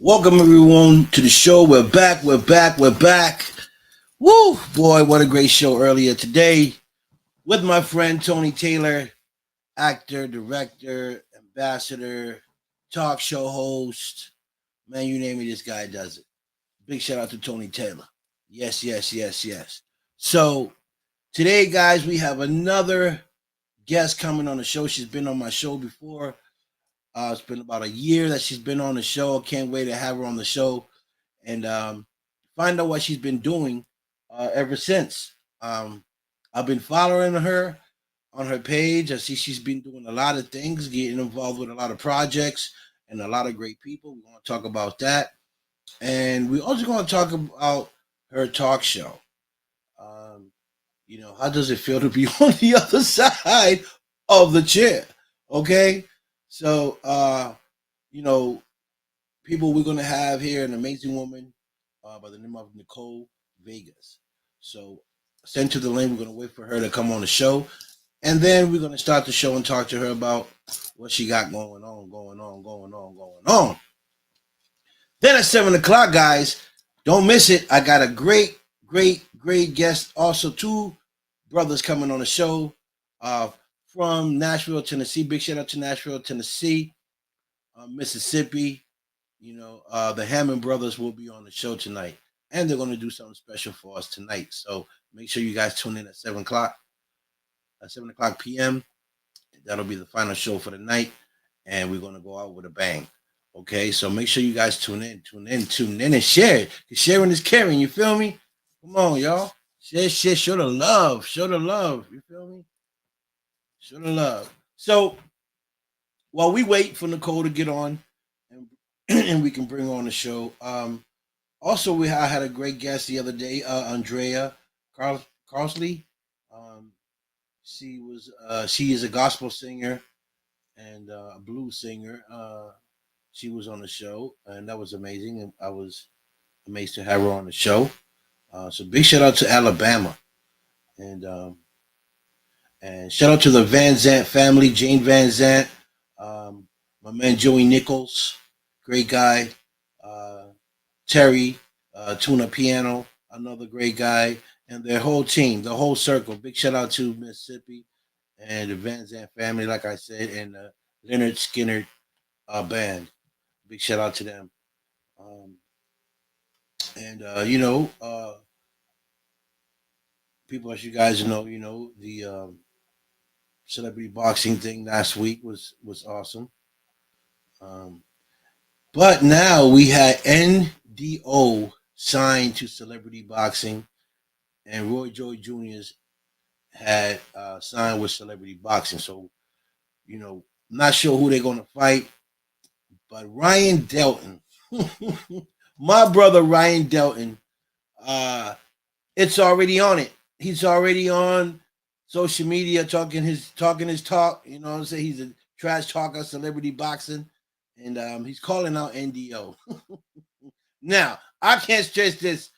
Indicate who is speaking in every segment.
Speaker 1: Welcome everyone to the show. We're back. We're back. We're back. Woo, boy, what a great show earlier today with my friend Tony Taylor, actor, director, ambassador, talk show host. Man, you name me, this guy does it. Big shout out to Tony Taylor. Yes, yes, yes, yes. So today, guys, we have another guest coming on the show. She's been on my show before. It's been about a year that she's been on the show. I can't wait to have her on the show and find out what she's been doing ever since. I've been following her on her page. I see she's been doing a lot of things, getting involved with a lot of projects and a lot of great people. We're going to talk about that. And we're also going to talk about her talk show. Um, how does it feel to be on the other side of the chair? Okay. So, you know, people we're going to have here an amazing woman by the name of Nicole Vegas. So send to the link. We're going to wait for her to come on the show. And then we're going to start the show and talk to her about what she got going on. Then at 7 o'clock, guys, don't miss it. I got a great guest. Also, two brothers coming on the show from Nashville, Tennessee. Big shout out to Nashville, Tennessee, Mississippi. The Hammond brothers will be on the show tonight, and they're going to do something special for us tonight. So make sure you guys tune in at 7 o'clock p.m. That'll be the final show for the night, and we're going to go out with a bang. Okay, so make sure you guys tune in, and share it. Sharing is caring. You feel me? Come on, y'all. Share, show the love. Show the love. You feel me? Show the love. So while we wait for Nicole to get on, and, and we can bring her on the show. Also, I had a great guest the other day, Andrea Carsley. Um, she is a gospel singer and a blues singer. She was on the show, and that was amazing. And I was amazed to have her on the show. So big shout out to Alabama, and shout out to the Van Zant family, Jane Van Zant, my man Joey Nichols, great guy, uh, Terry, Tuna Piano, another great guy, and their whole team, the whole circle. Big shout out to Mississippi and the Van Zant family, like I said, and the Leonard Skinner band. Big shout out to them. Um, and people, as you guys know, the celebrity boxing thing last week was awesome. Um, but now we had NDO signed to celebrity boxing, and Roy Joy Jr.'s had signed with celebrity boxing. So not sure who they're going to fight, but Ryan Delton, my brother Ryan Delton, uh, it's already on it. He's already on social media talking his talk. You know what I'm saying? He's a trash talker, celebrity boxing, and he's calling out NDO. Now, I can't stress this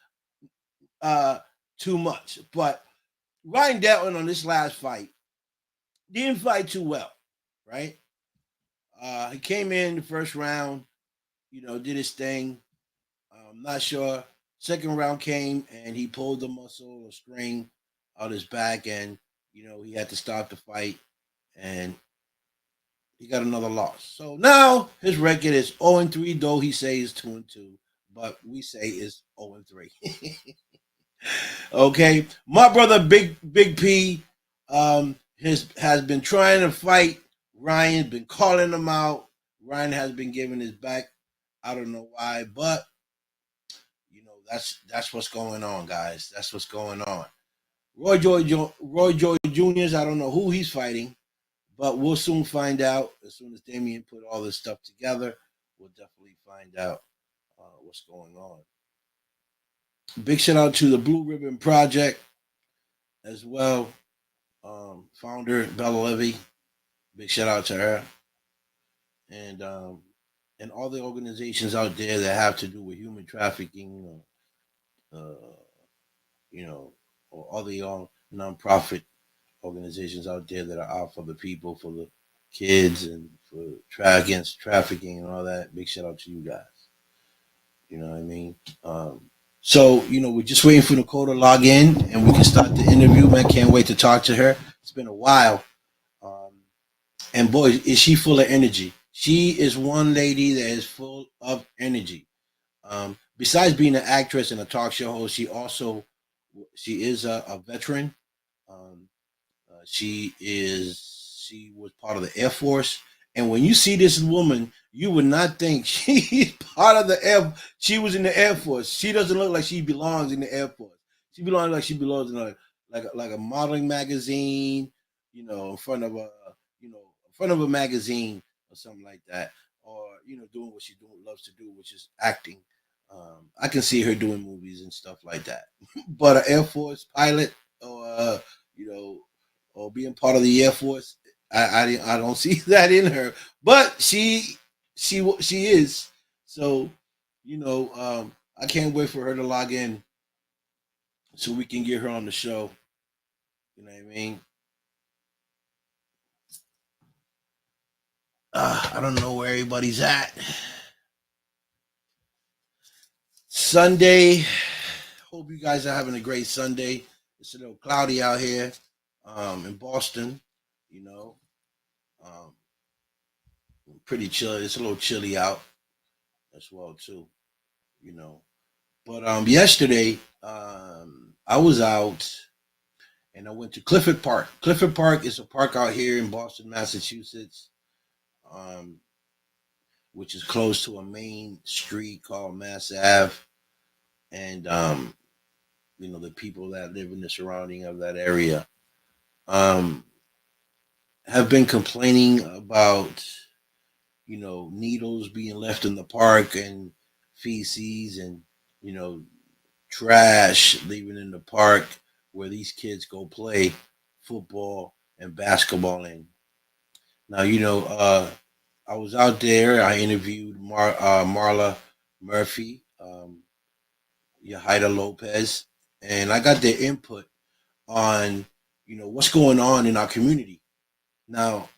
Speaker 1: uh, too much, but Ryan Delton on this last fight didn't fight too well, right? He came in the first round, did his thing. I'm not sure. Second round came and he pulled the muscle or string out his back, and he had to stop the fight, and he got another loss. So now his record is 0-3, though he says 2-2, but we say it's 0-3. Okay, my brother Big P, has been trying to fight Ryan, been calling him out. Ryan has been giving his back. I don't know why, but that's what's going on, guys. That's what's going on. Roy Joy Jr.'s, I don't know who he's fighting, but we'll soon find out. As soon as Damien put all this stuff together, we'll definitely find out what's going on. Big shout out to the Blue Ribbon Project as well. Founder Bella Levy, big shout out to her, and all the organizations out there that have to do with human trafficking, uh, or all the nonprofit organizations out there that are out for the people, for the kids, and for against trafficking and all that. Big shout out to you guys. You know what I mean? So we're just waiting for Nicole to log in, and we can start the interview. Man, can't wait to talk to her. It's been a while, um, and boy, is she full of energy. She is one lady that is full of energy. Besides being an actress and a talk show host, she is a veteran. Um, she was part of the Air Force, and when you see this woman, you would not think she's part of the Air. She was in the Air Force. She doesn't look like she belongs in the Air Force. She belongs in a modeling magazine, in front of a magazine or something like that, or doing what she loves to do, which is acting. I can see her doing movies and stuff like that. But an Air Force pilot, or you know, or being part of the Air Force, I don't see that in her. But she is. So, I can't wait for her to log in so we can get her on the show. You know what I mean? I don't know where everybody's at. Sunday. Hope you guys are having a great Sunday. It's a little cloudy out here, in Boston. You know, um, pretty chill. It's a little chilly out as well too. You know, but yesterday I was out and I went to Clifford Park. Clifford Park is a park out here in Boston, Massachusetts, um, which is close to a main street called Mass Ave, and the people that live in the surrounding of that area um, have been complaining about needles being left in the park, and feces, and you know trash leaving in the park where these kids go play football and basketball in. Now, I was out there. I interviewed Marla Murphy, Yahida Lopez, and I got their input on what's going on in our community now.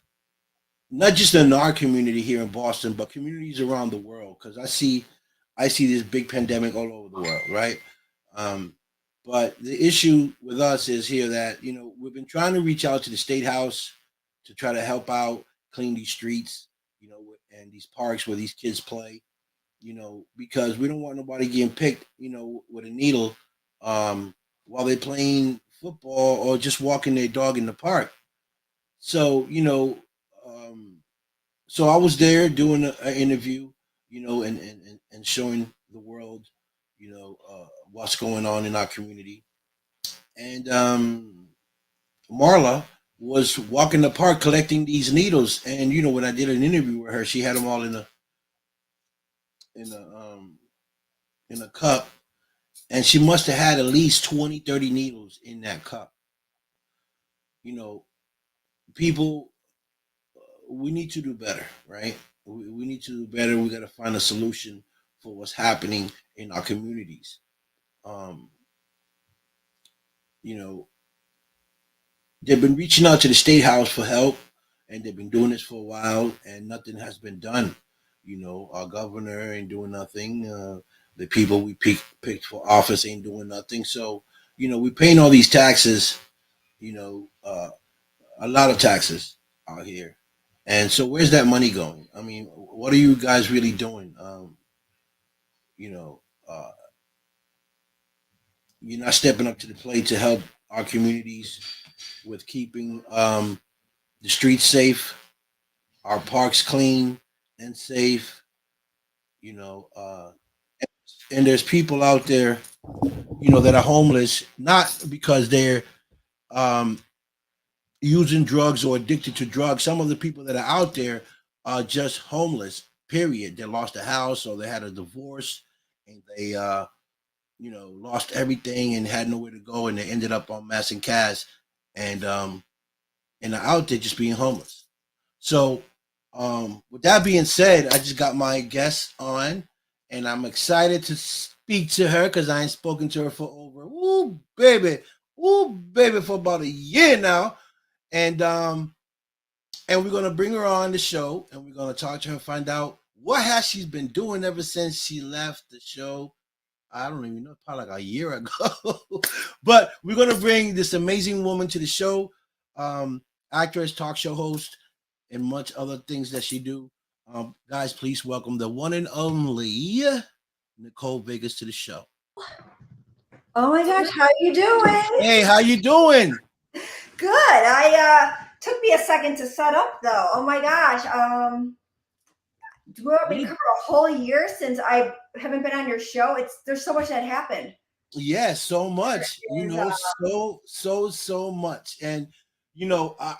Speaker 1: Not just in our community here in Boston, but communities around the world. Because I see this big pandemic all over the world, right? Um, but the issue with us is here that we've been trying to reach out to the state house to try to help out clean these streets, and these parks where these kids play, because we don't want nobody getting picked, with a needle, um, while they're playing football or just walking their dog in the park. So um, so I was there doing an interview, and showing the world, what's going on in our community. And Marla was walking the park collecting these needles, and when I did an interview with her, she had them all in a in a cup, and she must have had at least 20, 30 needles in that cup. You know, people, we need to do better, right? We need to do better. We got to find a solution for what's happening in our communities. Um, you know, they've been reaching out to the state house for help, and they've been doing this for a while, and nothing has been done. Our governor ain't doing nothing. The people we picked for office ain't doing nothing. So, we paying all these taxes. You know, uh, a lot of taxes out here. And so, where's that money going? I mean, what are you guys really doing? You know, uh, you're not stepping up to the plate to help our communities with keeping the streets safe, our parks clean and safe. You know, uh, and there's people out there, that are homeless, not because they're um, using drugs or addicted to drugs. Some of the people that are out there are just homeless. Period. They lost a house or they had a divorce, and they lost everything and had nowhere to go, and they ended up on Mass and Cass, and are out there just being homeless. So, with that being said, I just got my guest on, and I'm excited to speak to her because I ain't spoken to her for over, ooh baby, for about a year now, and we're gonna bring her on the show, and we're gonna talk to her, find out what has she been doing ever since she left the show? I don't even know, probably like a year ago. But we're gonna bring this amazing woman to the show, actress, talk show host, and much other things that she do. Guys, please welcome the one and only Nicole Vegas to the show.
Speaker 2: Oh my gosh, how you doing?
Speaker 1: Hey, how you doing?
Speaker 2: Good. I took me a second to set up though. Oh my gosh. Do you want me to cover a whole year since I haven't been on your show? There's so much that happened.
Speaker 1: Yeah, so much.
Speaker 2: Is,
Speaker 1: So much. And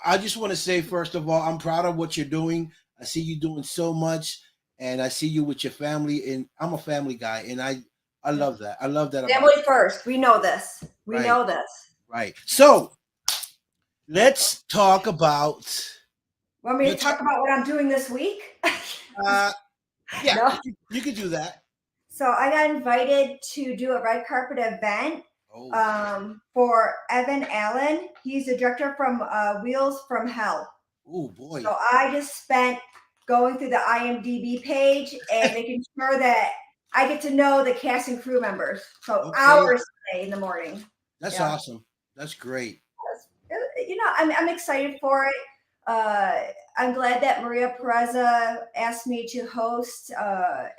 Speaker 1: I just want to say, first of all, I'm proud of what you're doing. I see you doing so much, and I see you with your family. And I'm a family guy, and I love that. I love that about
Speaker 2: family first. We know this. We
Speaker 1: right,
Speaker 2: know this.
Speaker 1: right. So let's talk about.
Speaker 2: Want me to talk about what I'm doing this week?
Speaker 1: Yeah,
Speaker 2: No.
Speaker 1: you could do that.
Speaker 2: So I got invited to do a red carpet event for Evan Allen. He's the director from Wheels from Hell.
Speaker 1: Oh boy!
Speaker 2: So I just spent going through the IMDb page and making sure that I get to know the cast and crew members. So hours today in the morning.
Speaker 1: That's awesome. That's great.
Speaker 2: I'm excited for it. I'm glad that Maria Pereza asked me to host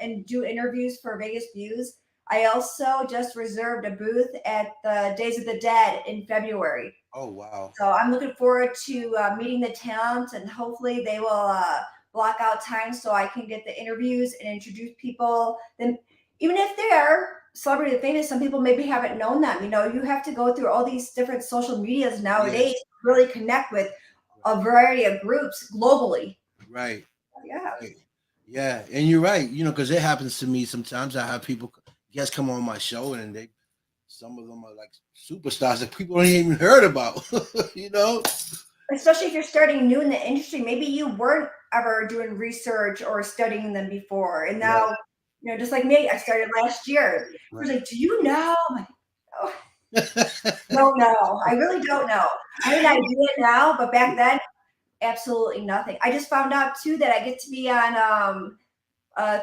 Speaker 2: and do interviews for Vegas Views. I also just reserved a booth at the Days of the Dead in February.
Speaker 1: Oh, wow.
Speaker 2: So I'm looking forward to meeting the talent, and hopefully they will block out time so I can get the interviews and introduce people. Then, even if they're celebrity or famous, some people maybe haven't known them. You have to go through all these different social medias nowadays to really connect with a variety of groups globally.
Speaker 1: Right.
Speaker 2: Yeah.
Speaker 1: Right. Yeah, and you're right. Because it happens to me sometimes. I have guests come on my show, and some of them are like superstars that people don't even heard about.
Speaker 2: Especially if you're starting new in the industry, maybe you weren't ever doing research or studying them before, and now, just like me, I started last year. Right. I was like, "Do you know?" Like, oh. Don't know. I really don't know. I mean, I do it now, but back then, absolutely nothing. I just found out too that I get to be on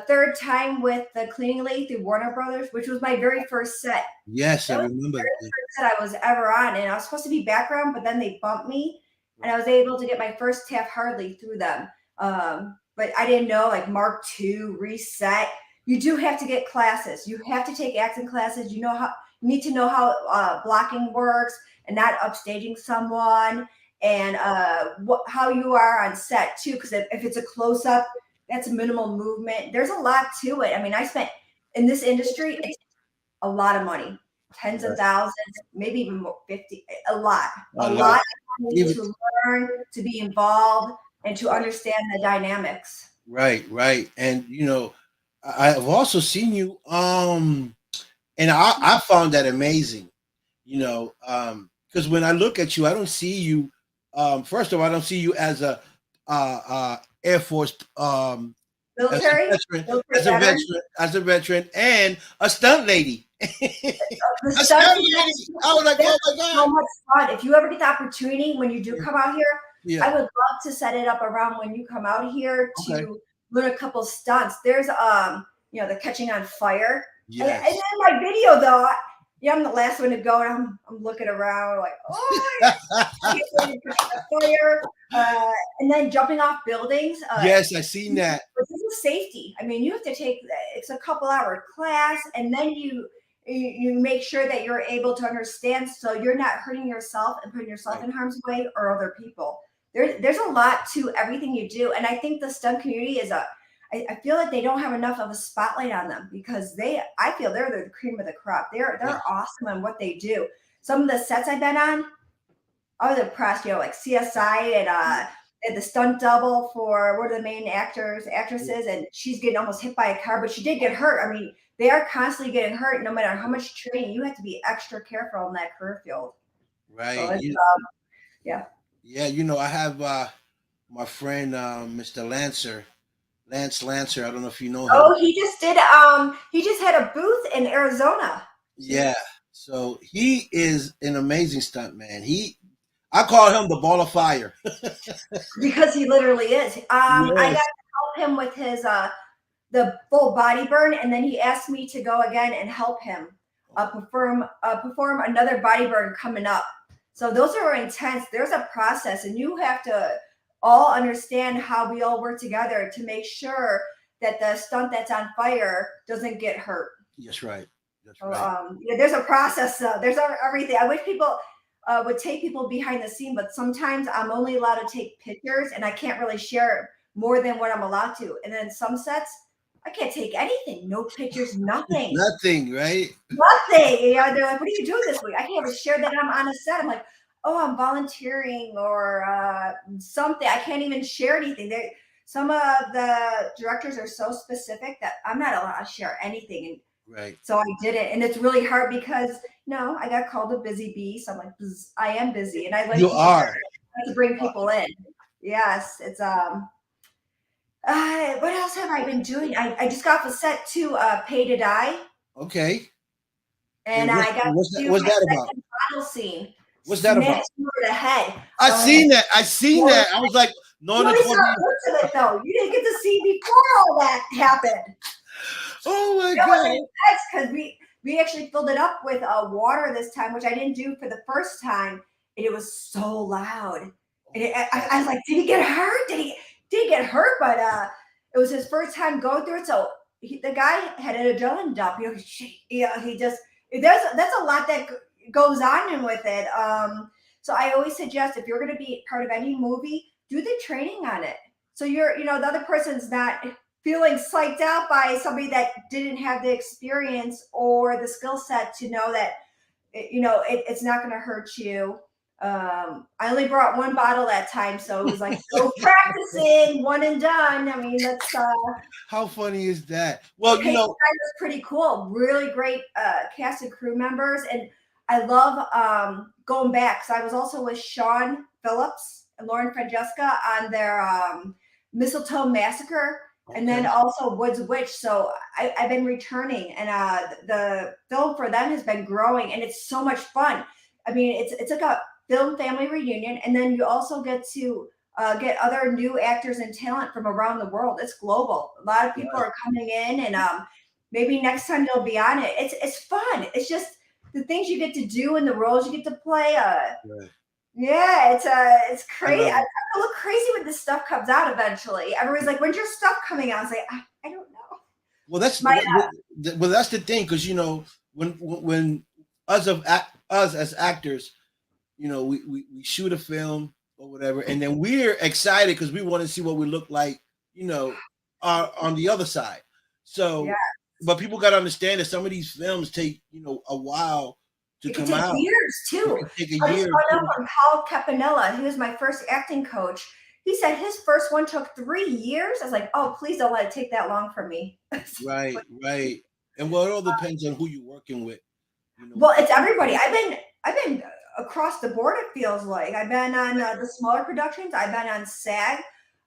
Speaker 2: third time with the Cleaning Lady through Warner Brothers, which was my very first set.
Speaker 1: Yes, I remember.
Speaker 2: The very first set I was ever on, and I was supposed to be background, but then they bumped me, and I was able to get my first Taft Hartley through them. But I didn't know, like, Mark II, reset. You do have to get classes. You have to take acting classes. You need to know how blocking works and not upstaging someone, and how you are on set too. Because if it's a close up, that's minimal movement. There's a lot to it. I mean, I spent in this industry, it's a lot of money, tens of thousands, maybe even more, 50, a lot of money to learn, to be involved, and to understand the dynamics.
Speaker 1: Right. And, I've also seen you, and I found that amazing, because when I look at you, I don't see you, first of all, I don't see you as a Air Force
Speaker 2: military,
Speaker 1: as a veteran, and a stunt lady.
Speaker 2: The stunt lady.
Speaker 1: I was like, oh my God.
Speaker 2: So much fun. If you ever get the opportunity when you do come out here, I would love to set it up around when you come out here to learn a couple stunts. There's the catching on fire. Yes. And then my video though, I'm the last one to go, and I'm looking around like, fire, and then jumping off buildings.
Speaker 1: Yes, I seen that.
Speaker 2: This is safety. I mean, you have to it's a couple hour class, and then you make sure that you're able to understand, so you're not hurting yourself and putting yourself in harm's way or other people. There's a lot to everything you do, and I think the stunt community I feel like they don't have enough of a spotlight on them, because I feel they're the cream of the crop. They're awesome on what they do. Some of the sets I've been on, I was impressed. Like CSI and the stunt double for one of the main actresses, and she's getting almost hit by a car, but she did get hurt. I mean, they are constantly getting hurt. No matter how much training, you have to be extra careful in that career field.
Speaker 1: Right.
Speaker 2: So
Speaker 1: yeah. I have my friend Mr. Lance Lancer. I don't know if you know him.
Speaker 2: Oh, he just did. He just had a booth in Arizona.
Speaker 1: Yeah. So he is an amazing stunt man. I call him the ball of fire.
Speaker 2: Because he literally is. I got to help him with his the full body burn, and then he asked me to go again and help him perform another body burn coming up. So those are intense. There's a process, and you have to all understand how we all work together to make sure that the stunt that's on fire doesn't get hurt.
Speaker 1: Yes, right. That's
Speaker 2: So,
Speaker 1: right.
Speaker 2: yeah, there's a process. There's everything. I wish people would take people behind the scene, but sometimes I'm only allowed to take pictures, and I can't really share more than what I'm allowed to. And then some sets, I can't take anything. No pictures, nothing.
Speaker 1: Nothing, right?
Speaker 2: Nothing. You know, they're like, "What are you doing this week?" I can't even share that I'm on a set. I'm like, "Oh, I'm volunteering or something." I can't even share anything. Some of the directors are so specific that I'm not allowed to share anything. And
Speaker 1: Right.
Speaker 2: so I did it, and it's really hard because no, I got called a busy bee. So I'm like, I am busy, and I like
Speaker 1: You
Speaker 2: to share,
Speaker 1: are.
Speaker 2: I like to bring people in. Yes, it's what else have I been doing? I just got off the set to Pay to Die,
Speaker 1: Okay.
Speaker 2: and
Speaker 1: And
Speaker 2: I got to do
Speaker 1: what's
Speaker 2: my
Speaker 1: that about?
Speaker 2: second battle scene.
Speaker 1: What's that
Speaker 2: Smash
Speaker 1: about?
Speaker 2: you over the head.
Speaker 1: I
Speaker 2: Oh,
Speaker 1: seen that. I seen
Speaker 2: you
Speaker 1: that. I was like, no,
Speaker 2: only saw
Speaker 1: Nicole.
Speaker 2: parts of it though. You didn't get to see before all that happened.
Speaker 1: Oh my
Speaker 2: That was
Speaker 1: god.
Speaker 2: intense because we actually filled it up with water this time, which I didn't do for the first time, and it was so loud. And I was like, did he get hurt? Did he get hurt? But it was his first time going through it, so the guy had an adrenaline dump. You know, he just that's a lot that goes on with it. So I always suggest if you're going to be part of any movie, do the training on it. So the other person's not feeling psyched out by somebody that didn't have the experience or the skill set to know that it's not going to hurt you. I only brought one bottle that time, so it was like no practicing, one and done. I mean, that's
Speaker 1: How funny is that?
Speaker 2: the
Speaker 1: Well,
Speaker 2: paint was pretty cool. Really great cast and crew members, and I love going back. So I was also with Sean Phillips and Lauren Francesca on their Mistletoe Massacre, and then
Speaker 1: okay.
Speaker 2: also Woods Witch. So I've been returning, and the film for them has been growing, and it's so much fun. I mean, it's like a film family reunion, and then you also get to get other new actors and talent from around the world. It's global. A lot of people
Speaker 1: Right,
Speaker 2: are coming in, and maybe next time you'll be on it. It's fun. It's just the things you get to do and the roles you get to play.
Speaker 1: right.
Speaker 2: Yeah, it's
Speaker 1: I
Speaker 2: crazy.
Speaker 1: love it.
Speaker 2: I look crazy when this stuff comes out eventually. Everybody's like, "When's your stuff coming out?" I was like, I don't know.
Speaker 1: Well,
Speaker 2: My
Speaker 1: that's the thing because when us as actors, we shoot a film or whatever, and then we're excited because we want to see what we look like, you know, on the other side.
Speaker 2: yeah.
Speaker 1: So, but people got to understand that some of these films take a while to
Speaker 2: It could
Speaker 1: come
Speaker 2: take
Speaker 1: out.
Speaker 2: years
Speaker 1: It
Speaker 2: too.
Speaker 1: can take a
Speaker 2: I just
Speaker 1: year or
Speaker 2: found out
Speaker 1: two.
Speaker 2: from Paul Capanella. He was my first acting coach. He said his first one took 3 years. I was like, oh, please don't let it take that long for me.
Speaker 1: Right, right. And well, it all depends on who you're working with.
Speaker 2: Well, it's everybody. I've been across the board. It feels like I've been on the smaller productions. I've been on SAG.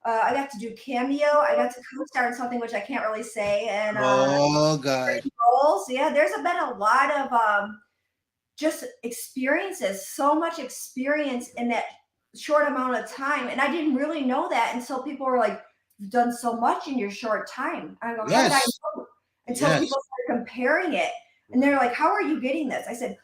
Speaker 2: I got to do cameo. I got to co-star in something which I can't really say, and
Speaker 1: Oh God.
Speaker 2: roles. Yeah, there's been a lot of just experiences. So much experience in that short amount of time, and I didn't really know that until people were like, "You've done so much in your short time." I go, "How did I
Speaker 1: Yes.
Speaker 2: know?" Until
Speaker 1: Yes.
Speaker 2: people started comparing it, and
Speaker 1: Right.
Speaker 2: they're like, "How are you getting this?" I said,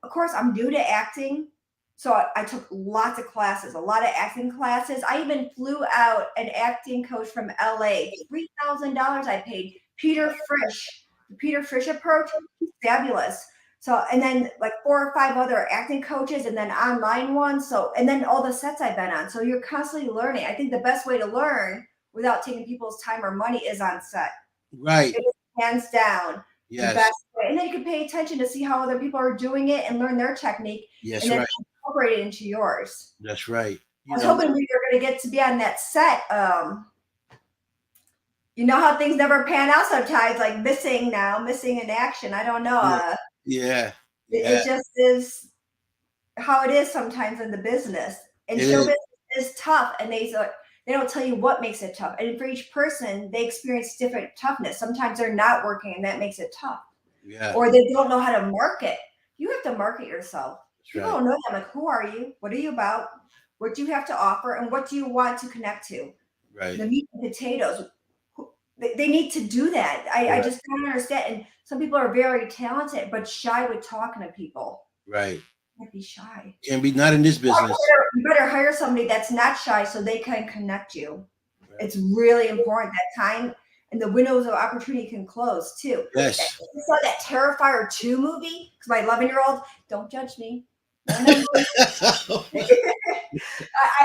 Speaker 2: "Of course, I'm new to acting." So I took lots of classes, a lot of acting classes. I even flew out an acting coach from LA. $3,000 I paid. Peter Frisch, the Peter Frisch approach, he's fabulous. So, and then like 4 or 5 other acting coaches, and then online ones. So, and then all the sets I've been on. So you're constantly learning. I think the best way to learn without taking people's time or money is on set.
Speaker 1: Right.
Speaker 2: It is hands down the
Speaker 1: Yes.
Speaker 2: best way. And then you can pay attention to see how other people are doing it and learn their technique,
Speaker 1: Yes.
Speaker 2: and then
Speaker 1: Right.
Speaker 2: incorporate it into yours.
Speaker 1: That's right.
Speaker 2: I was hoping we were going to get to be on that set. You know how things never pan out sometimes, like missing in action. I don't know.
Speaker 1: Yeah. Yeah.
Speaker 2: It
Speaker 1: Yeah.
Speaker 2: just is how it is sometimes in the business. And
Speaker 1: It
Speaker 2: show
Speaker 1: is.
Speaker 2: business is tough, and they don't tell you what makes it tough. And for each person, they experience different toughness. Sometimes they're not working, and that makes it tough.
Speaker 1: Yeah.
Speaker 2: Or they don't know how to market. You have to market yourself.
Speaker 1: That's
Speaker 2: People
Speaker 1: right.
Speaker 2: don't know that. Like, who are you? What are you about? What do you have to offer? And what do you want to connect to?
Speaker 1: Right.
Speaker 2: The meat and potatoes. they need to do that. I
Speaker 1: Right.
Speaker 2: just don't understand. And some people are very talented, but shy with talking to people.
Speaker 1: Right.
Speaker 2: Can't be shy.
Speaker 1: Can be not in this business.
Speaker 2: You better hire somebody that's not shy so they can connect you.
Speaker 1: Right.
Speaker 2: It's really important that time and the windows of opportunity can close too.
Speaker 1: Yes.
Speaker 2: I saw that Terrifier 2 movie because my 11-year-old, don't judge me. No, no, no.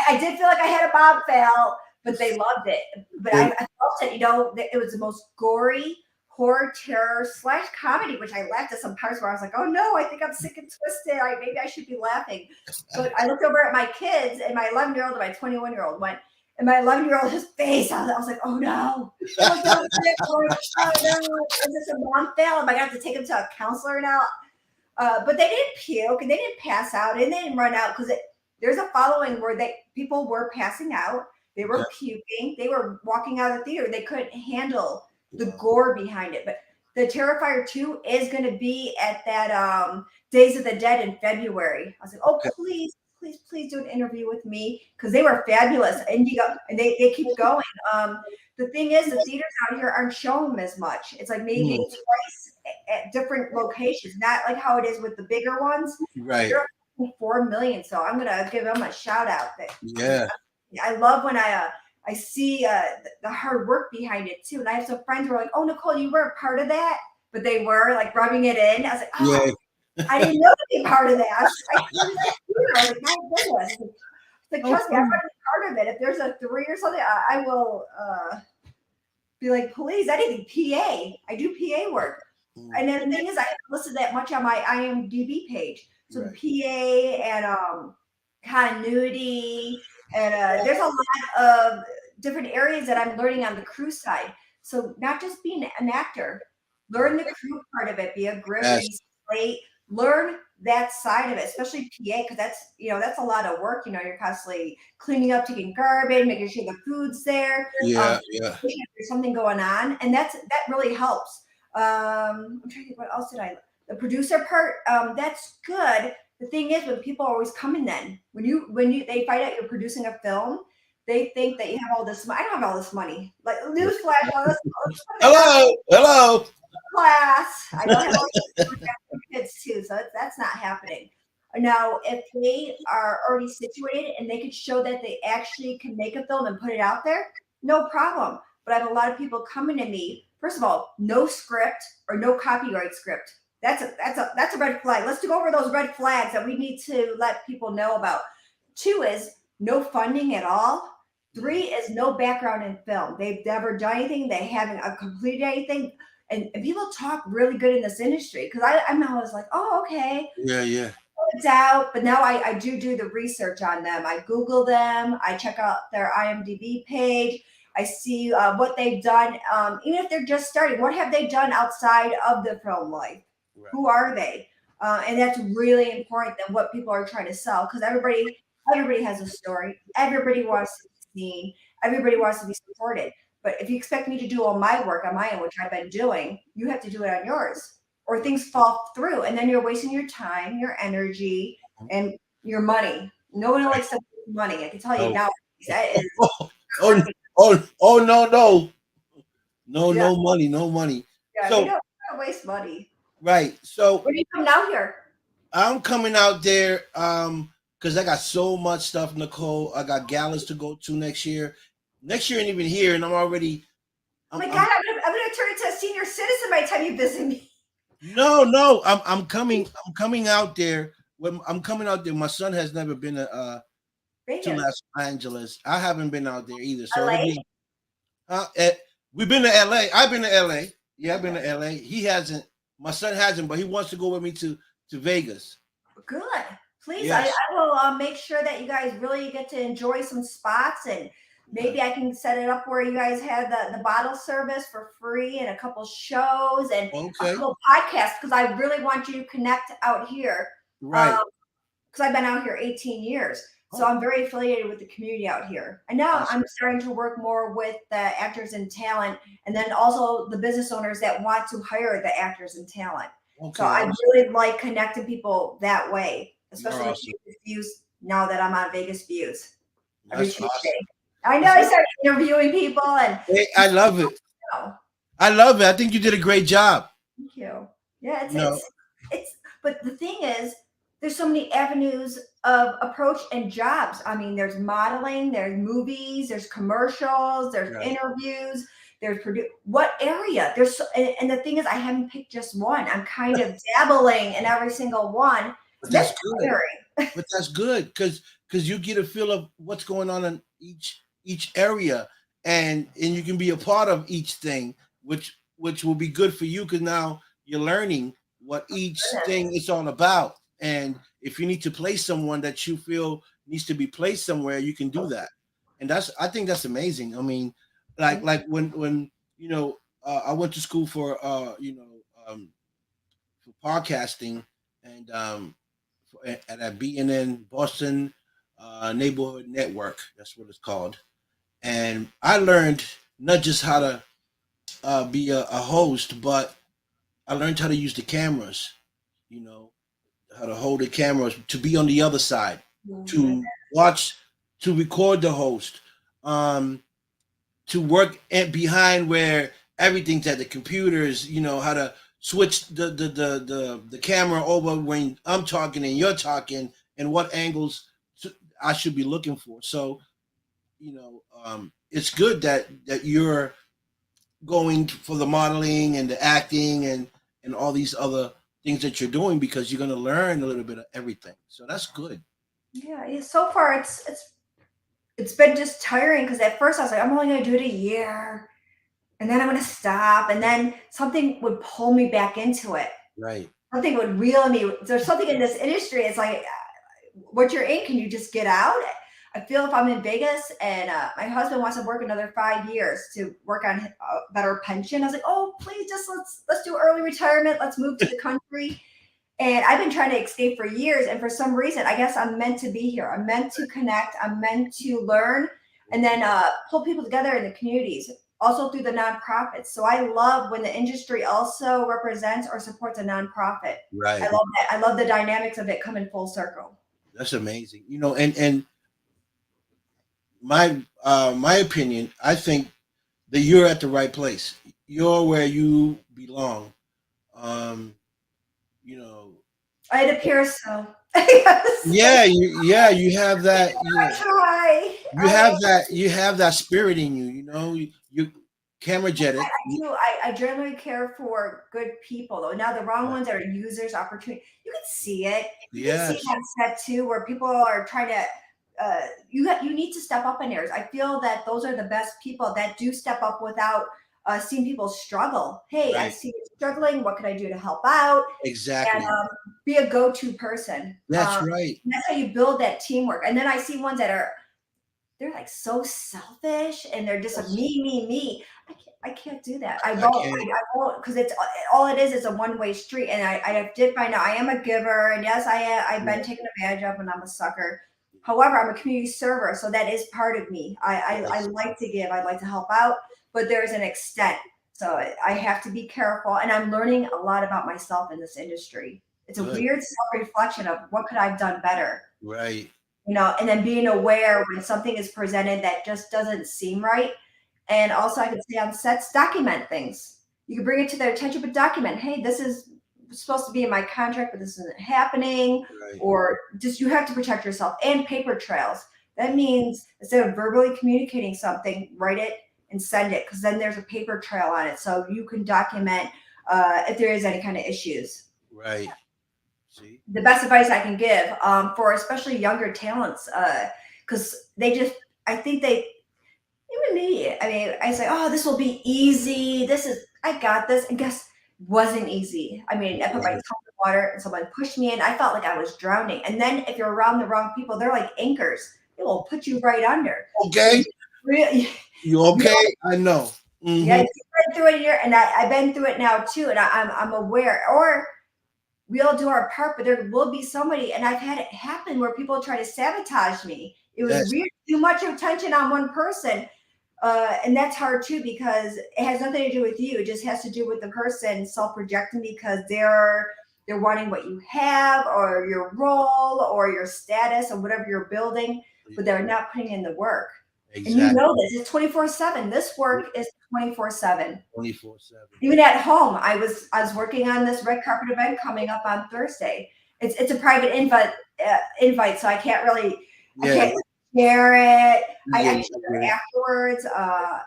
Speaker 2: I did feel like I had a bob fail, but they loved it. But I felt it, that it was the most gory horror, terror slash comedy, which I laughed at some parts where I was like, oh no, I think I'm sick and twisted. Maybe I should be laughing. But I looked over at my kids, and my 11-year-old and my 21-year-old went, and my 11-year-old, his face, I was like, oh no. Oh no, is this a mom fail? Am I going to have to take him to a counselor now? But they didn't puke and they didn't pass out and they didn't run out because there's a following where people were passing out, they
Speaker 1: Yeah.
Speaker 2: were puking, they were walking out of the theater, they couldn't handle the gore behind it. But the Terrifier 2 is going to be at that Days of the Dead in February. I was like, oh
Speaker 1: Okay.
Speaker 2: please, please, please do an interview with me because they were fabulous and they keep going. The thing is, the theaters out here aren't showing them as much. It's like maybe twice at different locations, not like how it is with the bigger ones.
Speaker 1: Right.
Speaker 2: They're 4 million, so I'm gonna give them a shout out.
Speaker 1: Yeah.
Speaker 2: I love when I see the hard work behind it too. And I have some friends who are like, "Oh, Nicole, you weren't part of that," but they were like rubbing it in. I was like, "Oh,
Speaker 1: Yeah.
Speaker 2: I didn't know to be part of that." I was like, "My goodness." Like, trust me, I want to be part of it. If there's a 3 or something, I will be like, please, anything, PA. I do PA work. And then the thing is, I haven't listed that much on my IMDb page. So
Speaker 1: Right.
Speaker 2: PA and continuity, and there's a lot of different areas that I'm learning on the crew side. So not just being an actor, learn the crew part of it, be a grip,
Speaker 1: Yes.
Speaker 2: be slate, learn that side of it, especially PA, because that's a lot of work. You're constantly cleaning up, taking garbage, making sure the food's there.
Speaker 1: Yeah. Yeah.
Speaker 2: There's something going on, and that really helps. I'm trying to think what else the producer part, that's good. The thing is, when people always come in, then when they find out you're producing a film, they think that you have all this money. I don't have all this money. Like, newsflash, all this
Speaker 1: Hello. Hello.
Speaker 2: class. I don't have all this kids too, so that's not happening. Now, if they are already situated and they could show that they actually can make a film and put it out there, no problem. But I have a lot of people coming to me. First of all, no script or no copyright script. That's a red flag. Let's go over those red flags that we need to let people know about. 2 is no funding at all. 3 is no background in film. They've never done anything. They haven't completed anything. And people talk really good in this industry because I'm always like, oh, okay,
Speaker 1: Yeah. Yeah.
Speaker 2: it's out. But now I do the research on them. I Google them. I check out their IMDb page. I see what they've done. Even if they're just starting, what have they done outside of the film life?
Speaker 1: Right.
Speaker 2: Who are they? And that's really important than what people are trying to sell because everybody has a story. Everybody wants to be seen. Everybody wants to be supported. But if you expect me to do all my work on my own, which I've been doing, you have to do it on yours, or things fall through, and then you're wasting your time, your energy, and your money. No one likes to waste money. I can tell you
Speaker 1: Oh.
Speaker 2: now. That is
Speaker 1: Oh. Oh. No. No.
Speaker 2: yeah,
Speaker 1: No money. No money.
Speaker 2: yeah. We
Speaker 1: So
Speaker 2: don't waste money.
Speaker 1: right. So
Speaker 2: When do you come out here?
Speaker 1: I'm coming out there because I got so much stuff, Nicole. I got galas to go to next year. Next year ain't even here, and I'm already.
Speaker 2: Oh my God, I'm gonna turn into a senior citizen by the time you visit me.
Speaker 1: No. I'm coming. I'm coming out there. When I'm coming out there, my son has never been to
Speaker 2: Vegas,
Speaker 1: Los Angeles. I haven't been out there either. So it'll
Speaker 2: LA.
Speaker 1: be. We've been to LA. I've been to LA. Yeah, I've been to LA. He hasn't. My son hasn't, but he wants to go with me to Vegas.
Speaker 2: Good. Please,
Speaker 1: Yes.
Speaker 2: I will make sure that you guys really get to enjoy some spots, and maybe I can set it up where you guys have the bottle service for free and a couple shows and a
Speaker 1: Okay.
Speaker 2: couple podcasts because I really want you to connect out here.
Speaker 1: Right.
Speaker 2: Because I've been out here 18 years. So I'm very affiliated with the community out here. And now
Speaker 1: Awesome.
Speaker 2: I'm starting to work more with the actors and talent, and then also the business owners that want to hire the actors and talent.
Speaker 1: Okay.
Speaker 2: So I
Speaker 1: Awesome.
Speaker 2: really like connecting people that way,
Speaker 1: You're
Speaker 2: especially with
Speaker 1: awesome.
Speaker 2: Vegas Views now that I'm on Vegas Views every
Speaker 1: That's
Speaker 2: Tuesday.
Speaker 1: awesome.
Speaker 2: I know I started interviewing people and
Speaker 1: Hey, I love it.
Speaker 2: know.
Speaker 1: I love it. I think you did a great job.
Speaker 2: Thank you. Yeah,
Speaker 1: You know,
Speaker 2: it's but the thing is, there's so many avenues of approach and jobs. I mean, there's modeling, there's movies, there's commercials, there's
Speaker 1: right?
Speaker 2: interviews, there's what area? And the thing is, I haven't picked just one. I'm kind of dabbling in every single one.
Speaker 1: But
Speaker 2: So that's
Speaker 1: that's good.
Speaker 2: tiring.
Speaker 1: But that's good because you get a feel of what's going on in each area, and you can be a part of each thing, which will be good for you because now you're learning what each thing is all about. And if you need to place someone that you feel needs to be placed somewhere, you can do that. And that's I think that's amazing. I mean, like when I went to school for for podcasting and at a BNN Boston Neighborhood Network. That's what it's called. And I learned not just how to be a host, but I learned how to use the cameras. You know how to hold the cameras, to be on the other side, to watch, to record the host, um, to work behind where everything's at the computers. You know how to switch the camera over when I'm talking and you're talking, and what angles I should be looking for. So it's good that you're going for the modeling and the acting and all these other things that you're doing because you're going to learn a little bit of everything. So that's good.
Speaker 2: Yeah. So far, it's been just tiring because at first I was like, I'm only going to do it a year, and then I'm going to stop, and then something would pull me back into it.
Speaker 1: Right.
Speaker 2: Something would reel me. There's something in this industry. It's like, what you're in, can you just get out? I feel if I'm in Vegas and my husband wants to work another 5 years to work on a better pension, I was like, oh, please, just let's do early retirement. Let's move to the country. And I've been trying to escape for years. And for some reason, I guess I'm meant to be here. I'm meant to connect. I'm meant to learn and then pull people together in the communities, also through the nonprofits. So I love when the industry also represents or supports a nonprofit. I
Speaker 1: Right.
Speaker 2: love that. I love the dynamics of it coming full circle.
Speaker 1: That's amazing. And my opinion, I think that you're at the right place. You're where you belong. Um, you know,
Speaker 2: It appears so. Yes.
Speaker 1: you have that.
Speaker 2: I try.
Speaker 1: You have that spirit in you. You camera jetted.
Speaker 2: Do. I generally care for good people though. Now the wrong ones are users, opportunity. You can see it. You can see it
Speaker 1: Yes,
Speaker 2: on set too, where people are trying to. You need to step up in areas. I feel that those are the best people that do step up without seeing people struggle. Hey, I
Speaker 1: right,
Speaker 2: see you struggling. What can I do to help out? And
Speaker 1: exactly.
Speaker 2: be a go-to person.
Speaker 1: That's right.
Speaker 2: And that's how you build that teamwork. And then I see ones that are they're like so selfish and they're just a
Speaker 1: Yes,
Speaker 2: me. I can't do that. I
Speaker 1: I
Speaker 2: won't.
Speaker 1: can't.
Speaker 2: I won't because it's all it is a one-way street. And I did find out I am a giver, and yes, I've been taken advantage of, and I'm a sucker. However, I'm a community server, so that is part of me. I
Speaker 1: Yes,
Speaker 2: like to give. I like to help out, but there's an extent. So I have to be careful, and I'm learning a lot about myself in this industry. It's a
Speaker 1: good.
Speaker 2: weird self-reflection of what could I've done better,
Speaker 1: Right.
Speaker 2: and then being aware when something is presented that just doesn't seem right. And also, I could say on sets, document things. You can bring it to their attention, but document, hey, this is supposed to be in my contract, but this isn't happening.
Speaker 1: Right.
Speaker 2: Or just you have to protect yourself and paper trails. That means instead of verbally communicating something, write it and send it because then there's a paper trail on it. So you can document if there is any kind of issues.
Speaker 1: Right. See.
Speaker 2: The best advice I can give for especially younger talents, because they just, I think they, even me, I mean, I say, oh, this will be easy. I got this. And guess wasn't easy. I mean, I put my toe in water and someone pushed me in. I felt like I was drowning. And then if you're around the wrong people, they're like anchors. They will put you right under. So
Speaker 1: Okay.
Speaker 2: really,
Speaker 1: You
Speaker 2: you
Speaker 1: okay? I know.
Speaker 2: yeah,
Speaker 1: Mm-hmm.
Speaker 2: you've been through it here, and I've been through it now too, and I'm aware. Or we all do our part, but there will be somebody, and I've had it happen where people try to sabotage me. It was
Speaker 1: Yes.
Speaker 2: weird, too much attention on one person. And that's hard too because it has nothing to do with you. It just has to do with the person self-projecting because they're wanting what you have or your role or your status or whatever you're building, but they're not putting in the work. And you
Speaker 1: Exactly.
Speaker 2: know this. It's 24/7. This work is 24/7.
Speaker 1: 24/7.
Speaker 2: Even at home, I was working on this red carpet event coming up on Thursday. It's a private invite, so I
Speaker 1: Yeah,
Speaker 2: can't share it. I
Speaker 1: yeah,
Speaker 2: share
Speaker 1: I get
Speaker 2: it
Speaker 1: it.
Speaker 2: afterwards.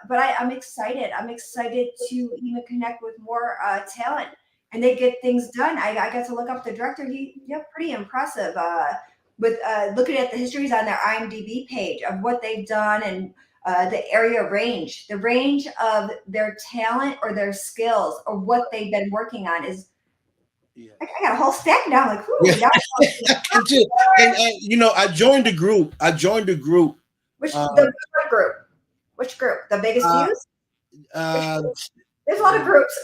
Speaker 2: But I'm excited. I'm excited to even connect with more talent, and they get things done. I got to look up the director. Pretty impressive. With looking at the histories on their IMDb page of what they've done and the range of their talent or their skills or what they've been working on is. I
Speaker 1: Yes.
Speaker 2: got a whole stack now. I'm like,
Speaker 1: Yeah,
Speaker 2: whoo, now
Speaker 1: and, too, and I joined the group. I joined the group.
Speaker 2: the
Speaker 1: Um,
Speaker 2: what group? Which group? The biggest
Speaker 1: uh,
Speaker 2: views? Which
Speaker 1: uh,
Speaker 2: there's a lot of groups.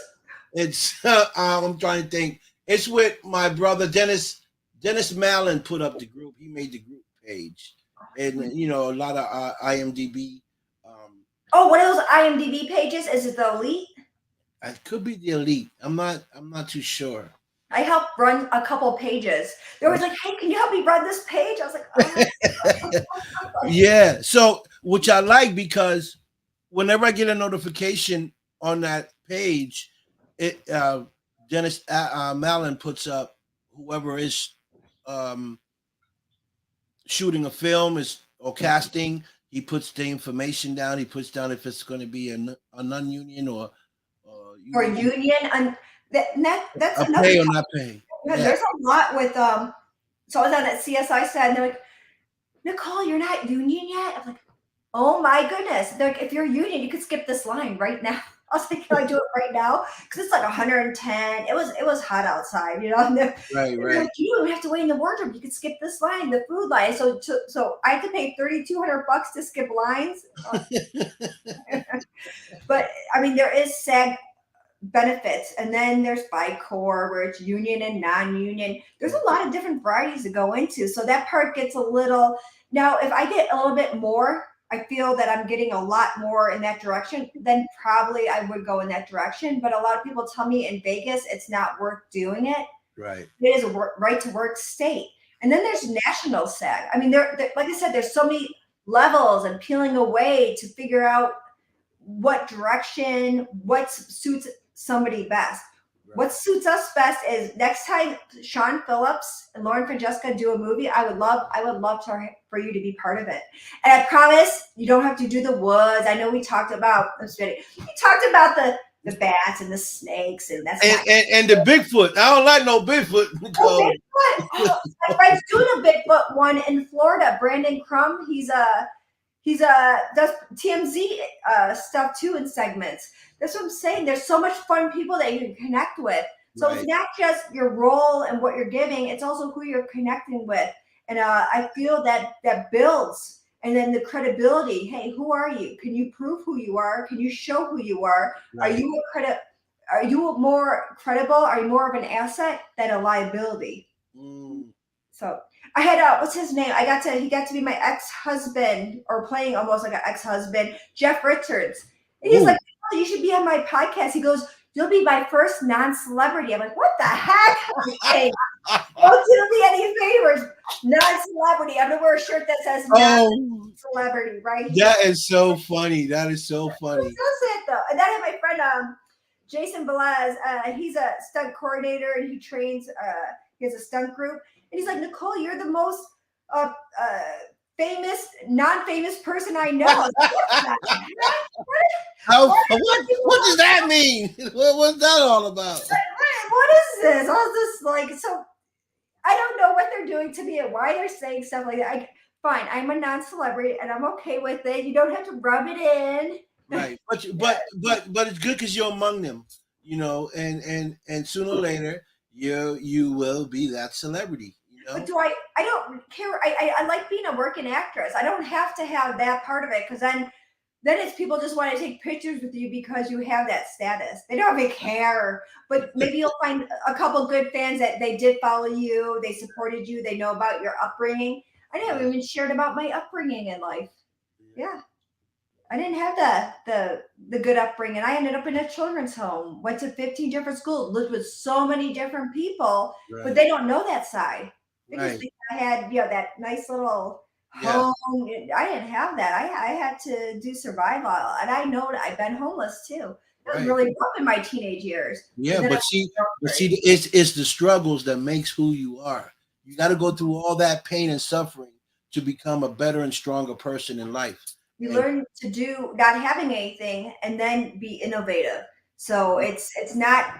Speaker 1: it's I'm trying to think. It's with my brother Dennis. Dennis Mallon put up the group. He made the group page, and a lot of IMDb. Um,
Speaker 2: Oh, one of those IMDb pages is it the elite?
Speaker 1: it could be the elite. I'm not too sure.
Speaker 2: I helped run a couple pages. They was like, "Hey, can you help me run this page?" I was like, "Oh."
Speaker 1: Yeah. So, which I like because whenever I get a notification on that page, it Dennis Mallon puts up whoever is um, shooting a film is or casting. He puts the information down. He puts down if it's going to be a non-union or
Speaker 2: For
Speaker 1: union,
Speaker 2: union, and that's
Speaker 1: a
Speaker 2: another.
Speaker 1: pay or not pay.
Speaker 2: Yeah,
Speaker 1: Yeah.
Speaker 2: there's a lot with. So I was on that CSI side, and they're like, "Nicole, you're not union yet." I'm like, "Oh my goodness!" They're like, "If you're union, you could skip this line right now." I was like, "Can I do it right now?" Because it's like 110. It was hot outside, you know. And
Speaker 1: Right.
Speaker 2: they're
Speaker 1: Right.
Speaker 2: like, "You don't have to wait in the wardrobe. You could skip this line, the food line." So I had to pay $3,200 to skip lines. But I mean, there is SAG benefits, and then there's BICOR where it's union and non-union. There's a lot of different varieties to go into, so that part gets a little. Now if I get a little bit more, I feel that I'm getting a lot more in that direction, then probably I would go in that direction. But a lot of people tell me in Vegas it's not worth doing it.
Speaker 1: Right.
Speaker 2: It is a right to work state. And then there's national SAG. I mean, like I said, there's so many levels and peeling away to figure out what direction, what suits somebody best.
Speaker 1: Right.
Speaker 2: What suits us best is next time Sean Phillips and Lauren Francesca do a movie, I would love for you to be part of it. And I promise you don't have to do the woods. I know we talked about the bats and the snakes, and that's
Speaker 1: And,
Speaker 2: not.
Speaker 1: and the Bigfoot. I don't like no Bigfoot,
Speaker 2: Oh,
Speaker 1: Nicole.
Speaker 2: Bigfoot! Oh, my friend's doing a Bigfoot one in Florida. Brandon Crum, he's does TMZ stuff too in segments. That's what I'm saying. There's so much fun people that you can connect with. So it's
Speaker 1: Right.
Speaker 2: not just your role and what you're giving; it's also who you're connecting with. And I feel that builds. And then the credibility. Hey, who are you? Can you prove who you are? Can you show who you are? Are
Speaker 1: Right.
Speaker 2: you a credit? Are you more credible? Are you more of an asset than a liability?
Speaker 1: Mm,
Speaker 2: So I had what's his name? He got to be my ex-husband or playing almost like an ex-husband, Jeff Richards. And he's like,
Speaker 1: ooh.
Speaker 2: "Oh, you should be on my podcast." He goes, "You'll be my first non-celebrity." I'm like, "What the heck?" Okay, don't do me any favors. Non-celebrity. I'm gonna wear a shirt that says
Speaker 1: Oh,
Speaker 2: non-celebrity right here.
Speaker 1: that is so funny. That is so
Speaker 2: Who
Speaker 1: funny.
Speaker 2: does it though? And then I have my friend Jason Velez. He's a stunt coordinator and he trains. He has a stunt group, and he's like, "Nicole, you're the most uh, uh, famous, non-famous person I know." I was like, "What's that?
Speaker 1: How,
Speaker 2: What
Speaker 1: what does that mean? What's that all about?
Speaker 2: what is this? All this like so. I don't know what they're doing to me and why they're saying stuff like that. Fine, I'm a non-celebrity and I'm okay with it. You don't have to rub it in.
Speaker 1: Right. But it's good because you're among them, and sooner or later you will be that celebrity,
Speaker 2: But do I don't care. I like being a working actress. I don't have to have that part of it because then it's people just want to take pictures with you because you have that status. They don't even care. But maybe you'll find a couple good fans that they did follow you, they supported you, they know about your upbringing. I never
Speaker 1: Right.
Speaker 2: even shared about my upbringing in life.
Speaker 1: Yeah.
Speaker 2: Yeah. I didn't have the good upbringing. I ended up in a children's home, went to 15 different schools, lived with so many different people, but
Speaker 1: Right.
Speaker 2: they don't know that side. They just
Speaker 1: Right.
Speaker 2: think I had, that nice little
Speaker 1: Yeah.
Speaker 2: home. I didn't have that. I had to do survival, and I know that I've been homeless too. It was
Speaker 1: Right.
Speaker 2: really rough in my teenage years,
Speaker 1: Yeah,
Speaker 2: and then I
Speaker 1: but
Speaker 2: was
Speaker 1: see, it's the struggles that makes who you are. You got to go through all that pain and suffering to become a better and stronger person in life.
Speaker 2: you
Speaker 1: And
Speaker 2: learn to do not having anything and then be innovative. So it's not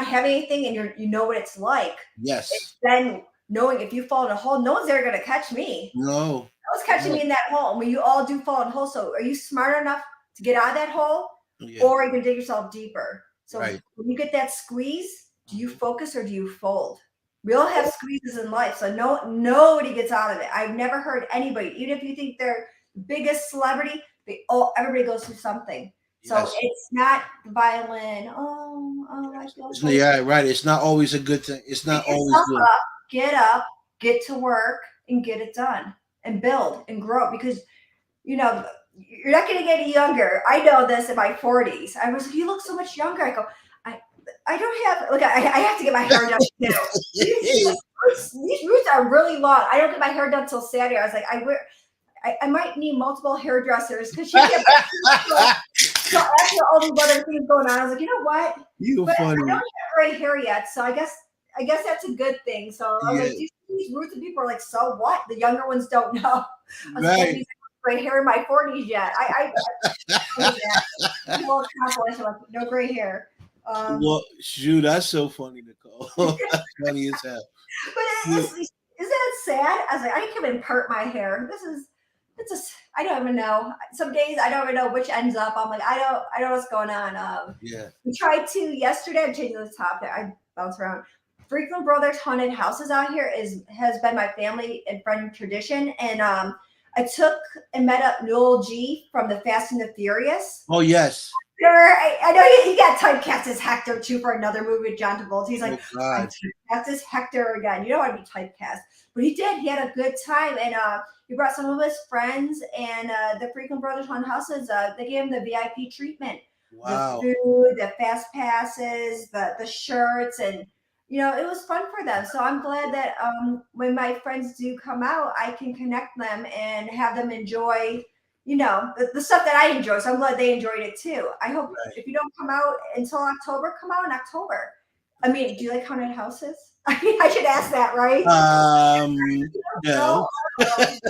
Speaker 2: having anything and you know what it's like.
Speaker 1: yes,
Speaker 2: It's then knowing if you fall in a hole, no one's ever gonna catch me.
Speaker 1: no,
Speaker 2: No one's catching
Speaker 1: no,
Speaker 2: me in that hole. And when you all do fall in a hole, so are you smart enough to get out of that hole?
Speaker 1: yeah,
Speaker 2: Or are you gonna dig yourself deeper? So
Speaker 1: right.
Speaker 2: when you get that squeeze, do you
Speaker 1: Mhm.
Speaker 2: focus or do you fold? We all have squeezes in life, so nobody gets out of it. I've never heard anybody, even if you think they're the biggest celebrity, everybody goes through something. So
Speaker 1: Yes,
Speaker 2: it's not the violin. Oh, I feel so.
Speaker 1: yeah, right. It's not always a good thing. It's
Speaker 2: Pick
Speaker 1: not always
Speaker 2: yourself
Speaker 1: good.
Speaker 2: up, get to work, and get it done, and build and grow because you know you're not going to get any younger. I know this in my 40s. I was like, you look so much younger. I go, I I don't have look. I have to get my hair done too. These roots are really long. I don't get my hair done till Saturday. I was like, I might need multiple hairdressers because she can't. So after all these other things going on, I was like, you know what?
Speaker 1: You
Speaker 2: But I don't
Speaker 1: funny.
Speaker 2: have gray hair yet, so I guess that's a good thing. So I was
Speaker 1: Yeah,
Speaker 2: like, these roots and people are like, so what? The younger ones don't know. I was like, that
Speaker 1: right.
Speaker 2: means I don't have gray hair in my 40s yet. I mean that. No accomplished. I'm like, no gray hair. Um,
Speaker 1: Well, shoot, that's so funny, Nicole. That's funny as hell.
Speaker 2: but
Speaker 1: Shoot.
Speaker 2: isn't it sad? I was like, I can't even part my hair. It's just I don't even know. Some days I don't even know which ends up. I'm like, I don't know what's going on.
Speaker 1: Yeah.
Speaker 2: We tried to yesterday. I'm changing the topic. I bounce around. Frequent Brothers haunted houses out here has been my family and friend tradition, and I took and met up Noel G from the Fast and the Furious.
Speaker 1: Oh yes.
Speaker 2: Sure, I know he got typecast as Hector too for another movie with John Travolta. He's like,
Speaker 1: Oh
Speaker 2: I'm
Speaker 1: God.
Speaker 2: typecast as Hector again. You don't want to be typecast, but he did. He had a good time, and he brought some of his friends and the Frequent Brothers Haunted Houses. They gave him the VIP treatment, the
Speaker 1: Wow.
Speaker 2: food, the fast passes, the shirts, and it was fun for them. So I'm glad that when my friends do come out, I can connect them and have them enjoy the stuff that I enjoy. So I'm glad they enjoyed it too. I hope
Speaker 1: Right.
Speaker 2: if you don't come out until October, come out in October. I mean, do you like haunted houses? I mean, I should ask that, right?
Speaker 1: No.
Speaker 2: No.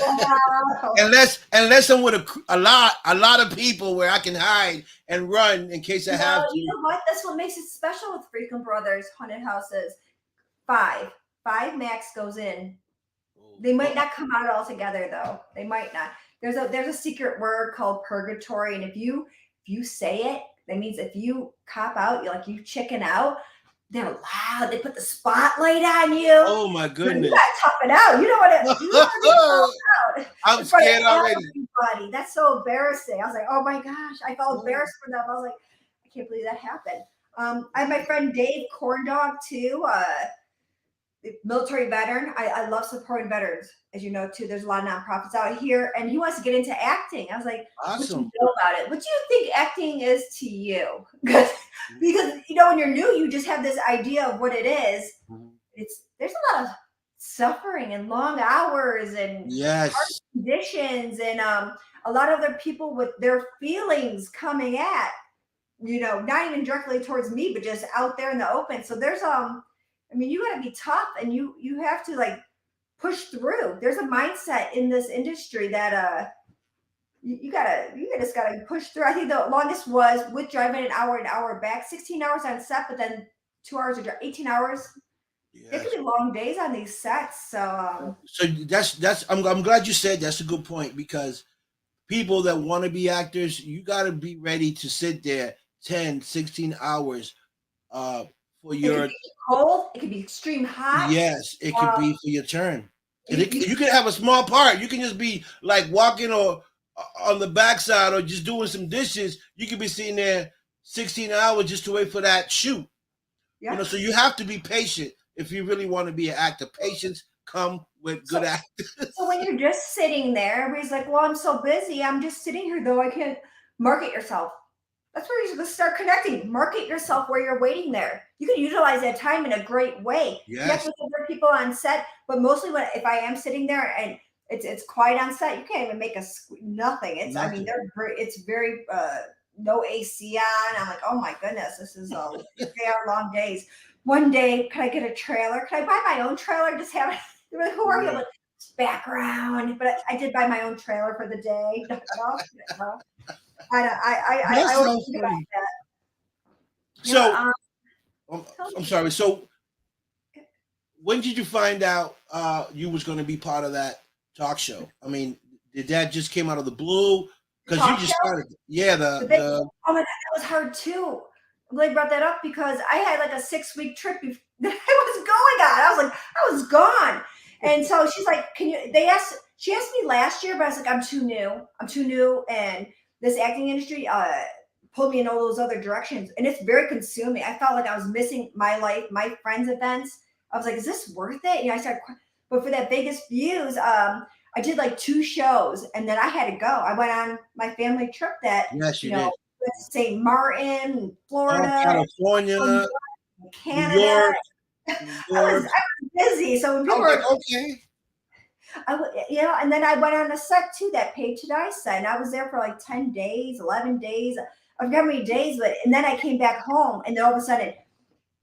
Speaker 2: Wow.
Speaker 1: Unless I'm with a lot of people where I can hide and run in case I have
Speaker 2: No, you
Speaker 1: to.
Speaker 2: know what? That's what makes it special with Freakum Brothers haunted houses. Five, five max goes in.
Speaker 1: Oh,
Speaker 2: They
Speaker 1: well,
Speaker 2: might not come out all together though. They might not. There's a secret word called purgatory, and if you say it, that means if you cop out, you chicken out. They're loud. They put the spotlight on you.
Speaker 1: oh my
Speaker 2: You
Speaker 1: goodness.
Speaker 2: gotta tough it out. You don't want to be called out
Speaker 1: I'm
Speaker 2: in front
Speaker 1: scared
Speaker 2: of
Speaker 1: already.
Speaker 2: everybody. That's so embarrassing. I was like, oh my gosh, I felt embarrassed for them. I was like, I can't believe that happened. I have my friend Dave Corndog too. Military veteran. I love supporting veterans, as you know too. There's a lot of nonprofits out here, and he wants to get into acting. I was like, "What do you
Speaker 1: Awesome.
Speaker 2: know about it? What do you think acting is to you?" Because when you're new, you just have this idea of what it is.
Speaker 1: Mhm.
Speaker 2: There's a lot of suffering and long hours and hard
Speaker 1: Yes.
Speaker 2: conditions, and a lot of other people with their feelings coming at not even directly towards me, but just out there in the open. So there's I mean, you got to be tough, and you have to like push through. There's a mindset in this industry that you just gotta push through. I think the longest was with driving an hour back, 16 hours on set, but then 2 hours of 18 hours. It could
Speaker 1: Yes.
Speaker 2: be long days on these sets. So
Speaker 1: So that's I'm glad you said that's a good point because people that want to be actors, you got to be ready to sit there 10, 16 hours uh for
Speaker 2: it could
Speaker 1: your
Speaker 2: be cold, it could be extreme hot.
Speaker 1: yes, it could
Speaker 2: Um,
Speaker 1: be for your turn. 'Cause
Speaker 2: you, you
Speaker 1: you can have a small part. You can just be like walking or on the backside or just doing some dishes. You could be sitting there 16 hours just to wait for that shoot.
Speaker 2: yeah.
Speaker 1: So you have to be patient if you really want to be an actor. Patience come with good
Speaker 2: So So when
Speaker 1: actors.
Speaker 2: you're just sitting there, everybody's like, "Well, I'm so busy. I'm just sitting here, though. I can't market yourself." That's where you're going to start connecting. Market yourself where you're waiting there. You can utilize that time in a great way. Connect
Speaker 1: Yes.
Speaker 2: with other people on set, but mostly if I am sitting there and It's quiet on set. You can't even make nothing. I mean,
Speaker 1: Nothing.
Speaker 2: it's very no AC on. I'm like, oh my goodness, this is they are long days. One day, could I get a trailer? Could I buy my own trailer? Just have it. They're like, who are you? I'm
Speaker 1: Right.
Speaker 2: like, background. But I did buy my own trailer for the day. No.
Speaker 1: That
Speaker 2: I always
Speaker 1: sounds
Speaker 2: think about
Speaker 1: funny.
Speaker 2: that.
Speaker 1: So
Speaker 2: Yeah.
Speaker 1: I'm,
Speaker 2: Tell
Speaker 1: I'm
Speaker 2: me.
Speaker 1: sorry. So when did you find out you was going to be part of that talk show? I mean, did that just came out of the blue? Because you
Speaker 2: Talk
Speaker 1: just
Speaker 2: show.
Speaker 1: started. Yeah,
Speaker 2: The big,
Speaker 1: the
Speaker 2: oh my god, that was hard too. I'm glad you brought that up because I had like a 6 week trip that I was going on. I was gone. And so she's like, can you, she asked me last year, but I was like, I'm too new. I'm too new. And this acting industry pulled me in all those other directions. And it's very consuming. I felt like I was missing my life, my friends' events. I was like, is this worth it? You know, but for that Vegas views, I did like 2 shows and then I had to go. I went on my family trip that,
Speaker 1: yes,
Speaker 2: you
Speaker 1: you
Speaker 2: know,
Speaker 1: did.
Speaker 2: with St. Martin,
Speaker 1: Oh,
Speaker 2: Florida,
Speaker 1: California, New
Speaker 2: Canada.
Speaker 1: York, New York.
Speaker 2: I was busy. So when
Speaker 1: I
Speaker 2: people
Speaker 1: was like,
Speaker 2: were,
Speaker 1: okay.
Speaker 2: you know, and then I went on a set too, that Paid to Die set. And I was there for like 10 days, 11 days. I forgot how many days, but, and then I came back home and then all of a sudden,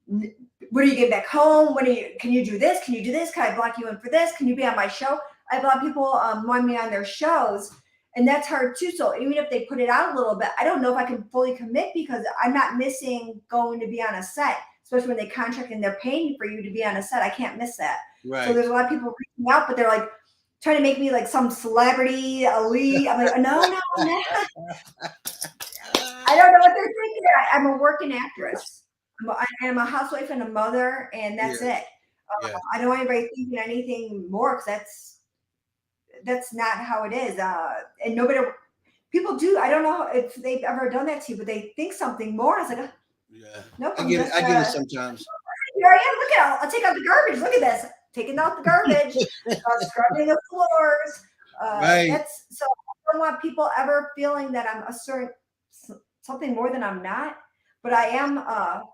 Speaker 2: when are you getting back home? Can you do this? Can you do this? Can I block you in for this? Can you be on my show? I have a lot of people want me on their shows, and that's hard too. So even if they put it out a little bit, I don't know if I can fully commit because I'm not missing going to be on a set, especially when they contract and they're paying for you to be on a set. I can't miss that. So
Speaker 1: Right.
Speaker 2: there's a lot of people reaching out, but they're like trying to make me like some celebrity, elite. I'm like, no, no, no. I don't know what they're thinking. I'm a working actress. I am a housewife and a mother, and
Speaker 1: Yeah.
Speaker 2: that's it.
Speaker 1: Yeah.
Speaker 2: I don't want anybody thinking anything more because that's not how it is. And nobody, people do. I don't know if they've ever done that to you, but they think something more. I was like,
Speaker 1: Yeah.
Speaker 2: nope,
Speaker 1: I
Speaker 2: I'm
Speaker 1: get it.
Speaker 2: just
Speaker 1: I get it sometimes.
Speaker 2: here I am. Look at I'll take out the garbage. Look at this, taking out the garbage, scrubbing the floors.
Speaker 1: Right.
Speaker 2: That's so. I don't want people ever feeling that I'm a certain something more than I'm not. But I am a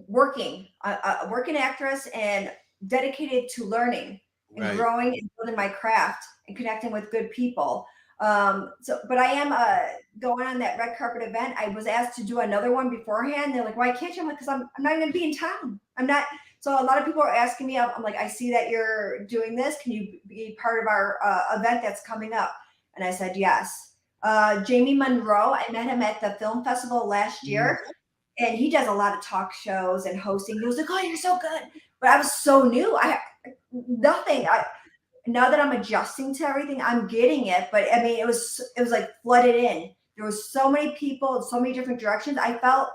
Speaker 2: working actress and dedicated to learning and
Speaker 1: Right.
Speaker 2: growing and building my craft and connecting with good people. But I am going on that red carpet event. I was asked to do another one beforehand. They're like, why can't you? I'm like, because I'm not even going to be in town. I'm not. So a lot of people are asking me, I'm like, I see that you're doing this. Can you be part of our event that's coming up? And I said, yes. Jamie Monroe, I met him at the film festival last
Speaker 1: Mhm.
Speaker 2: year and he does a lot of talk shows and hosting. He was like, "Oh, you're so good," but I was so new. I nothing. Now that I'm adjusting to everything, I'm getting it. But I mean, it was like flooded in. There was so many people, so many different directions. I felt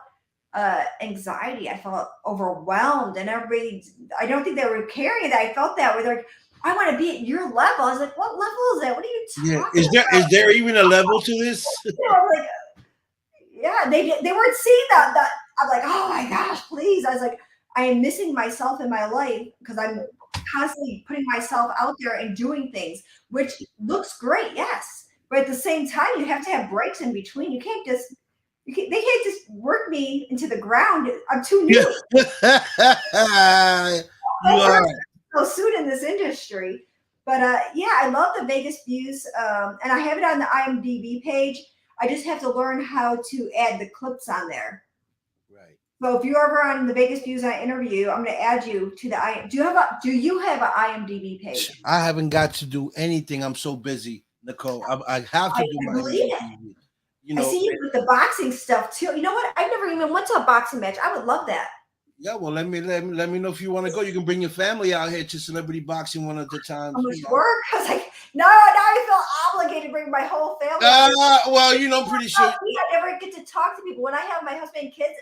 Speaker 2: anxiety. I felt overwhelmed, and everybody. I don't think they were carrying that. I felt that where they're like, "I want to be at your level." I was like, "What level is that? What are you
Speaker 1: Yeah.
Speaker 2: talking
Speaker 1: Is there even a level to this?
Speaker 2: about?" Like, yeah, they weren't seeing that. I'm like, oh my gosh, please. I was like, I am missing myself in my life because I'm constantly putting myself out there and doing things, which looks great, yes. But at the same time, you have to have breaks in between. They can't just work me into the ground. I'm too
Speaker 1: Yeah.
Speaker 2: new.
Speaker 1: You are.
Speaker 2: So soon in this industry. But yeah, I love the Vegas views, and I have it on the IMDb page. I just have to learn how to add the clips on there.
Speaker 1: Right.
Speaker 2: So if you're ever on the Vegas views I interview, I'm going to add you to the I. Do you have an IMDb page?
Speaker 1: I haven't got to do anything. I'm so busy, Nicole. I have to do
Speaker 2: I
Speaker 1: my
Speaker 2: believe it.
Speaker 1: IMDb. You
Speaker 2: I
Speaker 1: know,
Speaker 2: see you with the boxing stuff too. You know what? I never even went to a boxing match. I would love that.
Speaker 1: yeah. Well, let me know if you want to go. You can bring your family out here to celebrity boxing one of the
Speaker 2: How
Speaker 1: times.
Speaker 2: much
Speaker 1: You know.
Speaker 2: work? I was like, no, now I feel obligated to bring my whole family out there.
Speaker 1: Well, you know, I'm pretty sure.
Speaker 2: I never get to talk to people. When I have my husband and kids,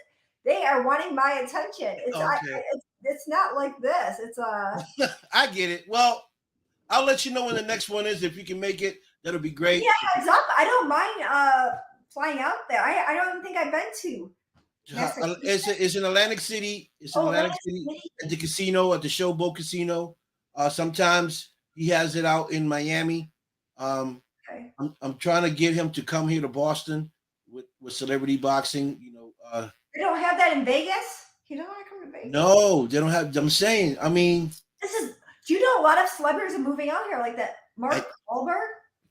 Speaker 2: they are wanting my attention.
Speaker 1: Okay,
Speaker 2: It's not like this. It's
Speaker 1: I get it. Well, I'll let you know when the next one is. If you can make it, that'll be great.
Speaker 2: yeah, heads up. I don't mind flying out there. I don't even think I've been to Massachusetts.
Speaker 1: It's in Atlantic City. It's in
Speaker 2: Oh,
Speaker 1: Atlantic
Speaker 2: Atlantic
Speaker 1: City
Speaker 2: City.
Speaker 1: at the casino, at the Showboat Casino. Sometimes he has it out in Miami. Um,
Speaker 2: Okay.
Speaker 1: I'm trying to get him to come here to Boston with celebrity boxing. You know,
Speaker 2: They don't have that in Vegas. You don't want to come to Vegas.
Speaker 1: no, they don't have. I'm saying. I mean,
Speaker 2: This is. Do you know a lot of celebrities are moving out here like that?
Speaker 1: I,
Speaker 2: Mark Wahlberg.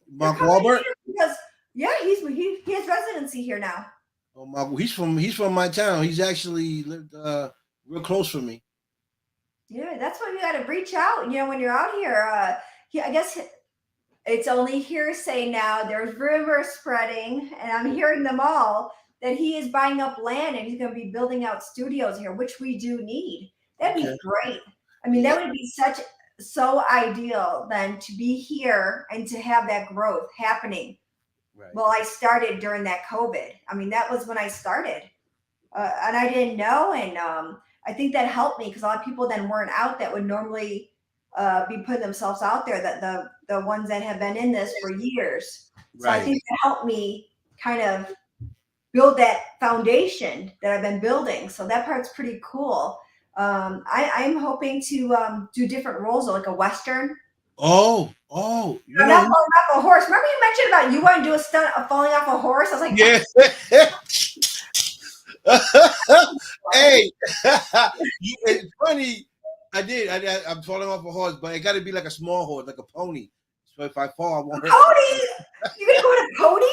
Speaker 2: They're
Speaker 1: Mark
Speaker 2: coming
Speaker 1: Wahlberg.
Speaker 2: here because yeah, he has residency here now.
Speaker 1: Oh, Mark, he's from my town. He's actually lived real close from me.
Speaker 2: Yeah, that's why you got to reach out. You know, when you're out here, I guess it's only hearsay now. There's rumors spreading, and I'm hearing them all that he is buying up land and he's going to be building out studios here, which we do need. That'd
Speaker 1: Okay.
Speaker 2: be great. I mean,
Speaker 1: Yeah.
Speaker 2: that would be so ideal then to be here and to have that growth happening.
Speaker 1: Right.
Speaker 2: Well, I started during that COVID. I mean, that was when I started, and I didn't know, and I think that helped me because a lot of people then weren't out that would normally be putting themselves out there. That the ones that have been in this for years. So I
Speaker 1: Right.
Speaker 2: think that helped me kind of build that foundation that I've been building. So that part's pretty cool. I'm hoping to do different roles, like a western.
Speaker 1: Oh,
Speaker 2: I'm not falling off a horse. Remember you mentioned about you want to do a stunt of falling off a horse? I was like,
Speaker 1: yeah.
Speaker 2: that's fun.
Speaker 1: Hey, it's funny. I'm falling off a horse, but it got to be like a small horse, like a pony. So if I fall, I won't hit.
Speaker 2: Pony? You're gonna go to pony?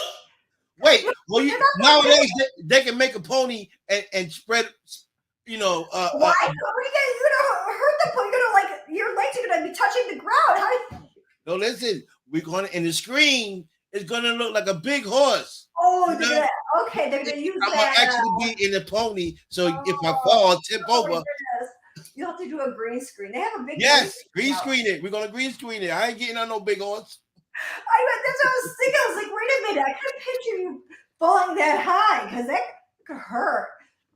Speaker 1: Wait,
Speaker 2: You're
Speaker 1: well,
Speaker 2: not gonna do
Speaker 1: nowadays they can make a pony and spread, you know.
Speaker 2: why? What are you gonna? You're gonna hurt the pony. You're gonna like your legs are gonna be touching the ground. How?
Speaker 1: No, listen, we're gonna in the screen. It's gonna look like a big horse.
Speaker 2: Oh,
Speaker 1: You
Speaker 2: they're
Speaker 1: know?
Speaker 2: gonna. Okay, they're gonna use
Speaker 1: I'm gonna
Speaker 2: that.
Speaker 1: actually be in the pony, so if I
Speaker 2: Oh,
Speaker 1: fall, tip
Speaker 2: oh my
Speaker 1: over.
Speaker 2: goodness. You'll have to do a green screen. They have a big
Speaker 1: Yes,
Speaker 2: green
Speaker 1: green
Speaker 2: screen.
Speaker 1: screen it. We're gonna green screen it. I ain't getting on no big horse.
Speaker 2: That's what I was thinking. I was like, wait a minute, I couldn't picture you falling that high because that could hurt.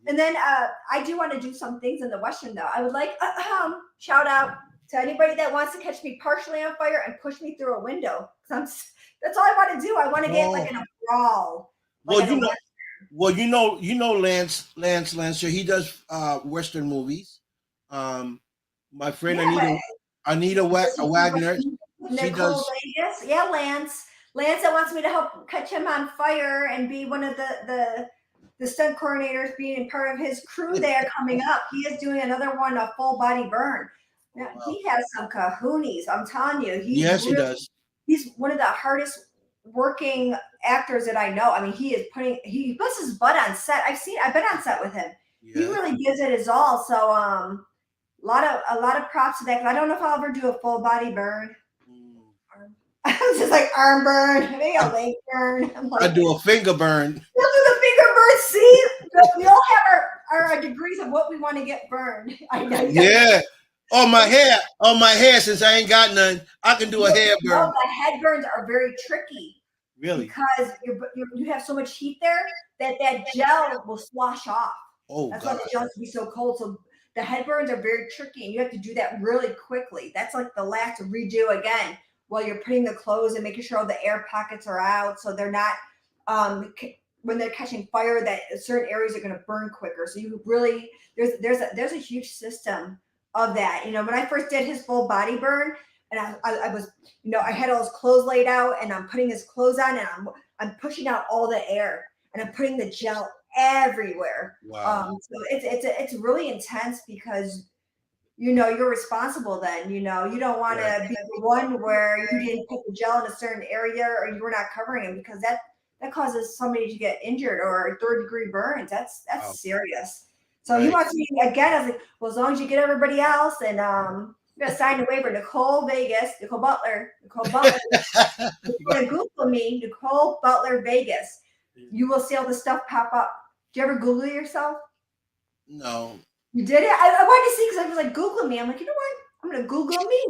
Speaker 2: And then I do want to do some things in the Western though. I would like shout out to anybody that wants to catch me partially on fire and push me through a window. That's all I want to do. I want to get like in a brawl. Like
Speaker 1: Well,
Speaker 2: in a
Speaker 1: Lance Lancer. He does Western movies. My friend
Speaker 2: yeah,
Speaker 1: Anita Wagner. She
Speaker 2: Nicole
Speaker 1: does.
Speaker 2: Vegas. Yeah, Lance. Lance that wants me to help catch him on fire and be one of the stunt coordinators being part of his crew there coming up. He is doing another one, a full body burn. Now,
Speaker 1: Wow.
Speaker 2: he has some kahoonies. I'm telling you,
Speaker 1: Yes, he does.
Speaker 2: he's one of the hardest working actors that I know. I mean, he puts his butt on set. I've been on set with him. He
Speaker 1: Yeah.
Speaker 2: really gives it his all. So a lot of props to that. I don't know if I'll ever do a full body burn. I was just like arm burn, maybe a leg burn. I'm like,
Speaker 1: I do a finger burn.
Speaker 2: we'll do the finger burn. See, we all have our degrees of what we want to get burned. I know.
Speaker 1: Yeah. On my hair, since I ain't got none, I can do a hair burn.
Speaker 2: No, the head burns are very tricky.
Speaker 1: Really?
Speaker 2: Because you have so much heat there that gel will slosh off.
Speaker 1: Oh,
Speaker 2: That's
Speaker 1: God.
Speaker 2: why the gel has to be so cold. So the head burns are very tricky, and you have to do that really quickly. That's like the last to redo again while you're putting the clothes and making sure all the air pockets are out, so they're not when they're catching fire that certain areas are going to burn quicker. So you really there's a huge system of that. You know, when I first did his full body burn, and I was, you know, I had all his clothes laid out, and I'm putting his clothes on, and I'm pushing out all the air, and I'm putting the gel everywhere.
Speaker 1: Wow.
Speaker 2: So it's really intense because you know you're responsible. Then you know you don't want to be the one where you didn't put the gel in a certain area or you were not covering it because that causes somebody to get injured or third-degree burns. That's
Speaker 1: Wow.
Speaker 2: serious. So he wants me again. I was like, well, as long as you get everybody else, and I'm gonna sign a waiver. Nicole Butler. You're gonna Google me, Nicole Butler Vegas. You will see all the stuff pop up. Do you ever Google yourself?
Speaker 1: No.
Speaker 2: You did it? I wanted to see because I was like, Google me. I'm like, you know what? I'm gonna Google me.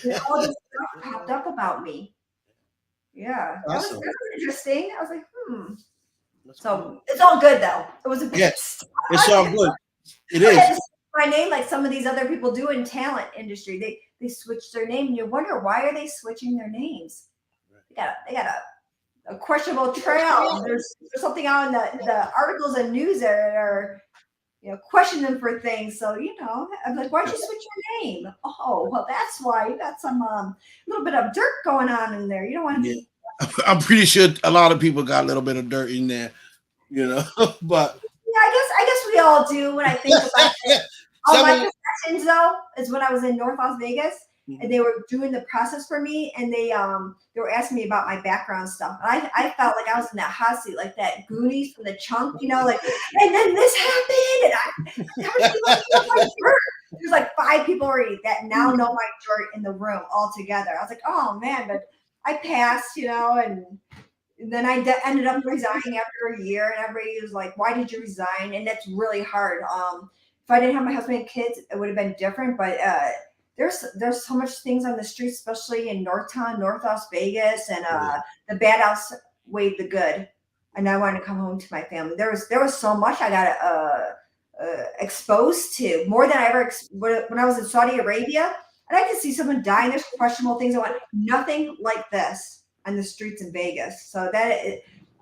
Speaker 2: And all this stuff popped up about me. Yeah,
Speaker 1: Awesome.
Speaker 2: that was interesting. I was like,
Speaker 1: That's
Speaker 2: So
Speaker 1: cool.
Speaker 2: it's all good though. It was a bit.
Speaker 1: Yes, it's all good. It
Speaker 2: I had
Speaker 1: is.
Speaker 2: to switch my name like some of these other people do in talent industry. They switch their name, and you wonder why are they switching their names? They got a questionable trail. There's something on the articles and news that are question them for things. So I'm like, why'd you switch your name? Oh, well, that's why you got some little bit of dirt going on in there. You don't want to be.
Speaker 1: I'm pretty sure a lot of people got a little bit of dirt in there, but
Speaker 2: Yeah, I guess we all do when I think about it. All my professions though is when I was in North Las Vegas and they were doing the process for me, and they were asking me about my background stuff. And I felt like I was in that hot seat, like that Goonies from the Chunk, like, and then this happened, and how many people know my dirt? There's like 5 people already that now know my dirt in the room all together. I was like, oh man, but I passed, and then I ended up resigning after a year, and everybody was like, "Why did you resign?" And that's really hard. If I didn't have my husband and kids, it would have been different. But there's so much things on the streets, especially in Northtown, North Las Vegas, and the bad outweighed the good. And I wanted to come home to my family. There was so much I got exposed to, more than I ever when I was in Saudi Arabia, and I could see someone dying. There's questionable things. I went, nothing like this on the streets in Vegas. So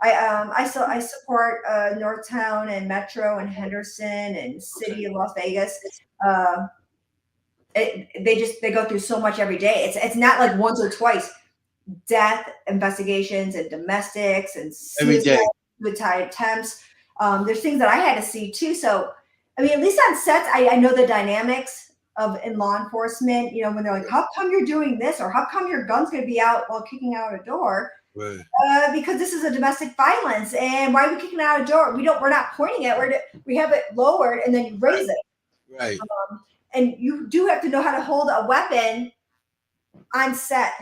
Speaker 2: I support Northtown and Metro and Henderson and City of Las Vegas. Uh, they go through so much every day. It's not like once or twice. Death investigations and domestics and
Speaker 1: Every day.
Speaker 2: suicide attempts. There's things that I had to see too. So I mean, at least on sets, I know the dynamics of in law enforcement. When they're like, "How come you're doing this?" or "How come your gun's going to be out while kicking out a door?"
Speaker 1: Right.
Speaker 2: Because this is a domestic violence, and why are we kicking out a door? We're not pointing it. We have it lowered, and then you raise it.
Speaker 1: Right.
Speaker 2: And you do have to know how to hold a weapon on set.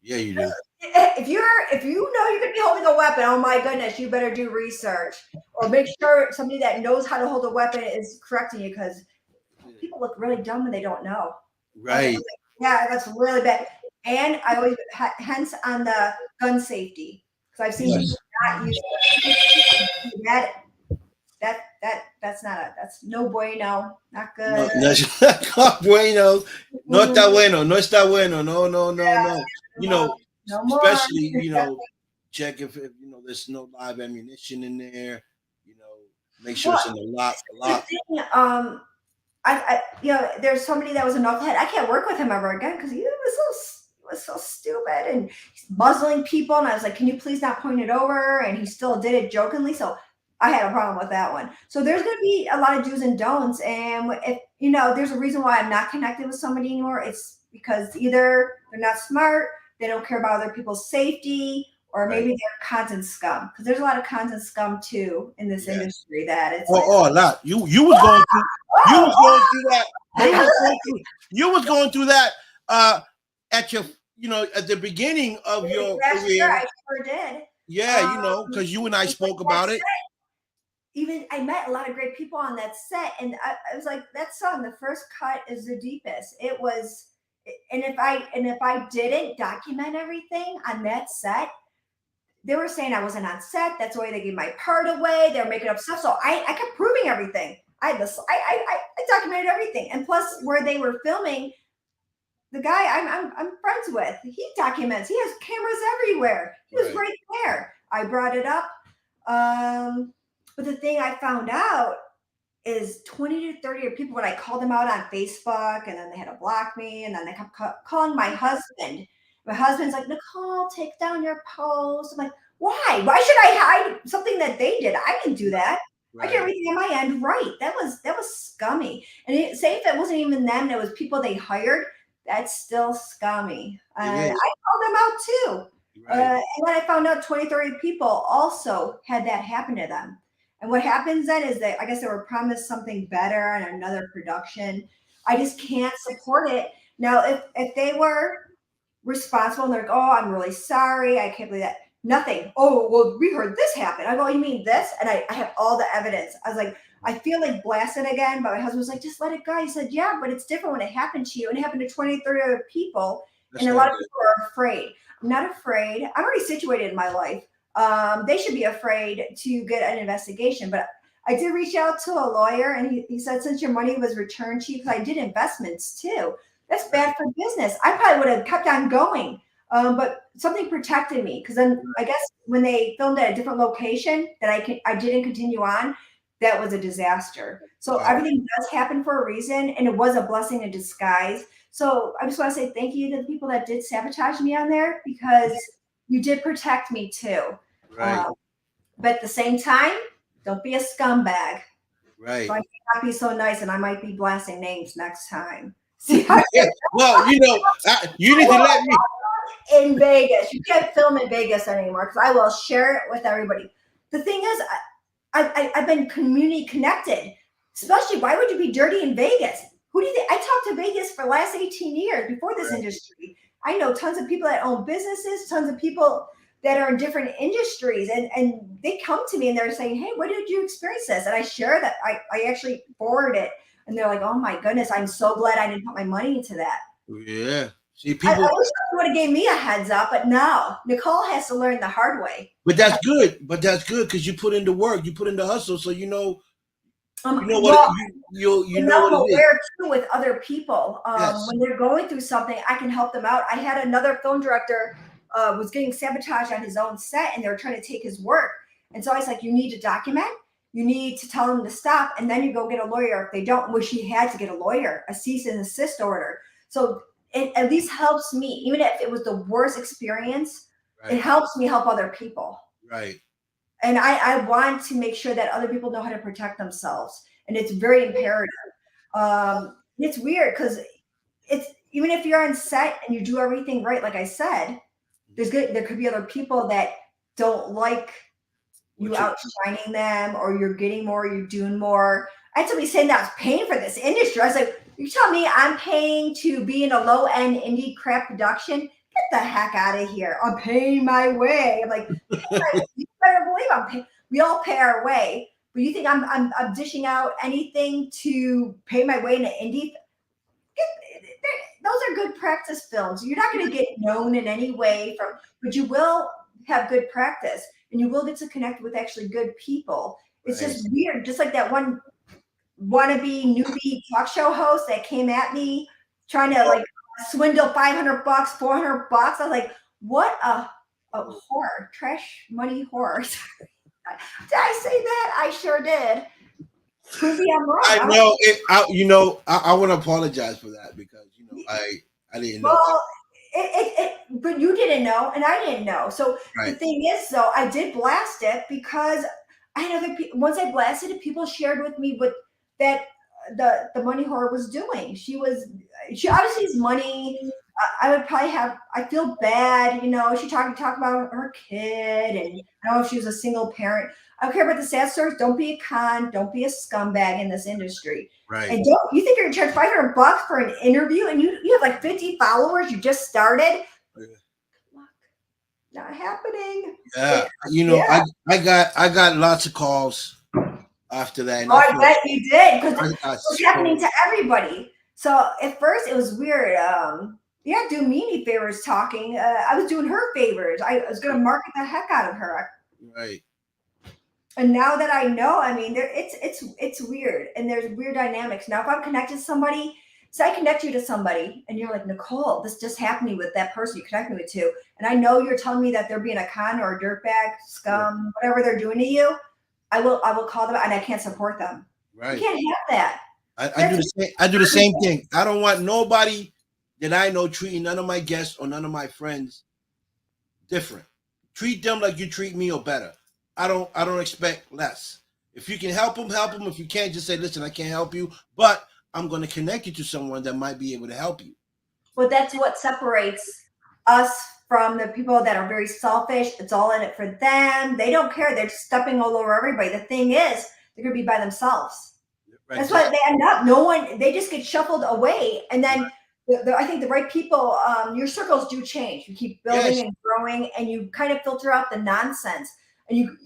Speaker 1: Yeah, you do.
Speaker 2: If you know you're going to be holding a weapon, oh my goodness, you better do research or make sure somebody that knows how to hold a weapon is correcting you, because people look really dumb when they don't know.
Speaker 1: Right.
Speaker 2: Yeah, that's really bad. And I always hence on the gun safety, because I've seen people not use that's no bueno, not good.
Speaker 1: No, no bueno, no está bueno, no está bueno, no, no, no, no.
Speaker 2: No more.
Speaker 1: Especially check if there's no live ammunition in there. Make sure it's in a lot.
Speaker 2: There's somebody that was a knucklehead. I can't work with him ever again because he was so stupid, and he's muzzling people. And I was like, "Can you please not point it over?" And he still did it jokingly. So I had a problem with that one. So there's going to be a lot of do's and don'ts. And if there's a reason why I'm not connected with somebody anymore. It's because either they're not smart, they don't care about other people's safety, or maybe they're content scum. Because there's a lot of content scum too in this industry. That it's
Speaker 1: a lot. You was going through that. You was going through that at your at the beginning of your career.
Speaker 2: I sure did.
Speaker 1: Yeah, because you and I spoke about it.
Speaker 2: Even I met a lot of great people on that set, and I was like, that song, the first cut is the deepest. It was, and if I didn't document everything on that set, they were saying I wasn't on set. That's why they gave my part away. They were making up stuff. So I kept proving everything. I documented everything, and plus where they were filming, the guy I'm friends with, he documents. He has cameras everywhere. He was right there. I brought it up. But the thing I found out is 20 to 30 people, when I called them out on Facebook, and then they had to block me, and then they kept calling my husband. My husband's like, "Nicole, take down your post." I'm like, why? Why should I hide something that they did? I didn't do that. I did everything on my end right. That was scummy. And say if it wasn't even them, it was people they hired, that's still scummy. I called them out too. And then I found out 20, 30 people also had that happen to them. And what happens then is that I guess they were promised something better in another production. I just can't support it. Now, if they were responsible and they're like, "Oh, I'm really sorry. I can't believe that." Nothing. "Oh, well, we heard this happen." I go, "You mean this?" And I have all the evidence. I was like, I feel like blasted again, but my husband was like, "Just let it go." He said, "Yeah, but it's different when it happened to you, and it happened to 20, 30 other people." And a lot of people are afraid. I'm not afraid. I'm already situated in my life. They should be afraid to get an investigation. But I did reach out to a lawyer, and he said, since your money was returned to you, because I did investments too, that's bad for business. I probably would have kept on going. But something protected me, because then I guess when they filmed at a different location that I didn't continue on, that was a disaster. So everything does happen for a reason, and it was a blessing in disguise. So I just want to say thank you to the people that did sabotage me on there, because you did protect me too.
Speaker 1: Right.
Speaker 2: But at the same time, don't be a scumbag.
Speaker 1: Right.
Speaker 2: So I might not be so nice, and I might be blasting names next time. See, I
Speaker 1: Well, you need to let me.
Speaker 2: in Vegas. You can't film in Vegas anymore because I will share it with everybody. The thing is, I've been community connected. Especially, why would you be dirty in Vegas? Who do you think? I talked to Vegas for the last 18 years before this industry. I know tons of people that own businesses, tons of people that are in different industries, and they come to me and they're saying, "Hey, what did you experience this?" And I share that. I actually forward it, and they're like, "Oh my goodness, I'm so glad I didn't put my money into that."
Speaker 1: Yeah. See,
Speaker 2: I
Speaker 1: people,
Speaker 2: wish you would have gave me a heads up, but no, Nicole has to learn the hard way.
Speaker 1: but that's good. But that's good because you put in the work, you put in the hustle, so you know what it,
Speaker 2: Well,
Speaker 1: you
Speaker 2: and
Speaker 1: know
Speaker 2: now
Speaker 1: what
Speaker 2: I'm
Speaker 1: it is.
Speaker 2: aware too with other people.
Speaker 1: Yes.
Speaker 2: When they're going through something, I can help them out. I had another film director was getting sabotaged on his own set, and they were trying to take his work. And so I was like, "You need to document. You need to tell them to stop, and then you go get a lawyer if they don't." Which he had to get a lawyer, a cease and desist order. So it at least helps me, even if it was the worst experience. It
Speaker 1: Right.
Speaker 2: helps me help other people.
Speaker 1: Right.
Speaker 2: And I want to make sure that other people know how to protect themselves, and it's very imperative. It's weird because it's even if you're on set and you do everything right, like I said, there could be other people that don't like you
Speaker 1: What you
Speaker 2: outshining them, or you're getting more, you're doing more. I had somebody saying that I was paying for this industry. I was like, you tell me I'm paying to be in a low end indie crap production? Get the heck out of here! I'm paying my way. I'm like, you better believe I'm paying. We all pay our way. But you think I'm dishing out anything to pay my way in an indie? Those are good practice films. You're not going to get known in any way from, but you will have good practice, and you will get to connect with actually good people. It's
Speaker 1: right.
Speaker 2: just weird, just like that one wannabe newbie talk show host that came at me trying to like swindle $500, $400. I was like, what a whore, trash money whore. Did I say that? I sure did. Prove me I'm wrong.
Speaker 1: I know it. I want to apologize for that because I didn't know that.
Speaker 2: Well, but you didn't know, and I didn't know. So the
Speaker 1: Right.
Speaker 2: thing is, though, I did blast it because I had other people. Once I blasted it, people shared with me what that the money whore was doing. She obviously has money. I would probably have. I feel bad, She talk about her kid, and I don't know if she was a single parent. I don't care about the sad stories. Don't be a con. Don't be a scumbag in this industry.
Speaker 1: Right.
Speaker 2: And don't you think you're gonna charge $500 for an interview, and you have like 50 followers? You just started. Not happening.
Speaker 1: Yeah.
Speaker 2: Yeah.
Speaker 1: I got lots of calls after that, and
Speaker 2: Oh,
Speaker 1: I
Speaker 2: I
Speaker 1: feel
Speaker 2: bet you did because
Speaker 1: I
Speaker 2: it
Speaker 1: got
Speaker 2: was happening
Speaker 1: so
Speaker 2: to everybody. So at first it was weird. Yeah, do me any favors talking. I was doing her favors. I was going to market the heck out of her.
Speaker 1: right.
Speaker 2: And now that I know, I mean, it's weird, and there's weird dynamics. Now, if I'm connected to somebody, say I connect you to somebody, and you're like, Nicole, this just happened to me with that person you connect me with too, and I know you're telling me that they're being a con or a dirtbag,
Speaker 1: Yeah.
Speaker 2: scum, whatever they're doing to you. I will call them, and I can't support them. You
Speaker 1: Right.
Speaker 2: can't have that.
Speaker 1: I do
Speaker 2: That's
Speaker 1: the same. I do the same thing. I don't want nobody that I know treating none of my guests or none of my friends different. Treat them like you treat me or better. I don't expect less. If you can help them, help them. If you can't, just say, listen, I can't help you, but I'm going to connect you to someone that might be able to help you.
Speaker 2: But that's what separates us from the people that are very selfish. It's all in it for them. They don't care. They're just stepping all over everybody. The thing is, they're going to be by themselves. That's why
Speaker 1: Exactly.
Speaker 2: they end up. No one. They just get shuffled away, and then I think the right people. Your circles do change. You keep building
Speaker 1: Yes.
Speaker 2: and growing, and you kind of filter out the nonsense. And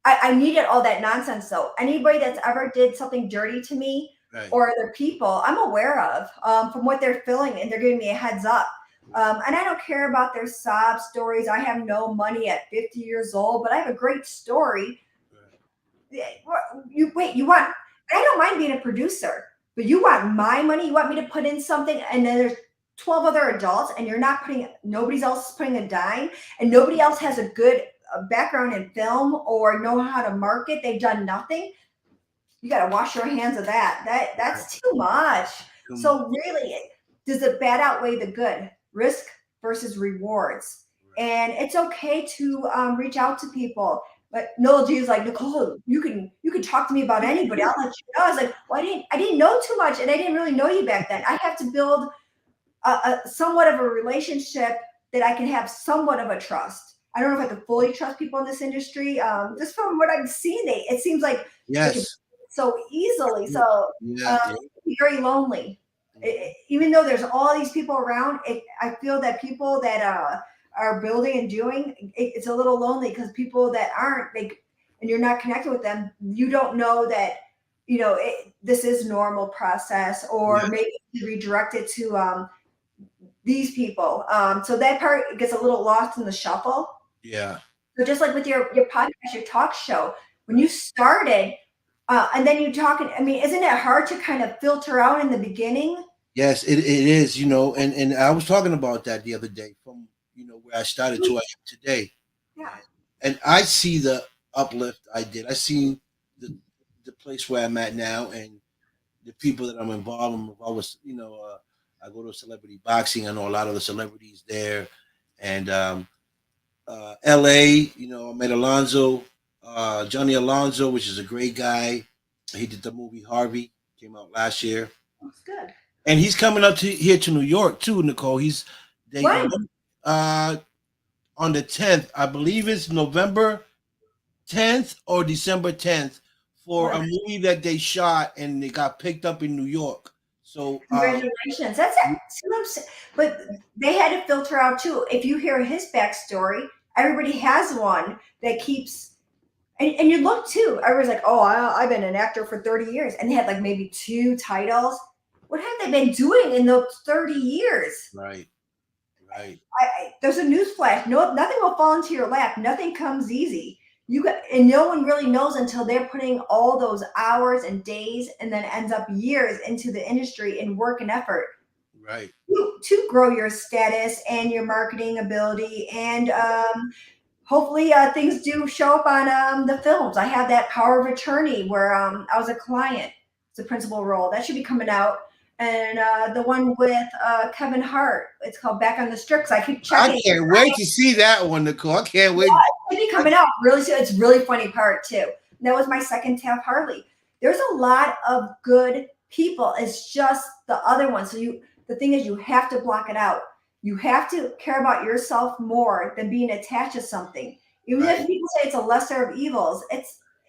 Speaker 2: I needed all that nonsense though. Anybody that's ever did something dirty to me
Speaker 1: Right.
Speaker 2: or other people, I'm aware of from what they're feeling, and they're giving me a heads up. And I don't care about their sob stories. I have no money at 50 years old, but I have a great story. You wait, you want? I don't mind being a producer, but you want my money? You want me to put in something, and then there's 12 other adults, and you're not putting. Nobody else is putting a dime, and nobody else has a good background in film or know how to market. They've done nothing. You got to wash your hands of that. That's too much.
Speaker 1: Too
Speaker 2: So
Speaker 1: much.
Speaker 2: really, does the bad outweigh the good? Risk versus rewards,
Speaker 1: Right.
Speaker 2: and it's okay to reach out to people. But Noel G was like, Nicole, you can talk to me about anybody. I'll let you know. I was like, well, I didn't know too much, and I didn't really know you back then. I have to build a somewhat of a relationship that I can have somewhat of a trust. I don't know if I can fully trust people in this industry. Just from what I've seen, it seems like they can
Speaker 1: Yes.
Speaker 2: so easily. So
Speaker 1: Yeah. Yeah.
Speaker 2: very lonely.
Speaker 1: Mhm.
Speaker 2: Even though there's all these people around, I feel that people that are building and doing it's a little lonely because people that aren't like, and you're not connected with them, you don't know that this is normal process, or
Speaker 1: Yeah.
Speaker 2: maybe redirect it to these people. So that part gets a little lost in the shuffle.
Speaker 1: Yeah.
Speaker 2: So just like with your podcast, your talk show, when you started, and then you talking, I mean, isn't it hard to kind of filter out in the beginning?
Speaker 1: Yes, it is, and I was talking about that the other day from, where I started to where I am today.
Speaker 2: Yeah.
Speaker 1: And I see the uplift I did. I see the place where I'm at now and the people that I'm involved in. I was, I go to celebrity boxing. I know a lot of the celebrities there. And LA, I met Alonzo, Johnny Alonzo, which is a great guy. He did the movie Harvey, came out last year.
Speaker 2: That's good.
Speaker 1: And he's coming up to here to New York too, Nicole.
Speaker 2: When?
Speaker 1: Uh on the 10th, I believe it's November 10th or December 10th for a
Speaker 2: When?
Speaker 1: movie that they shot and they got picked up in New York. So
Speaker 2: Congratulations. That's it. See what I'm saying? But they had to filter out too. If you hear his backstory, everybody has one that keeps. And you look too. Everybody's like, "Oh, I've been an actor for 30 years," and they had like maybe two titles. What have they been doing in those 30 years?
Speaker 1: right, right,
Speaker 2: There's a news flash. No, nothing will fall into your lap. Nothing comes easy. And no one really knows until they're putting all those hours and days, and then ends up years into the industry in work and effort
Speaker 1: right.
Speaker 2: to grow your status and your marketing ability, and hopefully things do show up on the films. I have that Power of Attorney where I was a client. It's a principal role that should be coming out, and the one with Kevin Hart. It's called Back on the Strip. 'Cause I keep
Speaker 1: I
Speaker 2: checking.
Speaker 1: can't wait to see that one, Nicole. I can't wait.
Speaker 2: It should be coming out really soon. It's really funny part too. And that was my second Taft Harley. There's a lot of good people. It's just the other one. So the thing is, you have to block it out. You have to care about yourself more than being attached to something. Even
Speaker 1: Right.
Speaker 2: if people say it's a lesser of evils,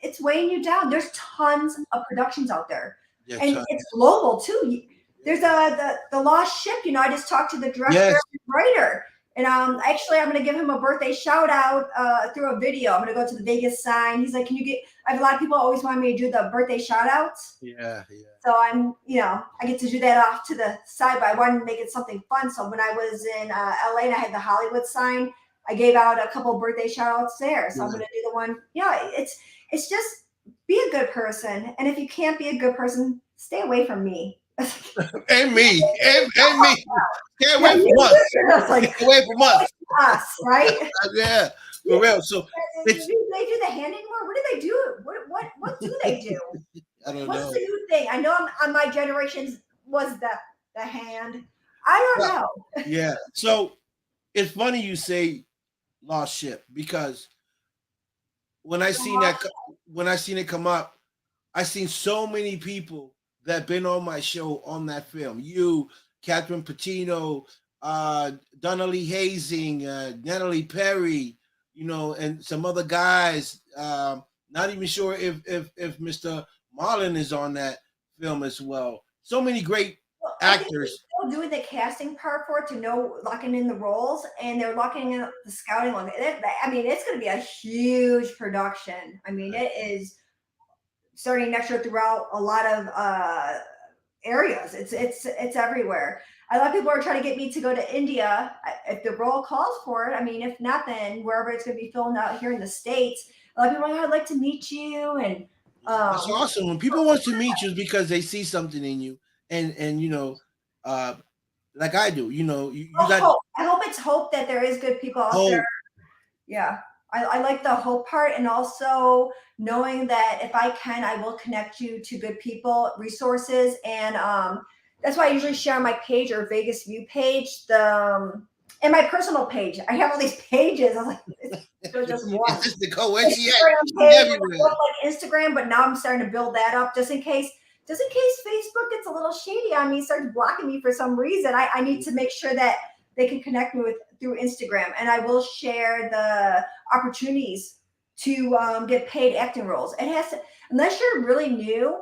Speaker 2: it's weighing you down. There's tons of productions out there,
Speaker 1: Yeah,
Speaker 2: and it's global too. There's the Lost Ship. I just talked to the director
Speaker 1: yes.
Speaker 2: and writer, and actually, I'm going to give him a birthday shout out through a video. I'm going to go to the Vegas sign. He's like, "Can you get?" I have a lot of people always want me to do the birthday shout outs.
Speaker 1: Yeah, yeah.
Speaker 2: So I get to do that off to the side, but I wanted to make it something fun. So when I was in LA and I had the Hollywood sign, I gave out a couple of birthday shout outs there. So I'm
Speaker 1: Yeah.
Speaker 2: going to do the one. Yeah, it's just be a good person, and if you can't be a good person, stay away from me.
Speaker 1: And me. And me. Stay
Speaker 2: Yeah,
Speaker 1: away from us.
Speaker 2: it's
Speaker 1: Stay
Speaker 2: like
Speaker 1: away from us.
Speaker 2: us, right?
Speaker 1: Yeah, for real. So
Speaker 2: Do
Speaker 1: it's
Speaker 2: they do the hand anymore? What do they do? What do they do?
Speaker 1: I don't
Speaker 2: What's
Speaker 1: know.
Speaker 2: the new thing? I know on my generation's was the hand. I don't
Speaker 1: Well,
Speaker 2: know.
Speaker 1: yeah. So it's funny you say lost ship because when I seen that when I seen it come up, I seen so many people that been on my show on that film. You, Catherine Patino, Donnelly Hazing, Natalie Perry, and some other guys. Not even sure if Mr. Marlon is on that film as well. So many great
Speaker 2: Well, I think they're
Speaker 1: actors.
Speaker 2: still doing the casting part for it to know locking in the roles, and they're locking in the scouting one. I mean, it's going to be a huge production. I mean, it is starting next year throughout a lot of areas. It's everywhere. A lot of people are trying to get me to go to India if the role calls for it. I mean, if not, then wherever it's going to be filmed out here in the states. A lot of people are like, "I'd like to meet you," and
Speaker 1: That's
Speaker 2: um,
Speaker 1: awesome. When people want to meet you, it's because they see something in you, and uh, like I do. You got
Speaker 2: hope. I hope it's hope that there is good people out there.
Speaker 1: hope.
Speaker 2: Yeah. I like the hope part, and also knowing that if I can, I will connect you to good people, resources, and that's why I usually share on my page or Vegas View page And my personal page, I have all these pages. I'm like, there's just
Speaker 1: Is
Speaker 2: one
Speaker 1: this Nicole? Where's she at?
Speaker 2: Instagram
Speaker 1: She's
Speaker 2: page,
Speaker 1: everywhere.
Speaker 2: like Instagram, but now I'm starting to build that up just in case Facebook gets a little shady on me, starts blocking me for some reason. I need to make sure that they can connect me with through Instagram, and I will share the opportunities to get paid acting roles. It has to, unless you're really new,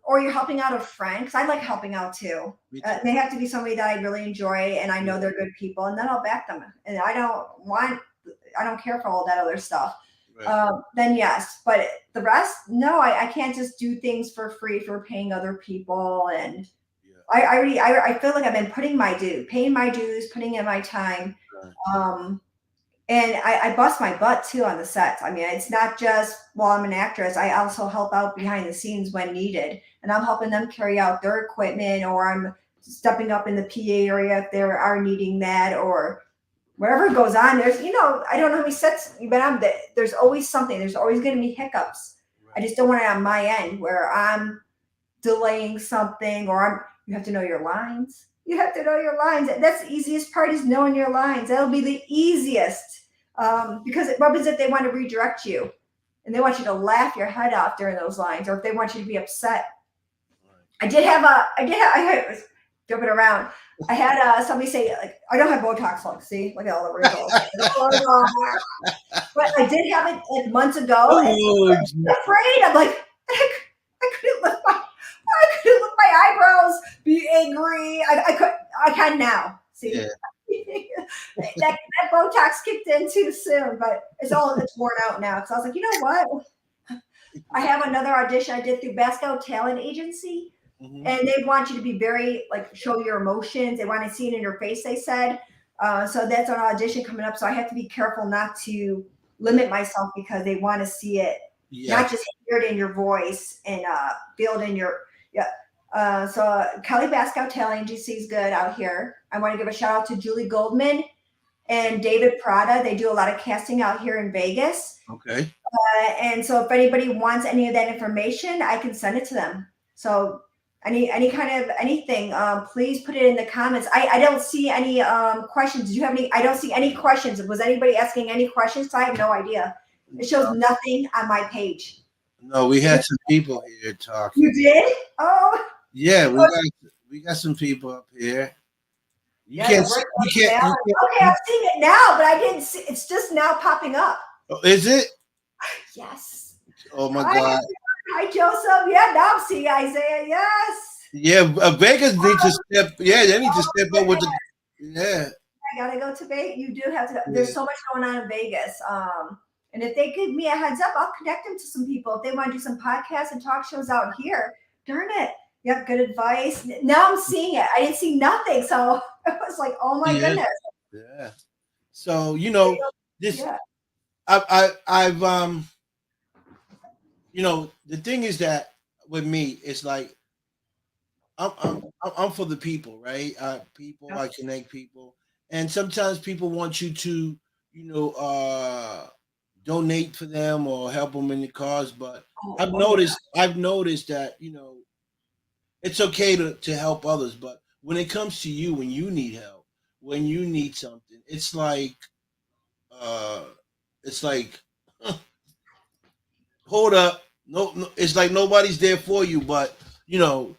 Speaker 2: or you're helping out a friend, because I like helping out too.
Speaker 1: Me too.
Speaker 2: They have to be somebody that I really enjoy and I know
Speaker 1: Yeah.
Speaker 2: they're good people, and then I'll back them. And I don't care for all that other stuff.
Speaker 1: Right.
Speaker 2: Then yes, but the rest, no, I can't just do things for free for paying other people. And
Speaker 1: Yeah.
Speaker 2: I feel like I've been paying my dues, putting in my time.
Speaker 1: Right.
Speaker 2: Um, and I bust my butt too on the sets. I mean, it's not just while I'm an actress. I also help out behind the scenes when needed, and I'm helping them carry out their equipment, or I'm stepping up in the PA area if they are needing that, or whatever goes on. I don't know how many sets you've been on. There's always something. There's always going to be hiccups. I
Speaker 1: Right.
Speaker 2: just don't want it on my end where I'm delaying something, or you have to know your lines. You have to know your lines. That's the easiest part, is knowing your lines. That'll be the easiest, because what happens if they want to redirect you and they want you to laugh your head off during those lines, or if they want you to be upset.
Speaker 1: Right.
Speaker 2: I was jumping around. I had somebody say, like, I don't have Botox lung. See, look at all the wrinkles. But I did have it like months ago, and
Speaker 1: Oh,
Speaker 2: I'm afraid. I'm like, I couldn't lift my eyebrows, be angry. I can now. See,
Speaker 1: yeah.
Speaker 2: that Botox kicked in too soon, but it's worn out now. Because I was like, you know what? I have another audition I did through Basco Talent Agency,
Speaker 1: Hmm.
Speaker 2: and they want you to be very, like, show your emotions. They want to see it in your face. They said, so that's an audition coming up. So I have to be careful not to limit myself, because they want to see it,
Speaker 1: Yeah.
Speaker 2: not just hear it in your voice and feel it in your, yeah. So Kelly Basco Talent Agency is good out here. I want to give a shout out to Julie Goldman and David Prada. They do a lot of casting out here in Vegas.
Speaker 1: Okay.
Speaker 2: And so if anybody wants any of that information, I can send it to them. So any kind of anything, please put it in the comments. I don't see any questions. Do you have any? I don't see any questions. Was anybody asking any questions? I have no idea. It shows nothing on my page.
Speaker 1: No, we had some people here talking.
Speaker 2: You did? Oh,
Speaker 1: Yeah,
Speaker 2: oh,
Speaker 1: we got some people up here. You
Speaker 2: yeah, the
Speaker 1: can't.
Speaker 2: work
Speaker 1: You
Speaker 2: life
Speaker 1: can't. You
Speaker 2: balance.
Speaker 1: can't.
Speaker 2: Okay, I'm seeing it now, but I didn't see. It's just now popping up.
Speaker 1: Oh, is it?
Speaker 2: Yes.
Speaker 1: Oh my
Speaker 2: Hi,
Speaker 1: God.
Speaker 2: hi, Joseph. Yeah, now I'm seeing Isaiah. Yes.
Speaker 1: Yeah, Vegas need to step. Yeah, they need to step up with the. Yeah.
Speaker 2: I gotta go to Vegas. You do have to.
Speaker 1: Yeah.
Speaker 2: There's so much going on in Vegas. And if they give me a heads up, I'll connect them to some people. If they want to do some podcasts and talk shows out here, darn it. Yep, good advice. Now I'm seeing it. I didn't see nothing, so I was like, oh my
Speaker 1: Yeah.
Speaker 2: goodness.
Speaker 1: Yeah. So this.
Speaker 2: Yeah.
Speaker 1: I've the thing is that with me, it's like I'm for the people, right? People, I connect people, and sometimes people want you to, you know, donate for them or help them in the cause. But
Speaker 2: Oh, oh yeah.
Speaker 1: I've noticed that it's okay to help others, but when it comes to you, when you need help, when you need something, uh, it's like, hold up, no, it's like nobody's there for you, you know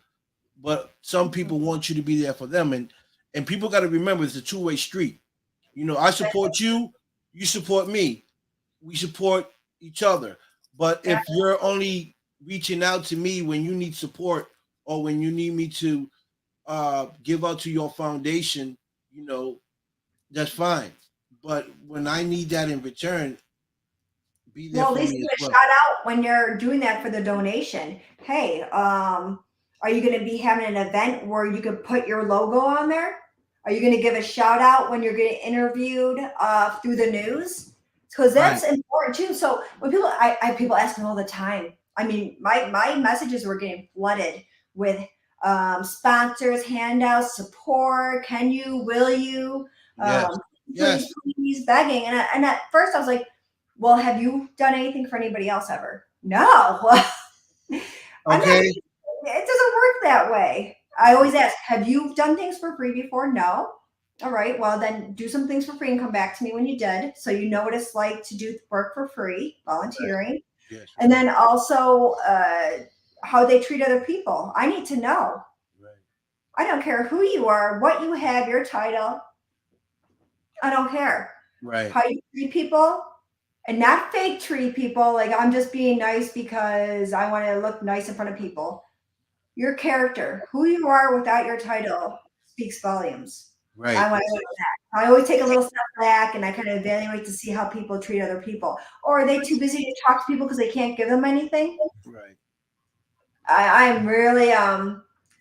Speaker 1: but some people want you to be there for them, and people got to remember it's a two-way street. I support you, you support me, we support each other. But if you're only reaching out to me when you need support, or when you need me to give out to your foundation, you know that's fine. But when I need that in return, be there
Speaker 2: Well, at
Speaker 1: for
Speaker 2: least
Speaker 1: me
Speaker 2: give
Speaker 1: as
Speaker 2: a
Speaker 1: well.
Speaker 2: shout out when you're doing that for the donation. Hey, are you going to be having an event where you could put your logo on there? Are you going to give a shout out when you're getting interviewed through the news? Because
Speaker 1: Right.
Speaker 2: that's important too. So when I people ask me all the time. I mean, my messages were getting flooded with sponsors, handouts, support. Can you? Will you?
Speaker 1: Yes.
Speaker 2: Please,
Speaker 1: Yes.
Speaker 2: please, begging. And at first I was like, well, have you done anything for anybody else ever? No. Well, I'm not.
Speaker 1: Okay.
Speaker 2: It doesn't work that way. I always ask, have you done things for free before? No. All right, well then do some things for free and come back to me when you did, so you know what it's like to do work for free,
Speaker 1: Right.
Speaker 2: volunteering,
Speaker 1: Yes.
Speaker 2: and
Speaker 1: Right.
Speaker 2: then also how they treat other people. I need to know.
Speaker 1: Right.
Speaker 2: I don't care who you are, what you have, your title. I don't care
Speaker 1: Right.
Speaker 2: how you treat people, and not fake treat people like I'm just being nice because I want to look nice in front of people. Your character, who you are without your title, speaks volumes. I
Speaker 1: Right.
Speaker 2: want to know that. I always take a little step back and I kind of evaluate to see how people treat other people. Or are they too busy to talk to people because they can't give them anything?
Speaker 1: Right.
Speaker 2: I'm really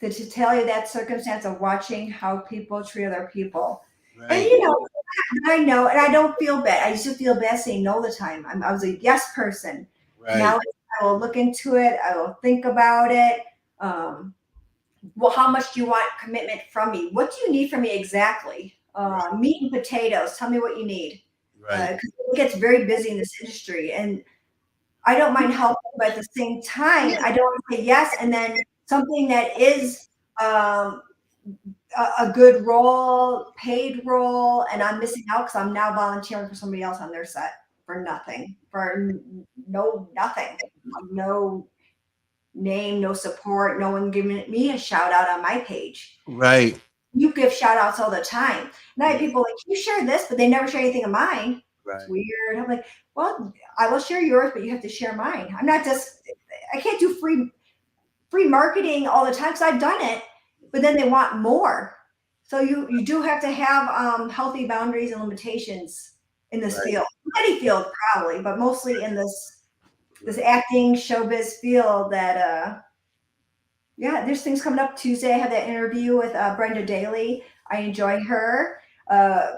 Speaker 2: to tell you that circumstance of watching how people treat other people. And
Speaker 1: Right.
Speaker 2: you know, I know, and I don't feel bad. I used to feel bad saying no all the time. I was a yes person. Now
Speaker 1: Right.
Speaker 2: I will look into it. I will think about it. Um, well, how much do you want commitment from me? What do you need from me exactly?
Speaker 1: Right.
Speaker 2: Meat and potatoes. Tell me what you need.
Speaker 1: Right.
Speaker 2: Because it gets very busy in this industry, and I don't mind helping, but at the same time, I don't want to say yes and then something that is um, a good role, paid role, and I'm missing out because I'm now volunteering for somebody else on their set for nothing, for no nothing, no name, no support, no one giving me a shout out on my page.
Speaker 1: Right.
Speaker 2: You give shout outs all the time. And I have
Speaker 1: Yeah.
Speaker 2: people like, you share this, but they never share anything of mine. It's
Speaker 1: Right.
Speaker 2: weird. I'm like, well, I will share yours, but you have to share mine. I'm not just, I can't do free marketing all the time because I've done it, but then they want more. So you do have to have healthy boundaries and limitations in this
Speaker 1: Right.
Speaker 2: field. Any field probably, but mostly in this acting showbiz field that yeah, there's things coming up Tuesday. I have that interview with Brenda Daly. I enjoy her.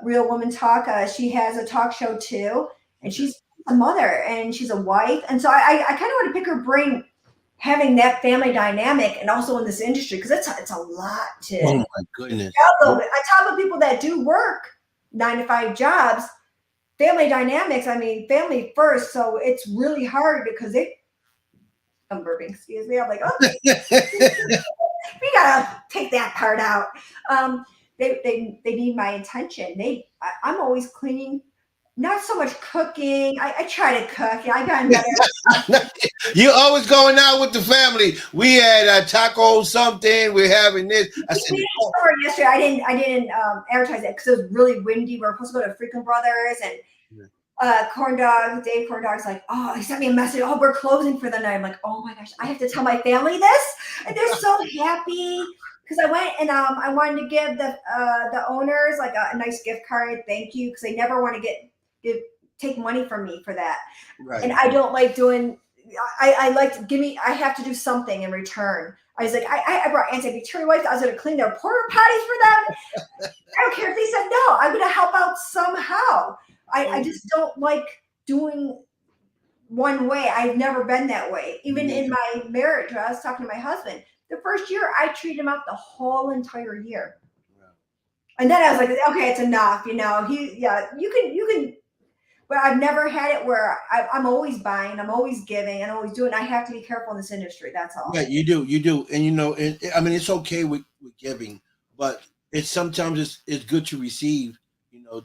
Speaker 2: Real Woman Talk. She has a talk show too, and
Speaker 1: Okay.
Speaker 2: she's a mother and she's a wife. And so I kind of want to pick her brain, having that family dynamic, and also in this industry because it's a lot
Speaker 1: Oh
Speaker 2: to
Speaker 1: my goodness.
Speaker 2: juggle. I talk about people that do work 9 to 5 jobs. Family dynamics. I mean, family first. So it's really hard because I'm burping. Excuse me. I'm like, oh, we gotta take that part out. Um, they need my attention. I'm always cleaning, not so much cooking. I try to cook. Yeah, I've gotten better.
Speaker 1: You always going out with the family. We had a taco something. We're having this. I
Speaker 2: We
Speaker 1: said,
Speaker 2: did
Speaker 1: oh,
Speaker 2: a story yesterday. I didn't advertise it because it was really windy. We were supposed to go to Freakin' Brothers and Corn Dog. Dave Corn Dog's like, oh, he sent me a message. Oh, we're closing for the night. I'm like, oh my gosh, I have to tell my family this, and they're so happy because I went and I wanted to give the owners like a nice gift card, thank you, because they never want to give take money from me for that, and
Speaker 1: right.
Speaker 2: I don't like doing. I like to give me. I have to do something in return. I was like, I brought anti-bacterial wipes. I was going to clean their porta potties for them. I don't care if they said no. I'm going to help out somehow. I
Speaker 1: Oh,
Speaker 2: just don't like doing one way. I've never been that way. Even
Speaker 1: yeah.
Speaker 2: in my marriage, when I was talking to my husband, the first year I treated him out the whole entire year. And then I was like, okay, it's enough. Yeah, you can, but I've never had it where I'm always buying, I'm always giving, and always doing. I have to be careful in this industry. That's
Speaker 1: Yeah,
Speaker 2: all.
Speaker 1: you do, and I mean, it's okay with giving, but it's sometimes it's good to receive,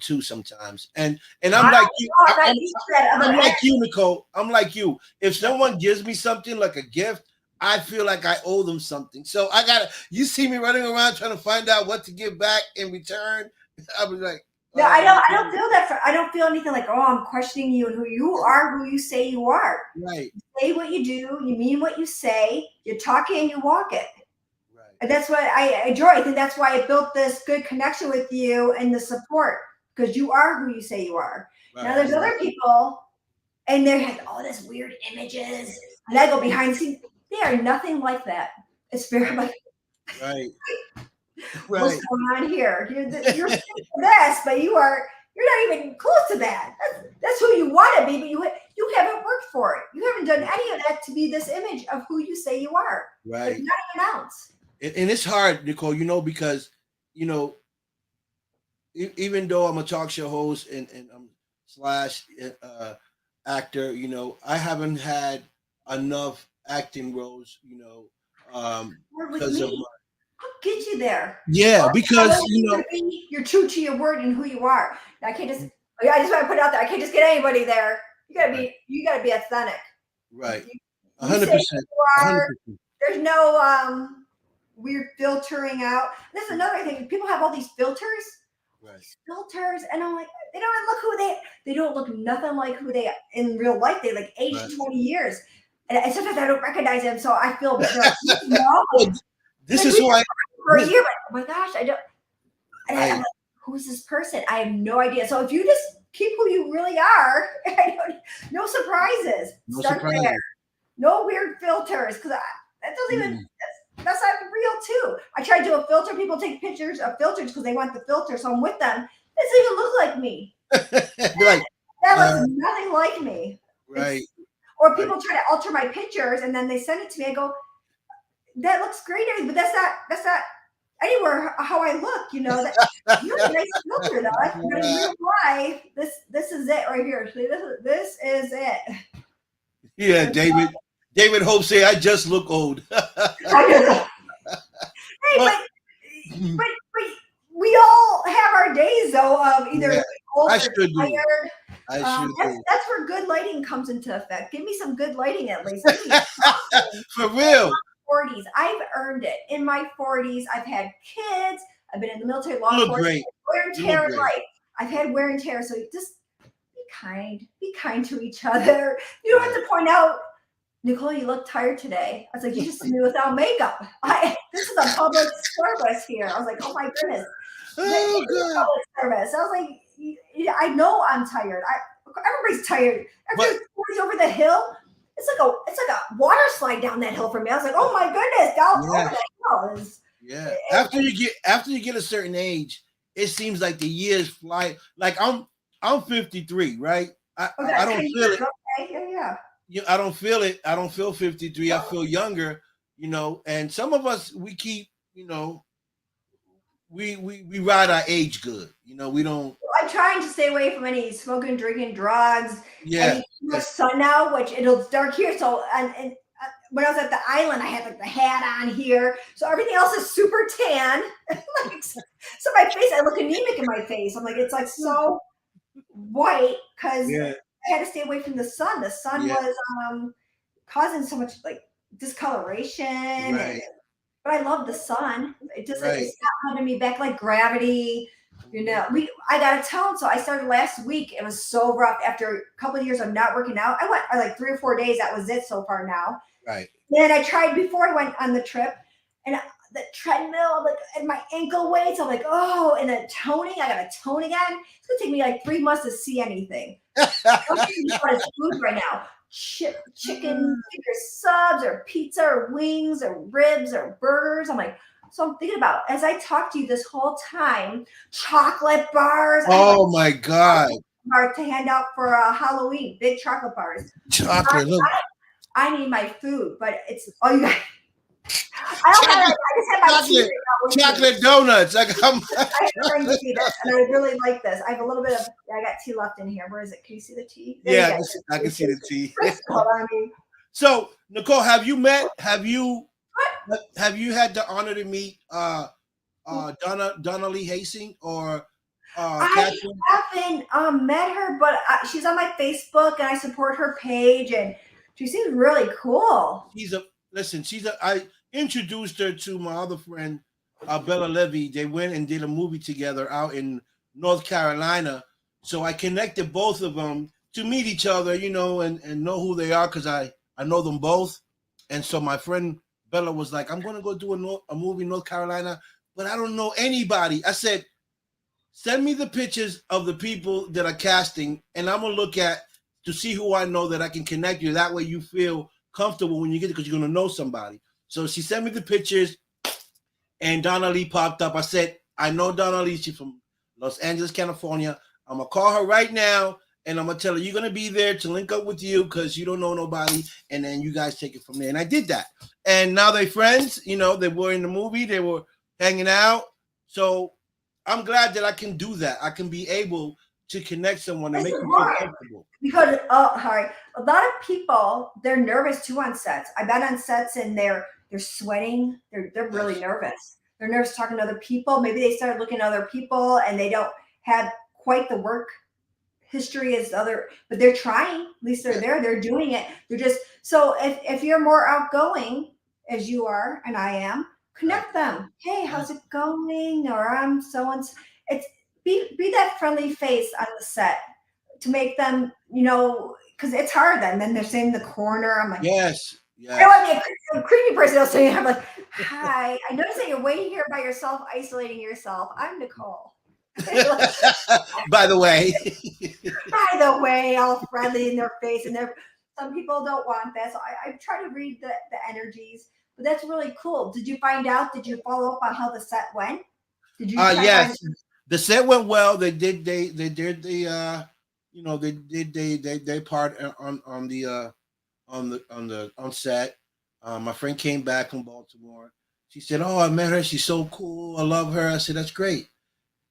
Speaker 1: too. Sometimes, and
Speaker 2: I
Speaker 1: I'm like you.
Speaker 2: don't, I'm not used to that other
Speaker 1: I'm
Speaker 2: end.
Speaker 1: like you, Nicole. I'm like you. If someone gives me something like a gift, I feel like I owe them something. So I gotta. You see me running around trying to find out what to give back in return. I was like,
Speaker 2: No, I don't feel that. I don't feel anything like, oh, I'm questioning you and who you are, who you say you are.
Speaker 1: right,
Speaker 2: Say what you do, you mean what you say, you talk it and you walk it.
Speaker 1: right,
Speaker 2: And that's what I enjoy. I think that's why I built this good connection with you and the support because you are who you say you are. Now
Speaker 1: right,
Speaker 2: there's other people and they have all this weird images and I go behind the scenes. They are nothing like that. It's very like,
Speaker 1: right,
Speaker 2: what's
Speaker 1: right,
Speaker 2: going on here? You're the best, but you're not even close to that. That's who you want to be, but you haven't worked for it. You haven't done any of that to be this image of who you say you are. Like
Speaker 1: right.
Speaker 2: not even an ounce.
Speaker 1: And it's hard, Nicole. Because you know even though I'm a talk show host and I'm slash actor, I haven't had enough acting roles,
Speaker 2: Or with
Speaker 1: because of
Speaker 2: me. get you there.
Speaker 1: Yeah,
Speaker 2: Or
Speaker 1: because
Speaker 2: you're true to your word and who you are. I can't just. I just want to put it out there. I can't just get anybody there.
Speaker 1: right,
Speaker 2: You gotta be authentic.
Speaker 1: right,
Speaker 2: You say
Speaker 1: 100%,
Speaker 2: who you
Speaker 1: a hundred
Speaker 2: are.
Speaker 1: percent,
Speaker 2: There's no weird filtering out. This is another thing. People have all these
Speaker 1: right,
Speaker 2: filters, and I'm like, they don't look who they don't look nothing like who they in real life. They like
Speaker 1: right.
Speaker 2: aged 20 years. And sometimes I don't recognize them, so I feel they're like, no,
Speaker 1: Well, this
Speaker 2: like
Speaker 1: is
Speaker 2: we
Speaker 1: who
Speaker 2: just
Speaker 1: I.
Speaker 2: for a
Speaker 1: This,
Speaker 2: year, but oh my gosh, I don't. I'm
Speaker 1: right,
Speaker 2: like, who's this person? I have no idea. So if you just keep who you really are, no surprises.
Speaker 1: no
Speaker 2: Start there.
Speaker 1: surprises.
Speaker 2: No weird filters, because that doesn't even.
Speaker 1: Mm.
Speaker 2: That's not real too. I try to do a filter. People take pictures of filters because they want the filter, so I'm with them. It doesn't even look like me.
Speaker 1: Be like,
Speaker 2: That
Speaker 1: uh,
Speaker 2: looks nothing like me.
Speaker 1: right,
Speaker 2: It's or
Speaker 1: right.
Speaker 2: people try to alter my pictures and then they send it to me. I go, that looks great, but that's not anywhere how I look. That really nice filter though. But in real life, this is it right here. See, this is it.
Speaker 1: Yeah, David. David Hope say I just look old.
Speaker 2: Hey,
Speaker 1: Well,
Speaker 2: but we all have our days though of either
Speaker 1: yeah,
Speaker 2: old
Speaker 1: I
Speaker 2: or
Speaker 1: should do.
Speaker 2: tired.
Speaker 1: I should do.
Speaker 2: That's where good lighting comes into effect. Give me some good lighting at least. Give me something.
Speaker 1: For real.
Speaker 2: 40s. I've earned it. In my 40s, I've had kids. I've been in the military,
Speaker 1: You
Speaker 2: law
Speaker 1: look
Speaker 2: enforcement,
Speaker 1: great.
Speaker 2: wear and
Speaker 1: You look
Speaker 2: tear in
Speaker 1: great.
Speaker 2: life. I've had wear and tear. So just be kind. Be kind to each other. You don't
Speaker 1: Right.
Speaker 2: have to point out, Nicole, you look tired today. I was like, you just see me without makeup. This is a public service here. I was like, oh my goodness.
Speaker 1: Oh
Speaker 2: It's a
Speaker 1: God.
Speaker 2: public service. I was like, I know I'm tired. Everybody's tired. After
Speaker 1: But
Speaker 2: 40 over the hill, it's like a water slide down that hill for me. I was like, oh my goodness, down
Speaker 1: yeah,
Speaker 2: over the hill is.
Speaker 1: yeah. After you get a certain age, it seems like the years fly. Like I'm 53, right? I
Speaker 2: Oh,
Speaker 1: I
Speaker 2: that's
Speaker 1: don't
Speaker 2: 10
Speaker 1: feel
Speaker 2: years.
Speaker 1: it.
Speaker 2: Okay, yeah.
Speaker 1: I don't feel it. I don't feel 53. I feel younger. And some of us we keep. We ride our age good. We don't.
Speaker 2: I'm trying to stay away from any smoking, drinking, drugs,
Speaker 1: Yeah.
Speaker 2: any too much sun now, which it's dark here. So and when I was at the island, I had like the hat on here, so everything else is super tan. Like, so my face, I look anemic in my face. I'm like, it's like so white because
Speaker 1: Yeah.
Speaker 2: I had to stay away from the sun. The sun
Speaker 1: Yeah.
Speaker 2: was causing so much like discoloration,
Speaker 1: Right.
Speaker 2: but I love the sun.
Speaker 1: Right.
Speaker 2: It's not holding me back like gravity. I got a tone, so I started last week. It was so rough after a couple of years of not working out. I went like 3 or 4 days. That was it so far now.
Speaker 1: Right.
Speaker 2: And I tried before I went on the trip, and the treadmill, like, and my ankle weights. I'm like, oh, and then toning. I got to tone again. It's gonna take me like 3 months to see anything. I'm thinking about food right now. Chicken finger subs or pizza or wings or ribs or burgers. I'm like, so I'm thinking about as I talk to you this whole time, chocolate bars. I have a
Speaker 1: Oh my God.
Speaker 2: bar to hand out for Halloween, big chocolate bars.
Speaker 1: Chocolate. Look.
Speaker 2: I need my food, but it's oh you guys. I don't have. I just have my tea
Speaker 1: Chocolate.
Speaker 2: right now with me.
Speaker 1: Chocolate donuts. I got my
Speaker 2: I have a friend give me this, and I really like this. I have a little bit of. I got tea left in here. Where is it? Can you see the tea? There
Speaker 1: Yeah,
Speaker 2: you go.
Speaker 1: I can see the tea.
Speaker 2: Hold on, I mean,
Speaker 1: So, Nicole, have you had the honor to meet Donna Lee Hastings or
Speaker 2: I
Speaker 1: Catherine?
Speaker 2: haven't met her, but she's on my Facebook, and I support her page, and she seems really cool.
Speaker 1: I introduced her to my other friend, Bella Levy. They went and did a movie together out in North Carolina. So I connected both of them to meet each other, and know who they are because I know them both. And so my friend Bella was like, I'm going to go do a movie in North Carolina, but I don't know anybody. I said, send me the pictures of the people that are casting, and I'm going to look at to see who I know that I can connect you. That way you feel comfortable when you get it because you're going to know somebody. So she sent me the pictures, and Donna Lee popped up. I said, I know Donna Lee. She's from Los Angeles, California. I'm going to call her right now, and I'm going to tell her you're going to be there to link up with you because you don't know nobody, and then you guys take it from there. And I did that. And now they're friends. They were in the movie. They were hanging out. So I'm glad that I can do that. I can be able to connect someone and make them feel comfortable.
Speaker 2: Because sorry, a lot of people they're nervous too on sets. I've been on sets and they're sweating. They're really nervous. They're nervous talking to other people. Maybe they start looking at other people and they don't have quite the work history as other, but they're trying. At least they're there. They're doing it. They're just so if you're more outgoing as you are and I am,
Speaker 1: Right.
Speaker 2: connect them. Hey,
Speaker 1: Yeah.
Speaker 2: how's it going? Or I'm so and so. It's be that friendly face on the set to make them, because it's hard then they're sitting in the corner. I'm like,
Speaker 1: Yes.
Speaker 2: I don't
Speaker 1: Yes.
Speaker 2: want to be a creepy person. I'll say, I'm like, hi. I noticed that you're waiting here by yourself, isolating yourself. I'm Nicole.
Speaker 1: By the way.
Speaker 2: By the way, all friendly in their face, and some people don't want that. So I try to read the energies, but that's really cool. Did you find out? Did you follow up on how the set went? Did you try to find?
Speaker 1: Yes. The set went well. They did the they did they part on the on set. My friend came back from Baltimore. She said, "Oh, I met her. She's so cool. I love her." I said, "That's great."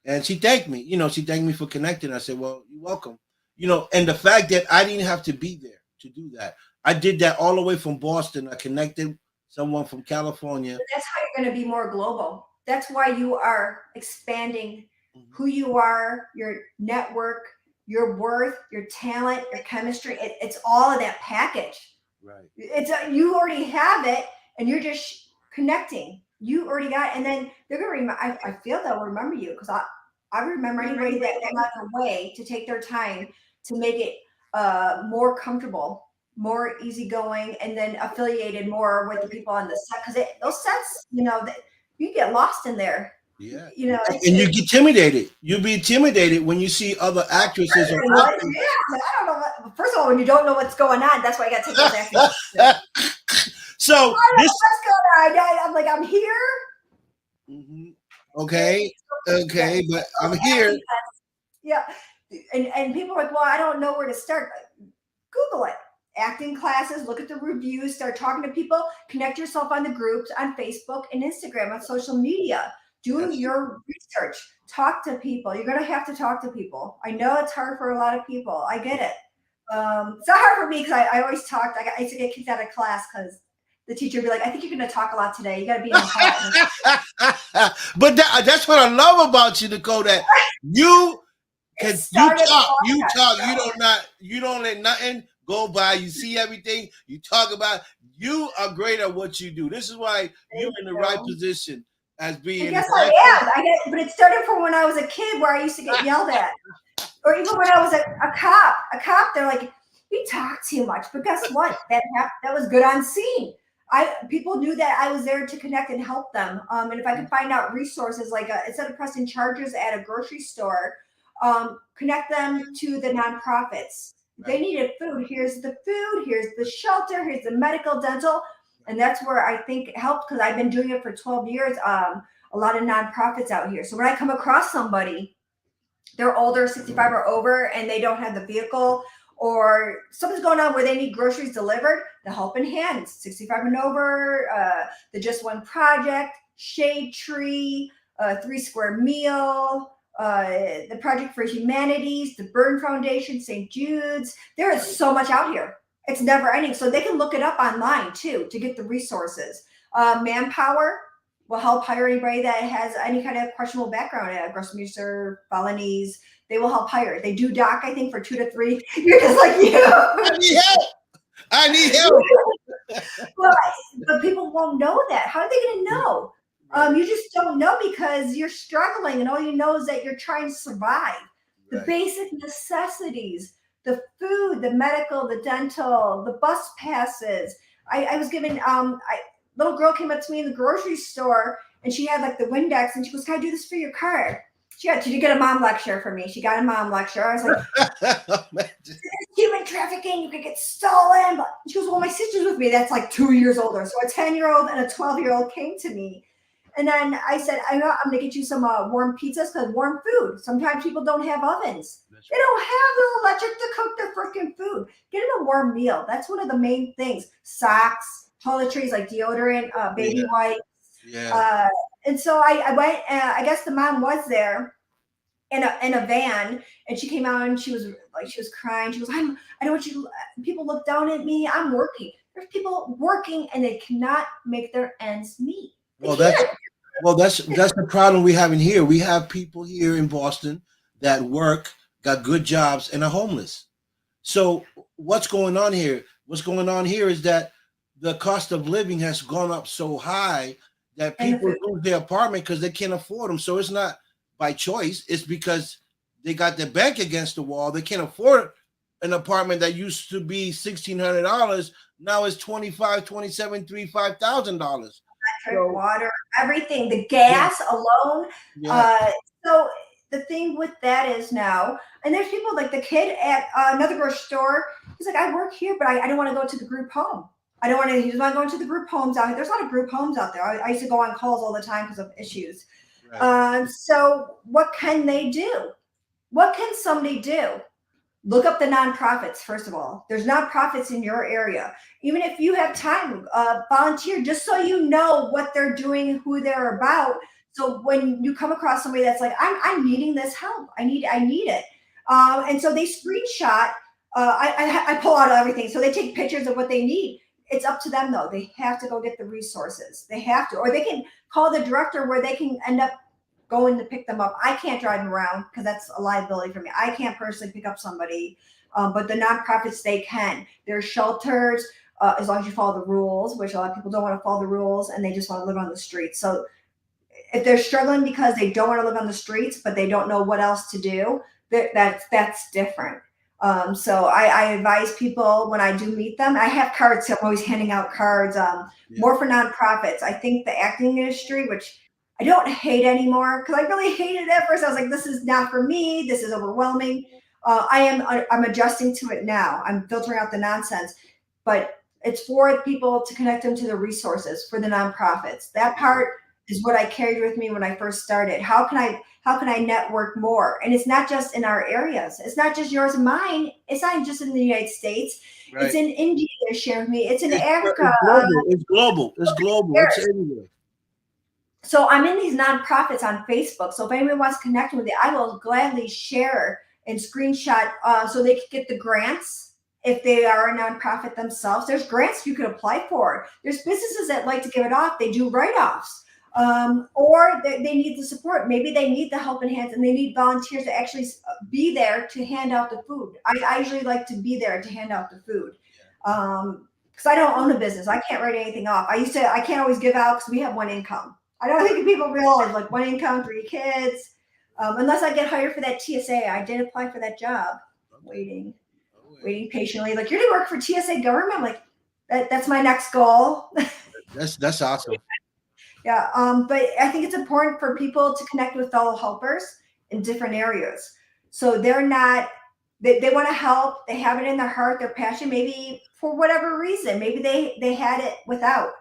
Speaker 1: And she thanked me. She thanked me for connecting. I said, "Well, you're welcome." And the fact that I didn't have to be there to do that. I did that all the way from Boston. I connected someone from California.
Speaker 2: But that's how you're going to be more global. That's why you are expanding
Speaker 1: Mhm.
Speaker 2: who you are, your network, your worth, your talent, your chemistry. It's all of that package.
Speaker 1: Right.
Speaker 2: It's you already have it, and you're just connecting. You already got it, and then they're gonna remember. I feel they'll remember you because I remember anybody that went out of their way to take their time to make it more comfortable, more easygoing, and then affiliated more with the people on the set because those sets, you get lost in there.
Speaker 1: Yeah.
Speaker 2: It's
Speaker 1: And you get intimidated. You'll be intimidated when you see other actresses or
Speaker 2: yeah.
Speaker 1: actors.
Speaker 2: I don't know. First of all, when you don't know what's going on, that's why I got to take those acting.
Speaker 1: So
Speaker 2: I don't
Speaker 1: this
Speaker 2: know what's going on. I'm like, I'm here.
Speaker 1: Mhm. Okay,
Speaker 2: Yeah,
Speaker 1: okay, but I'm
Speaker 2: those
Speaker 1: here.
Speaker 2: acting classes, yeah. And people are like, well, I don't know where to start. Google it. Acting classes, look at the reviews, start talking to people, connect yourself on the groups on Facebook and Instagram, on social media. Do
Speaker 1: Yes.
Speaker 2: your research. Talk to people. You're going to have to talk to people. I know it's hard for a lot of people. I get it. It's not hard for me because I always talked. I used to get kicked out of class because the teacher would be like, I think you're going to talk a lot today. You got to be in the hall.
Speaker 1: But that's what I love about you, Nicole. That you
Speaker 2: It
Speaker 1: can
Speaker 2: started a long
Speaker 1: you
Speaker 2: time
Speaker 1: talk.
Speaker 2: ago.
Speaker 1: You don't let nothing go by. You see everything. You talk about. You are great at what you do. This is why you're
Speaker 2: Thank
Speaker 1: in the right
Speaker 2: you.
Speaker 1: position as
Speaker 2: And
Speaker 1: being an
Speaker 2: guess I
Speaker 1: actor.
Speaker 2: am. But it started from when I was a kid where I used to get yelled at. Or even when I was a cop. They're like, you talk too much. But guess what? That was good on scene. People knew that I was there to connect and help them. And if I could find out resources like instead of pressing charges at a grocery store, connect them to the nonprofits. They
Speaker 1: Right.
Speaker 2: needed food. Here's the food. Here's the shelter. Here's the medical, dental, and that's where I think it helped because I've been doing it for 12 years. A lot of nonprofits out here. So when I come across somebody, they're older, 65 or over, and they don't have the vehicle, or something's going on where they need groceries delivered, the helping hands, 65 and over, the Just One Project, Shade Tree, 3 Square Meal, the Project for Humanities, the Burn Foundation, St. Jude's. There is so much out here. It's never ending. So they can look it up online too to get the resources. Manpower, will help hire anybody that has any kind of questionable background, aggressive abuse or felonies. They will help hire. They do doc, I think, for 2 to 3. You're just like
Speaker 1: I
Speaker 2: you.
Speaker 1: need help. I need help.
Speaker 2: Well, but people won't know that. How are they going to know?
Speaker 1: Right.
Speaker 2: You just don't know because you're struggling, and all you know is that you're trying to survive. The
Speaker 1: Right.
Speaker 2: basic necessities, the food, the medical, the dental, the bus passes. I was given little girl came up to me in the grocery store and she had like the Windex and she goes, "Can I do this for your car?" She did get a mom lecture from me. She got a mom lecture. I was like, human trafficking, you could get stolen. But she goes, well, my sister's with me. That's like 2 years older. So a 10-year-old and a 12-year-old came to me. And then I said, I'm going to get you some warm pizzas because warm food. Sometimes people don't have ovens.
Speaker 1: That's
Speaker 2: They
Speaker 1: right.
Speaker 2: don't have the electric to cook their freaking food. Get them a warm meal. That's one of the main things. Socks, toiletries like deodorant, baby
Speaker 1: Yeah.
Speaker 2: wipes.
Speaker 1: Yeah.
Speaker 2: Uh, and so I went, I guess the mom was there in a van, and she came out and she was crying. She goes, I don't want you to, people look down at me. I'm working. There's people working and they cannot make their ends meet. They
Speaker 1: Well, that's
Speaker 2: can't.
Speaker 1: Well, that's the problem we have in here. We have people here in Boston that work, got good jobs, and are homeless. So what's going on here? What's going on here is that the cost of living has gone up so high that
Speaker 2: And the
Speaker 1: people
Speaker 2: food.
Speaker 1: lose their apartment because they can't afford them. So it's not by choice. It's because they got their back against the wall. They can't afford an apartment that used to be $1,600. Now it's 25, 27, $5,000.
Speaker 2: Electric,
Speaker 1: So
Speaker 2: water, everything, the
Speaker 1: yeah,
Speaker 2: gas alone.
Speaker 1: yeah,
Speaker 2: Uh, so the thing with that is now, and there's people like the kid at another grocery store. He's like, I work here, but I don't want to go to the group home. I don't want to. He's not going to the group homes out here. There's a lot of group homes out there. I used to go on calls all the time because of issues.
Speaker 1: right.
Speaker 2: So what can they do? What can somebody do? Look up the nonprofits first of all. There's nonprofits in your area. Even if you have time, volunteer just so you know what they're doing, who they're about. So when you come across somebody that's like, I'm needing this help, I need it, and so they screenshot. I pull out everything, so they take pictures of what they need. It's up to them though. They have to go get the resources. They have to, or they can call the director where they can end up going to pick them up. I can't drive them around because that's a liability for me. I can't personally pick up somebody, but the nonprofits they can. There's shelters as long as you follow the rules, which a lot of people don't want to follow the rules and they just want to live on the streets. So if they're struggling because they don't want to live on the streets, but they don't know what else to do, that's different. So I advise people when I do meet them. I have cards. So I'm always handing out cards.
Speaker 1: Yeah,
Speaker 2: More for nonprofits. I think the acting industry, which I don't hate anymore because I really hated it at first. I was like, this is not for me. This is overwhelming. I'm adjusting to it now. I'm filtering out the nonsense, but it's for people to connect them to the resources for the nonprofits. That part is what I carried with me when I first started. How can I network more? And it's not just in our areas. It's not just yours and mine. It's not just in the United States. It's
Speaker 1: right.
Speaker 2: in India. They're sharing with me. It's in
Speaker 1: It's,
Speaker 2: Africa.
Speaker 1: it's global. It's global. It's global. It's everywhere.
Speaker 2: So I'm in these nonprofits on Facebook. So if anyone wants to connect with me, I will gladly share and screenshot so they can get the grants if they are a nonprofit themselves. There's grants you could apply for. There's businesses that like to give it off. They do write-offs. Or they need the support. Maybe they need the helping hands and they need volunteers to actually be there to hand out the food. I usually like to be there to hand out the food. Because I don't own a business. I can't write anything off. I can't always give out because we have one income. I don't think people realize like one income, 3 kids. Unless I get hired for that TSA, I did apply for that job. Waiting patiently. Like you're gonna work for TSA government. I'm like that's my next goal.
Speaker 1: That's awesome.
Speaker 2: Yeah. But I think it's important for people to connect with fellow helpers in different areas. So they're not they want to help. They have it in their heart, their passion. Maybe for whatever reason, maybe they had it without.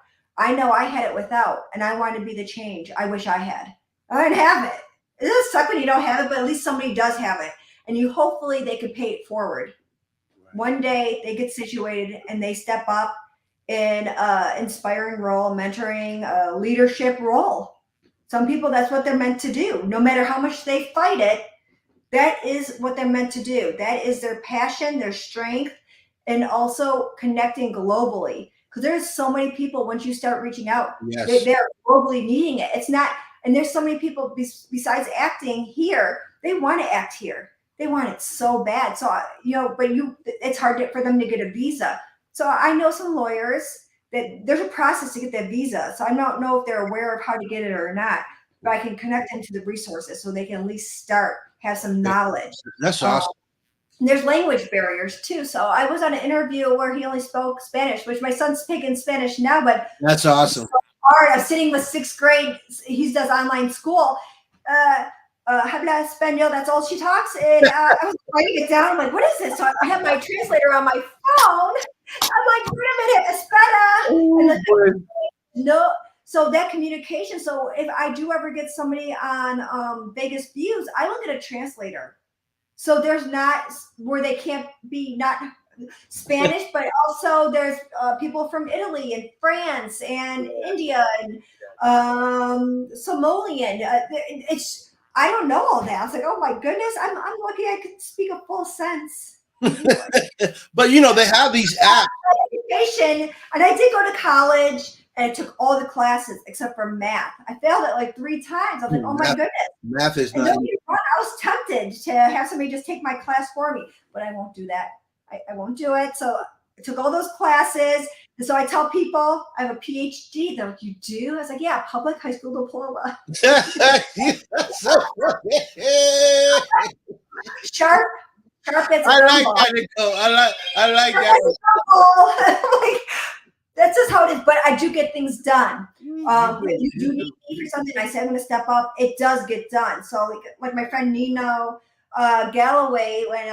Speaker 2: I know I had it without, and I wanted to be the change I wish I had. I didn't have it. It does suck when you don't have it, but at least somebody does have it, and you hopefully they could pay it forward.
Speaker 1: Right.
Speaker 2: One day they get situated and they step up in inspiring role, mentoring, leadership role. Some people that's what they're meant to do. No matter how much they fight it, that is what they're meant to do. That is their passion, their strength, and also connecting globally. Because there's so many people once you start reaching out,
Speaker 1: Yes.
Speaker 2: they're globally needing it. It's not, and there's so many people besides acting here, they want to act here. They want it so bad. So but it's hard for them to get a visa. So I know some lawyers that there's a process to get that visa. So I don't know if they're aware of how to get it or not, but I can connect them to the resources so they can at least start, have some knowledge.
Speaker 1: That's
Speaker 2: Um,
Speaker 1: awesome.
Speaker 2: and there's language barriers too. So I was on an interview where he only spoke Spanish, which my son's speaking Spanish now, but
Speaker 1: That's
Speaker 2: it's so
Speaker 1: awesome.
Speaker 2: hard. I'm sitting with sixth grade. He does online school. Uh, Habla español. That's all she talks. And I was writing it down. I'm like, what is this? So I have my translator on my phone. I'm like, wait a minute, espera. And
Speaker 1: Oh, boy.
Speaker 2: no, so that communication. So if I do ever get somebody on Vegas Views, I will get a translator. So there's not where they can't be not Spanish, but also there's people from Italy and France and India and Somalian. It's I don't know all that. I was like, oh my goodness, I'm lucky I could speak a full sense of English.
Speaker 1: But they have these apps.
Speaker 2: Education, and I did go to college, and I took all the classes except for math. I failed it like 3 times. I was like, oh my
Speaker 1: Math,
Speaker 2: goodness.
Speaker 1: math is
Speaker 2: And
Speaker 1: not.
Speaker 2: don't get me wrong, I was tempted to have somebody just take my class for me, but I won't do that. I won't do it. So I took all those classes. And so I tell people I have a PhD. They're like, you do? I was like, yeah, public high school diploma.
Speaker 1: So
Speaker 2: Sharp, sharp as a
Speaker 1: I like
Speaker 2: gumball.
Speaker 1: that, Nicole. I like
Speaker 2: Sharp as
Speaker 1: that.
Speaker 2: a gumball. Like, that's just how it is. But I do get things done.
Speaker 1: You
Speaker 2: If
Speaker 1: do.
Speaker 2: you
Speaker 1: You
Speaker 2: do need
Speaker 1: do.
Speaker 2: me for something, I say I'm going to step up. It does get done. So like my friend Nino Galloway went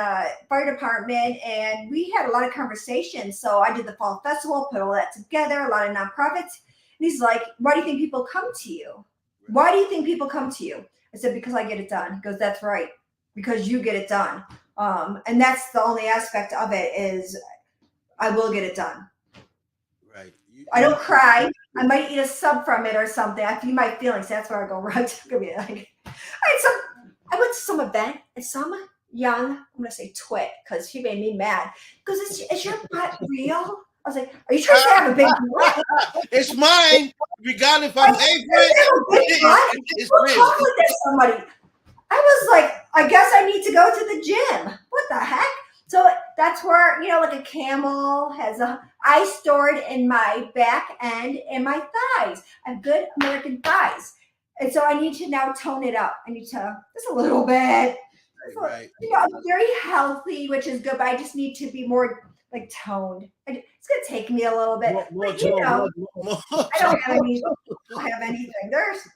Speaker 2: fire department, and we had a lot of conversations. So I did the fall festival, put all that together, a lot of nonprofits. And he's like, "Why do you think people come to you? Why do you think people come to you?" I said, "Because I get it done." He goes, "That's right, because you get it done." And that's the only aspect of it is I will get it done.
Speaker 1: Right.
Speaker 2: I don't cry. I might eat a sub from it or something. I feed my feelings. That's where I go right to be like. I went to some event and some young, I'm gonna say twit because she made me mad. Because is your butt real? I was like, are you trying to say I have a big butt?
Speaker 1: It's mine. Regardless if I pay for
Speaker 2: I have a big butt.
Speaker 1: it, it's
Speaker 2: Don't
Speaker 1: real.
Speaker 2: talk like that to somebody. I was like, I guess I need to go to the gym. What the heck? So that's where, like a camel has I stored in my back end and my thighs. I have good American thighs. And so I need to now tone it up. I need to just a little bit.
Speaker 1: Right.
Speaker 2: I'm very healthy, which is good, but I just need to be more like toned. It's gonna take me a little bit.
Speaker 1: More
Speaker 2: But
Speaker 1: tone. More
Speaker 2: I don't have anything.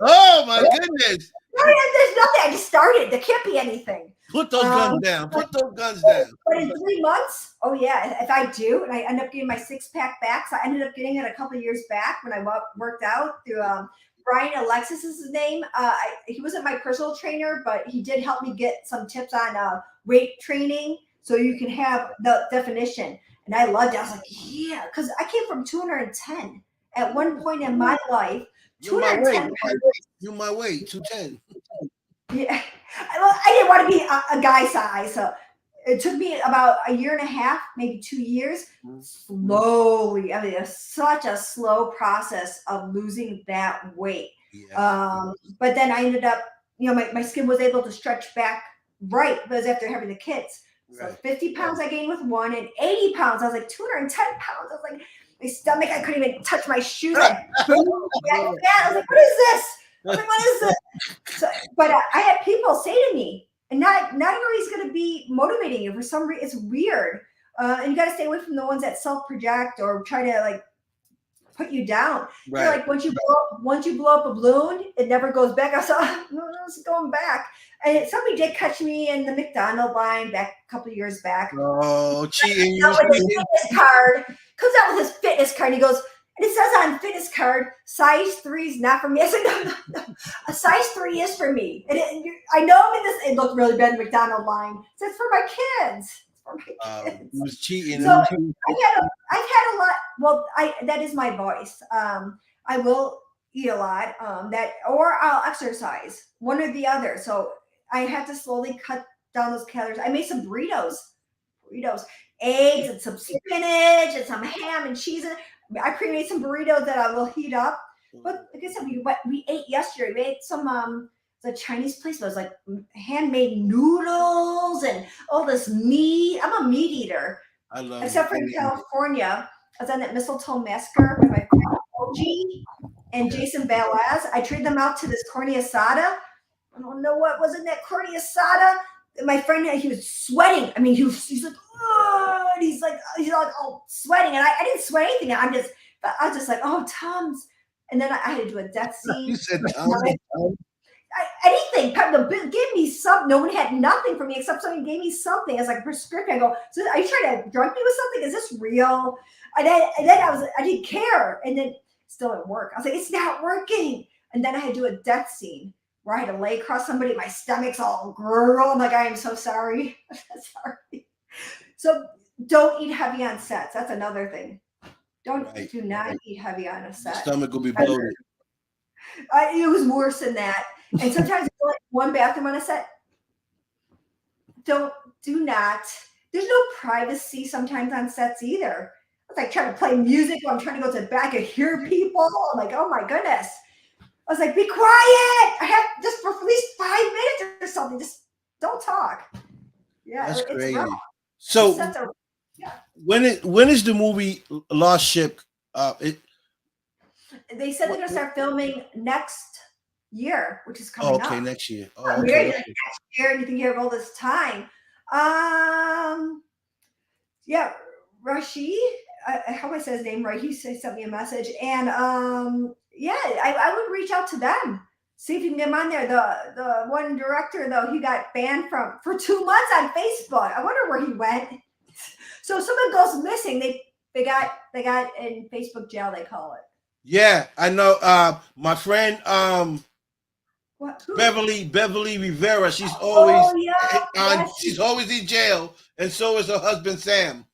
Speaker 1: Oh my goodness.
Speaker 2: There's nothing. I just started. There can't be anything.
Speaker 1: Put those guns down. Put those guns down.
Speaker 2: But in 3 months, oh yeah, if I do, and I end up getting my 6-pack back, so I ended up getting it a couple of years back when I worked out through Brian Alexis is his name. He wasn't my personal trainer, but he did help me get some tips on weight training, so you can have the definition. And I loved it. I was like, yeah, because I came from 210 at one point in my life.
Speaker 1: You my weight.
Speaker 2: 210
Speaker 1: You my weight. 210.
Speaker 2: Yeah, well, I didn't want to be a guy size, so it took me about a year and a half, maybe 2 years, slowly. I mean, it's such a slow process of losing that weight.
Speaker 1: Yeah.
Speaker 2: But then I ended up, my skin was able to stretch back right, because after having the kids. So
Speaker 1: Right.
Speaker 2: 50 pounds I gained with one, and 80 pounds. I was like 210 pounds. I was like, my stomach, I couldn't even touch my shoes. I was like, what is this? I was like, what is this? So, but I had people say to me, and not everybody's going to be motivating you for some reason. It's weird, and you got to stay away from the ones that self-project or try to like put you down.
Speaker 1: Right.
Speaker 2: Like once you blow up a balloon, it never goes back. I saw no, it's going back. And somebody did catch me in the McDonald line back a couple of years back.
Speaker 1: Oh, cheating!
Speaker 2: With his fitness card, comes out with his fitness card. He goes, and it says on fitness card, size 3 is not for me. I said, no. A size 3 is for me. And I know I'm in this. It looked really bad in the McDonald line. It says for my kids.
Speaker 1: He was cheating.
Speaker 2: So I've had a lot. Well, that is my voice. I will eat a lot. Or I'll exercise, one or the other. So I have to slowly cut down those calories. I made some burritos, eggs and some spinach and some ham and cheese. I pre-made some burritos that I will heat up. But like I said, we ate yesterday. We ate some the Chinese place. It was like handmade noodles and all this meat. I'm a meat eater.
Speaker 1: I love
Speaker 2: Except for in California. I was on that Mistletoe Massacre with my friend OG and Jason Balaz. I traded them out to this carne asada. I don't know what was in that carne asada. My friend, he was sweating. I mean, he's like, oh, and he's like all sweating, and I didn't sweat anything. I was just like, oh, Tums. And then I had to do a death scene.
Speaker 1: You said Tums.
Speaker 2: Anything. Give me something. No one had nothing for me except someone gave me something as like a prescription. I go, so are you trying to drug me with something? Is this real? And then I didn't care. And then still didn't work. I was like, it's not working. And then I had to do a death scene where I had to lay across somebody. My stomach's all gurgle. I'm like, I am so sorry. Sorry. So don't eat heavy on sets. That's another thing. Do not eat heavy on a set.
Speaker 1: Your stomach will be bloated.
Speaker 2: It was worse than that. And sometimes it's like one bathroom on a set. Do not. There's no privacy sometimes on sets either. was like trying to play music while I'm trying to go to the back and hear people. I'm like, oh my goodness. I was like, be quiet. I have just for at least 5 minutes or something. Just don't talk. Yeah,
Speaker 1: That's
Speaker 2: it's rough.
Speaker 1: crazy.
Speaker 2: The
Speaker 1: So
Speaker 2: sets are, yeah.
Speaker 1: when is the movie Lost Ship?
Speaker 2: They said they're going to start filming next year, which is
Speaker 1: Oh,
Speaker 2: coming
Speaker 1: okay,
Speaker 2: up.
Speaker 1: next year. Oh,
Speaker 2: I'm
Speaker 1: okay.
Speaker 2: married next year, and you think you have all this time. Um, yeah, Rashi, how do I say his name right? He sent me a message, and yeah, I would reach out to them, see if you can get him on there. The one director though, he got banned from for 2 months on Facebook. I wonder where he went. So if someone goes missing, they got in Facebook jail. They call it.
Speaker 1: Yeah, I know. My friend
Speaker 2: What? Who?
Speaker 1: Beverly Rivera. She's
Speaker 2: Oh
Speaker 1: always
Speaker 2: yeah,
Speaker 1: on.
Speaker 2: yes.
Speaker 1: She's always in jail, and so is her husband Sam.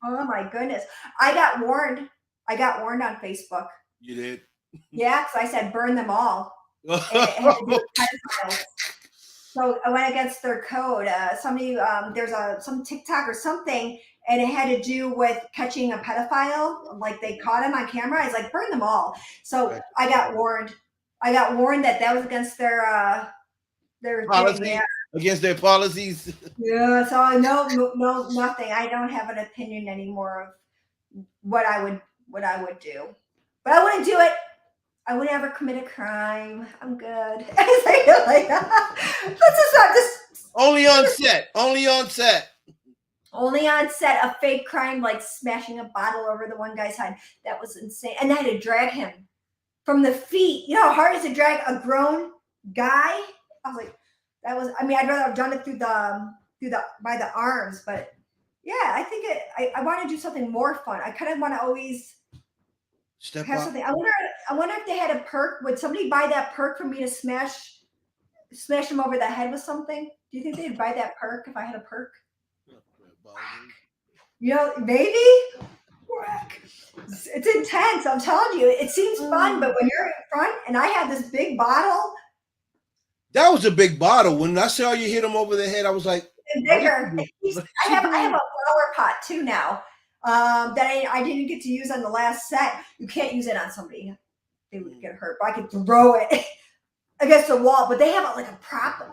Speaker 2: Oh my goodness. I got warned. I got warned on Facebook.
Speaker 1: You did.
Speaker 2: Yeah, because I said burn them all. And it had to do with pedophiles. So I went against their code. Somebody, there's some TikTok or something, and it had to do with catching a pedophile. Like they caught him on camera. I was like, burn them all. So
Speaker 1: Right.
Speaker 2: I got warned. I got warned that was against their thing. Yeah.
Speaker 1: Policy against their policies.
Speaker 2: Yeah. So no, nothing. I don't have an opinion anymore of what I would do, but I wouldn't do it. I would never commit a crime. I'm good. Like, let's just not just
Speaker 1: Only on set. Only on set.
Speaker 2: only on set a fake crime like smashing a bottle over the one guy's head. That was insane. And I had to drag him from the feet. You know how hard it is to drag a grown guy? I was like, that was. I mean, I'd rather have done it through the by the arms, but yeah, I think I want to do something more fun. I kind of want to always
Speaker 1: Step
Speaker 2: have
Speaker 1: up.
Speaker 2: something. I wonder if they had a perk. Would somebody buy that perk for me to smash him over the head with something? Do you think they'd buy that perk if I had a perk? You know, maybe. It's intense. I'm telling you, it seems fun, but when you're in front and I have this big bottle,
Speaker 1: That was a big bottle. When I saw you hit him over the head, I was like,
Speaker 2: and bigger. I have a flower pot too now that I didn't get to use on the last set. You can't use it on somebody; they would get hurt. But I could throw it against the wall. But they have like a prop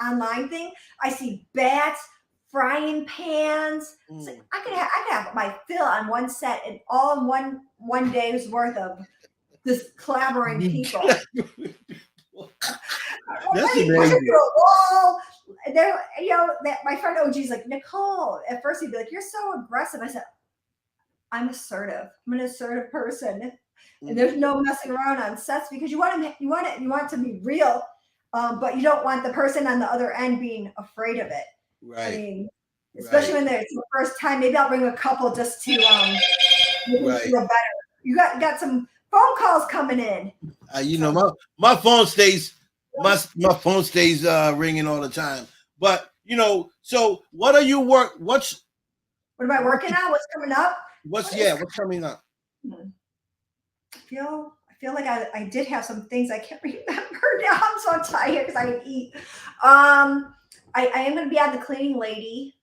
Speaker 2: online thing. I see bats, frying pans. So I could have my fill on one set and all in one day's worth of just clamoring people.
Speaker 1: That's
Speaker 2: Pushing
Speaker 1: amazing.
Speaker 2: through a wall. There, you know, that my friend OG's like, Nicole. At first he'd be like, "You're so aggressive." I said, "I'm assertive. I'm an assertive person, and there's no messing around on sets because you want it to be real, but you don't want the person on the other end being afraid of it.
Speaker 1: Right.
Speaker 2: I mean, especially when it's the first time. Maybe I'll bring a couple just to make them feel better. You got some phone calls coming in.
Speaker 1: You know, my phone stays my phone stays ringing all the time. But you know, so what are you what
Speaker 2: am I working on? What's coming up?
Speaker 1: What's coming up?
Speaker 2: I feel like I did have some things I can't remember now. I'm so tired because I didn't eat. I am going to be on The Cleaning Lady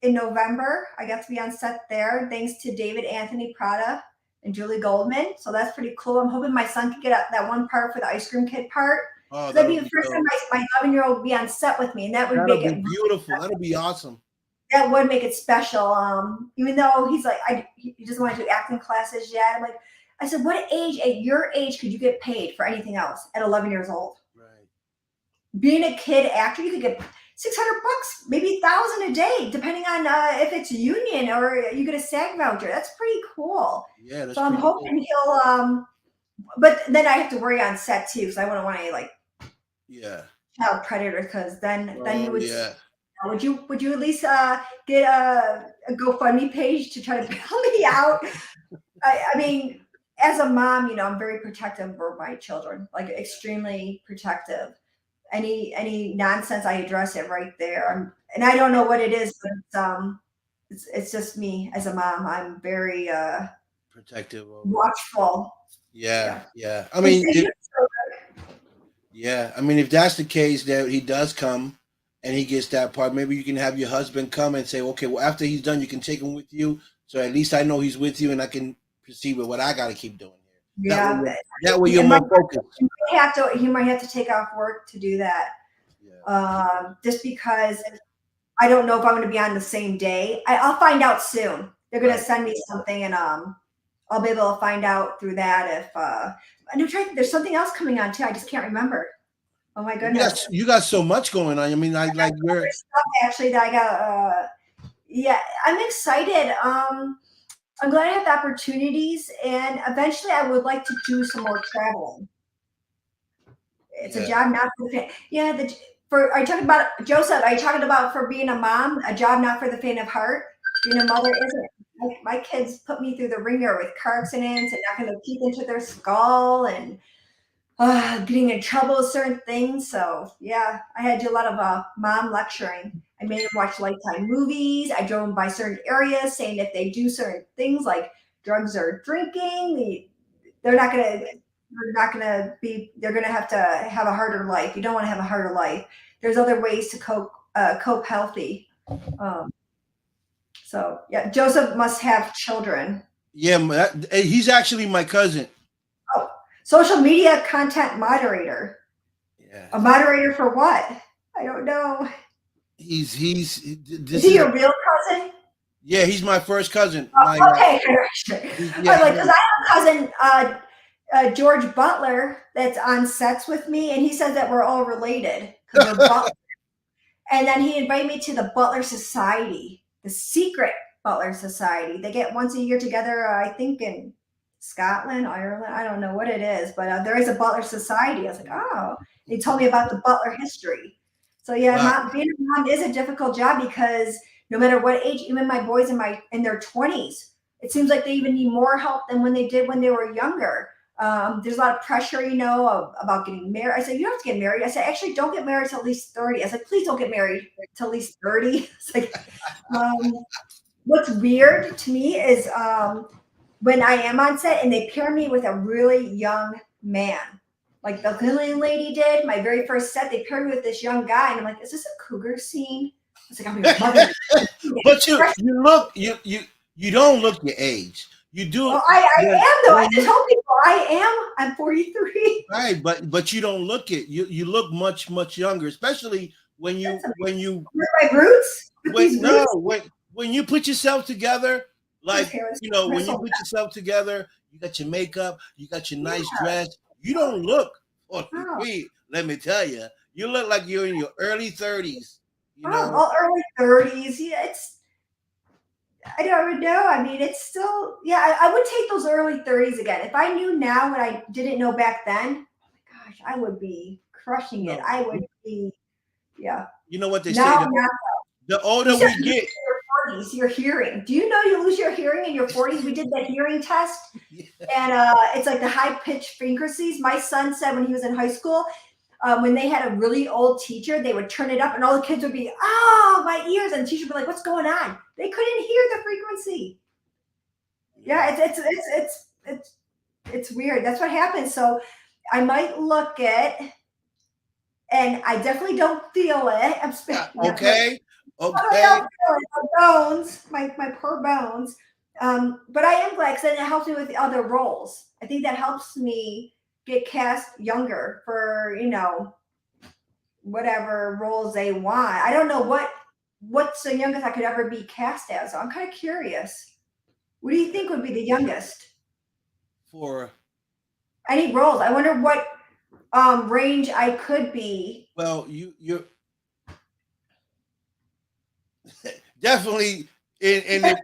Speaker 2: in November. I got to be on set there thanks to David Anthony Prada and Julie Goldman. So that's pretty cool. I'm hoping my son can get that one part for the ice cream kid part.
Speaker 1: Oh,
Speaker 2: that'd be the first time my 11-year-old would be on set with me, and that would make it
Speaker 1: beautiful. That'll be awesome.
Speaker 2: That would make it special. Even though he's like, he doesn't want to do acting classes yet. I'm like, I said, what age, at your age, could you get paid for anything else at 11 years old?
Speaker 1: Right.
Speaker 2: Being a kid actor, you could get $600, maybe $1,000 a day, depending on if it's union or you get a SAG voucher. That's pretty cool.
Speaker 1: Yeah. That's
Speaker 2: so I'm hoping he'll. But then I have to worry on set too, because I wouldn't want to like.
Speaker 1: Yeah.
Speaker 2: Child predator, because then you would.
Speaker 1: Yeah.
Speaker 2: Would you at least get a GoFundMe page to try to bail me out? I mean, as a mom, you know, I'm very protective of my children, like extremely protective. Any nonsense, I address it right there. And I don't know what it is, but it's just me as a mom. I'm very
Speaker 1: protective,
Speaker 2: watchful.
Speaker 1: Yeah. I mean, if that's the case, that he does come. And he gets that part. Maybe you can have your husband come and say, okay, well, after he's done, you can take him with you So at least I know he's with you, and I can proceed with what I got to keep doing here.
Speaker 2: Yeah,
Speaker 1: That way you're
Speaker 2: it
Speaker 1: more
Speaker 2: might,
Speaker 1: focused.
Speaker 2: he might have to take off work to do that.
Speaker 1: Yeah.
Speaker 2: Just because I don't know if I'm going to be on the same day. I'll find out soon. They're going to
Speaker 1: Right.
Speaker 2: send me something, and I'll be able to find out through that if. And I'm trying. There's something else coming on too. I just can't remember. Oh my goodness.
Speaker 1: You got so much going on. I mean, like you're.
Speaker 2: There's stuff actually that I got. Yeah, I'm excited. I'm glad I have the opportunities, and eventually I would like to do some more traveling. It's a
Speaker 1: Yeah.
Speaker 2: job not for the faint. Yeah, are you talking about Joseph? Are you talking about for being a mom? A job not for the faint of heart. Being a mother isn't. My kids put me through the ringer with car accidents and knocking their teeth into their skull and getting in trouble with certain things. So yeah, I had to do a lot of mom lecturing. I made them watch Lifetime movies. I drove them by certain areas, saying if they do certain things like drugs or drinking, they're not gonna they're not gonna be they're gonna have a harder life. You don't want to have a harder life. There's other ways to cope healthy. Um, so yeah, Joseph must have children.
Speaker 1: Yeah, he's actually my cousin.
Speaker 2: Oh, social media content moderator.
Speaker 1: Yeah.
Speaker 2: A moderator for what? I don't know.
Speaker 1: He's
Speaker 2: Is
Speaker 1: this
Speaker 2: he
Speaker 1: is a,
Speaker 2: your real cousin?
Speaker 1: yeah, he's my first cousin.
Speaker 2: Oh, okay, sure.
Speaker 1: Yeah,
Speaker 2: Like, because I have a cousin, George Butler, that's on sets with me, and he says that we're all related because we're Butler. And then he invited me to the Butler Society, the secret Butler Society. They get once a year together, I think in Scotland, Ireland. I don't know what it is, but there is a Butler Society. I was like, oh. He told me about the Butler history. So yeah,
Speaker 1: wow.
Speaker 2: being a mom is a difficult job because no matter what age, even my boys in their 20s, it seems like they even need more help than when they did when they were younger. There's a lot of pressure, about getting married. I said, you don't have to get married. I said, actually, don't get married till at least 30. I said, please don't get married till at least 30. It's like, what's weird to me is when I am on set and they pair me with a really young man, like the cleaning lady did, my very first set, they paired me with this young guy. And I'm like, is this a cougar scene? I was like, I'm your mother.
Speaker 1: But you don't look your age. You do.
Speaker 2: Well, I am though. I just told people I am. I'm 43.
Speaker 1: Right, but you don't look it. You look much younger, especially when you
Speaker 2: with my roots. With these
Speaker 1: no
Speaker 2: roots.
Speaker 1: when you put yourself together,
Speaker 2: His
Speaker 1: like
Speaker 2: hair is
Speaker 1: when you
Speaker 2: bristled
Speaker 1: put yourself together, you got your makeup, you got your nice
Speaker 2: back.
Speaker 1: dress. You don't look
Speaker 2: Oh,
Speaker 1: 43. Let me tell you, you look like you're in your early 30s. You know,
Speaker 2: well, early 30s. Yeah, I don't even know. I mean, it's still, yeah, I would take those early 30s again. If I knew now what I didn't know back then, oh my gosh, I would be crushing it.
Speaker 1: no,
Speaker 2: I would be, yeah.
Speaker 1: you know what they say.
Speaker 2: Now, now
Speaker 1: The
Speaker 2: you
Speaker 1: older
Speaker 2: said
Speaker 1: we
Speaker 2: you lose
Speaker 1: get,
Speaker 2: your 40s, your hearing. Do you know you lose your hearing in your 40s? We did that hearing test,
Speaker 1: yeah,
Speaker 2: and it's like the high pitched frequencies. My son said when he was in high school, when they had a really old teacher, they would turn it up, and all the kids would be, "Oh, my ears!" And the teacher would be like, "What's going on?" They couldn't hear the frequency. Yeah, it's weird. That's what happens. So I might look it, and I definitely don't feel it.
Speaker 1: okay,
Speaker 2: I
Speaker 1: okay.
Speaker 2: don't feel it. My bones, my poor bones. But I am glad because then it helps me with the other roles. I think that helps me get cast younger for whatever roles they want. I don't know what's the youngest I could ever be cast as. So I'm kind of curious. What do you think would be the youngest?
Speaker 1: For
Speaker 2: Any roles? I wonder what range I could be.
Speaker 1: well, you're definitely in the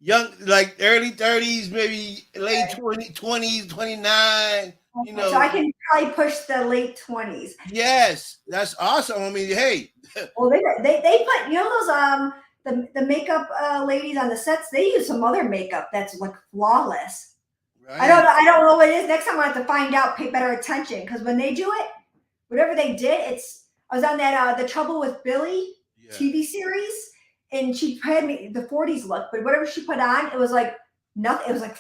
Speaker 1: young, like early 30s, maybe late 20s, 29. You
Speaker 2: Okay, so
Speaker 1: know,
Speaker 2: I can probably push the late 20s.
Speaker 1: yes, that's awesome. I mean, hey,
Speaker 2: Well, they put those the makeup ladies on the sets. They use some other makeup that's like flawless.
Speaker 1: right?
Speaker 2: I don't know what it is. Next time I have to find out. Pay better attention because when they do it, whatever they did, it's. I was on that The Trouble with Billy
Speaker 1: Yeah.
Speaker 2: TV series, and she had me the 40s look, but whatever she put on, it was like nothing. It was like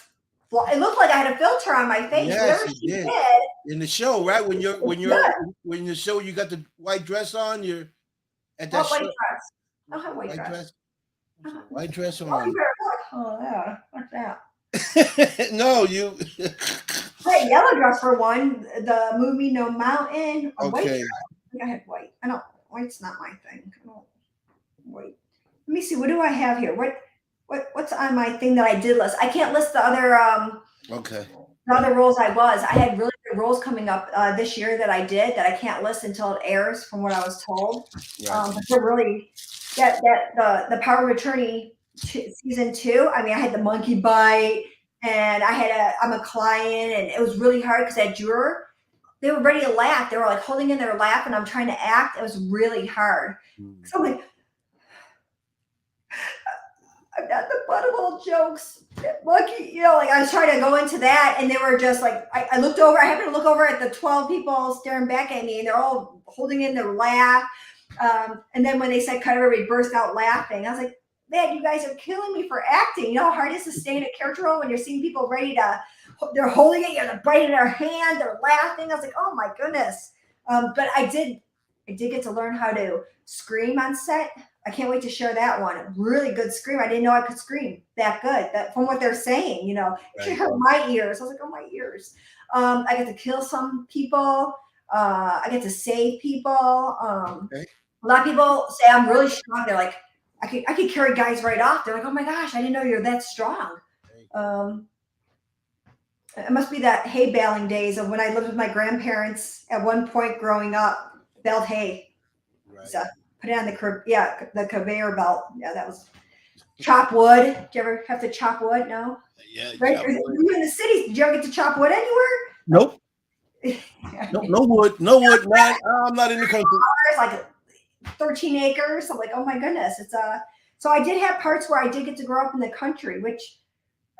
Speaker 2: it looked like I had a filter on my face.
Speaker 1: Yes,
Speaker 2: Whatever
Speaker 1: you
Speaker 2: she
Speaker 1: did.
Speaker 2: did,
Speaker 1: In the show, right?
Speaker 2: it's good.
Speaker 1: When you show you got the white dress on, you're at that
Speaker 2: What white
Speaker 1: show.
Speaker 2: dress? I don't have white
Speaker 1: White
Speaker 2: dress.
Speaker 1: dress. White dress
Speaker 2: Oh, you
Speaker 1: on.
Speaker 2: better look. Oh yeah, what's that?
Speaker 1: No, you.
Speaker 2: I had yellow dress for one. The movie No Mountain. A white
Speaker 1: Okay.
Speaker 2: dress. I think I had white. I don't. White's not my thing. I don't white. Let me see. What do I have here? What's on my thing that I did list? I can't list
Speaker 1: Okay.
Speaker 2: the other roles I was. I had really good roles coming up this year that I did that I can't list until it airs, from what I was told.
Speaker 1: Right.
Speaker 2: But they're really the Power of Attorney season 2. I mean, I had the monkey bite, and I'm a client, and it was really hard because that juror, they were ready to laugh. They were like holding in their laugh, and I'm trying to act. It was really hard. So I'm like, I'm not the butt of all jokes. Lucky, like I was trying to go into that, and they were just like, I looked over. I happened to look over at the 12 people staring back at me, and they're all holding in their laugh. And then when they said cut, everybody burst out laughing. I was like, man, you guys are killing me for acting. You know how hard it is to stay in a character role when you're seeing people ready to, they're holding it, they're biting their hand, they're laughing. I was like, oh my goodness. But I did get to learn how to scream on set. I can't wait to share that one. Really good scream. I didn't know I could scream that good. That from what they're saying, it should hurt my ears. I was like, oh, my ears. I get to kill some people. I get to save people.
Speaker 1: Okay.
Speaker 2: A lot of people say I'm really strong. They're like, I could carry guys right off. They're like, oh my gosh, I didn't know you're that strong. It must be that hay baling days of when I lived with my grandparents at one point growing up, baled hay.
Speaker 1: Right.
Speaker 2: So put it on the conveyor belt. Yeah, that was chop wood. Did you ever have to chop wood? No.
Speaker 1: Yeah.
Speaker 2: Right? You in the cities? Did you ever get to chop wood anywhere?
Speaker 1: Nope. No wood. No wood. Man, I'm not in the country.
Speaker 2: Like 13 acres. I'm like, oh my goodness. It's So I did have parts where I did get to grow up in the country, which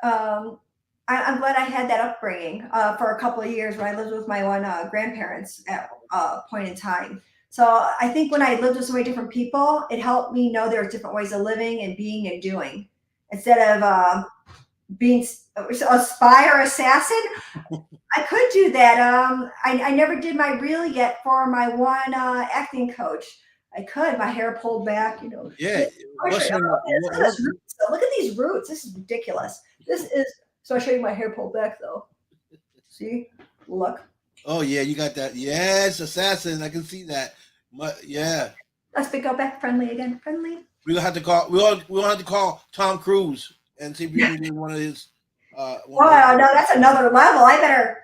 Speaker 2: I'm glad I had that upbringing for a couple of years when I lived with my one grandparents at a point in time. So I think when I lived with so many different people, it helped me know there's different ways of living and being and doing. Instead of being a spy or assassin, I could do that. I never did my reel yet for my one acting coach. I could. My hair pulled back,
Speaker 1: Yeah.
Speaker 2: Look at these roots. This is ridiculous. So I show you my hair pulled back though. See? Look.
Speaker 1: Oh yeah, you got that. Yes, assassin. I can see that. Yeah.
Speaker 2: Let's go back friendly again. Friendly.
Speaker 1: We'll have to call. We'll have to call Tom Cruise and see if we can do one of his.
Speaker 2: No, that's another level. I'd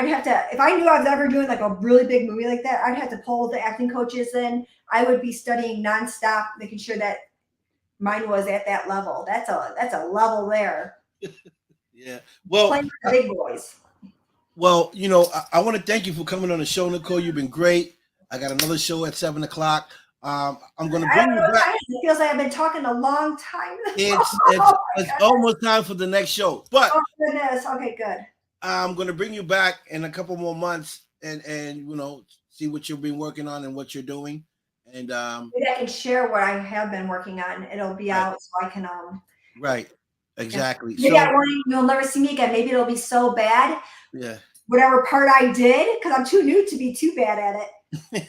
Speaker 2: have to. If I knew I was ever doing like a really big movie like that, I'd have to pull the acting coaches in. I would be studying nonstop, making sure that mine was at that level. That's a level there.
Speaker 1: Yeah. Well,
Speaker 2: playing with the big boys.
Speaker 1: Well, I want to thank you for coming on the show, Nicole. You've been great. I got another show at 7:00. I'm going to bring you back.
Speaker 2: It feels like I've been talking a long time.
Speaker 1: It's almost time for the next show. But
Speaker 2: oh goodness, okay, good.
Speaker 1: I'm going to bring you back in a couple more months and see what you've been working on and what you're doing. And
Speaker 2: maybe I can share what I have been working on. It'll be out, so I can
Speaker 1: Right. Exactly.
Speaker 2: Maybe you'll never see me again. Maybe it'll be so bad.
Speaker 1: Yeah.
Speaker 2: Whatever part I did, because I'm too new to be too bad at it.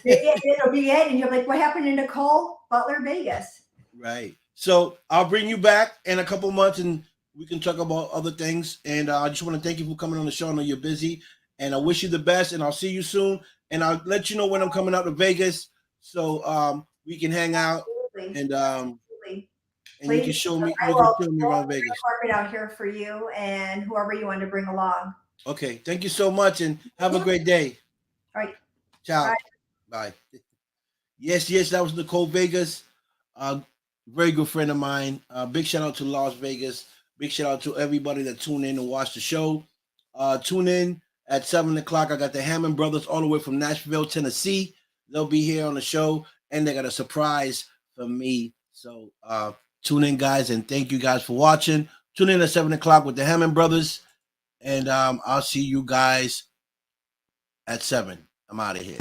Speaker 2: It'll be it, and you're like, what happened to Nicole Butler Vegas?
Speaker 1: Right. So I'll bring you back in a couple months, and we can talk about other things. And I just want to thank you for coming on the show. I know you're busy, and I wish you the best. And I'll see you soon. And I'll let you know when I'm coming out to Vegas, so we can hang out. Absolutely. And
Speaker 2: Absolutely.
Speaker 1: And you can show me. You can show me around Vegas.
Speaker 2: Carpet out here for you and whoever you want to bring along.
Speaker 1: Okay. Thank you so much, and have a great day.
Speaker 2: All right.
Speaker 1: Ciao. Bye. Yes. That was Nicole Vegas. Very good friend of mine. Big shout out to Las Vegas. Big shout out to everybody that tuned in and watched the show. Tune in at 7:00. I got the Hammond brothers all the way from Nashville, Tennessee. They'll be here on the show, and they got a surprise for me. So tune in, guys, and thank you guys for watching. Tune in at 7:00 with the Hammond brothers, and I'll see you guys at 7. I'm out of here.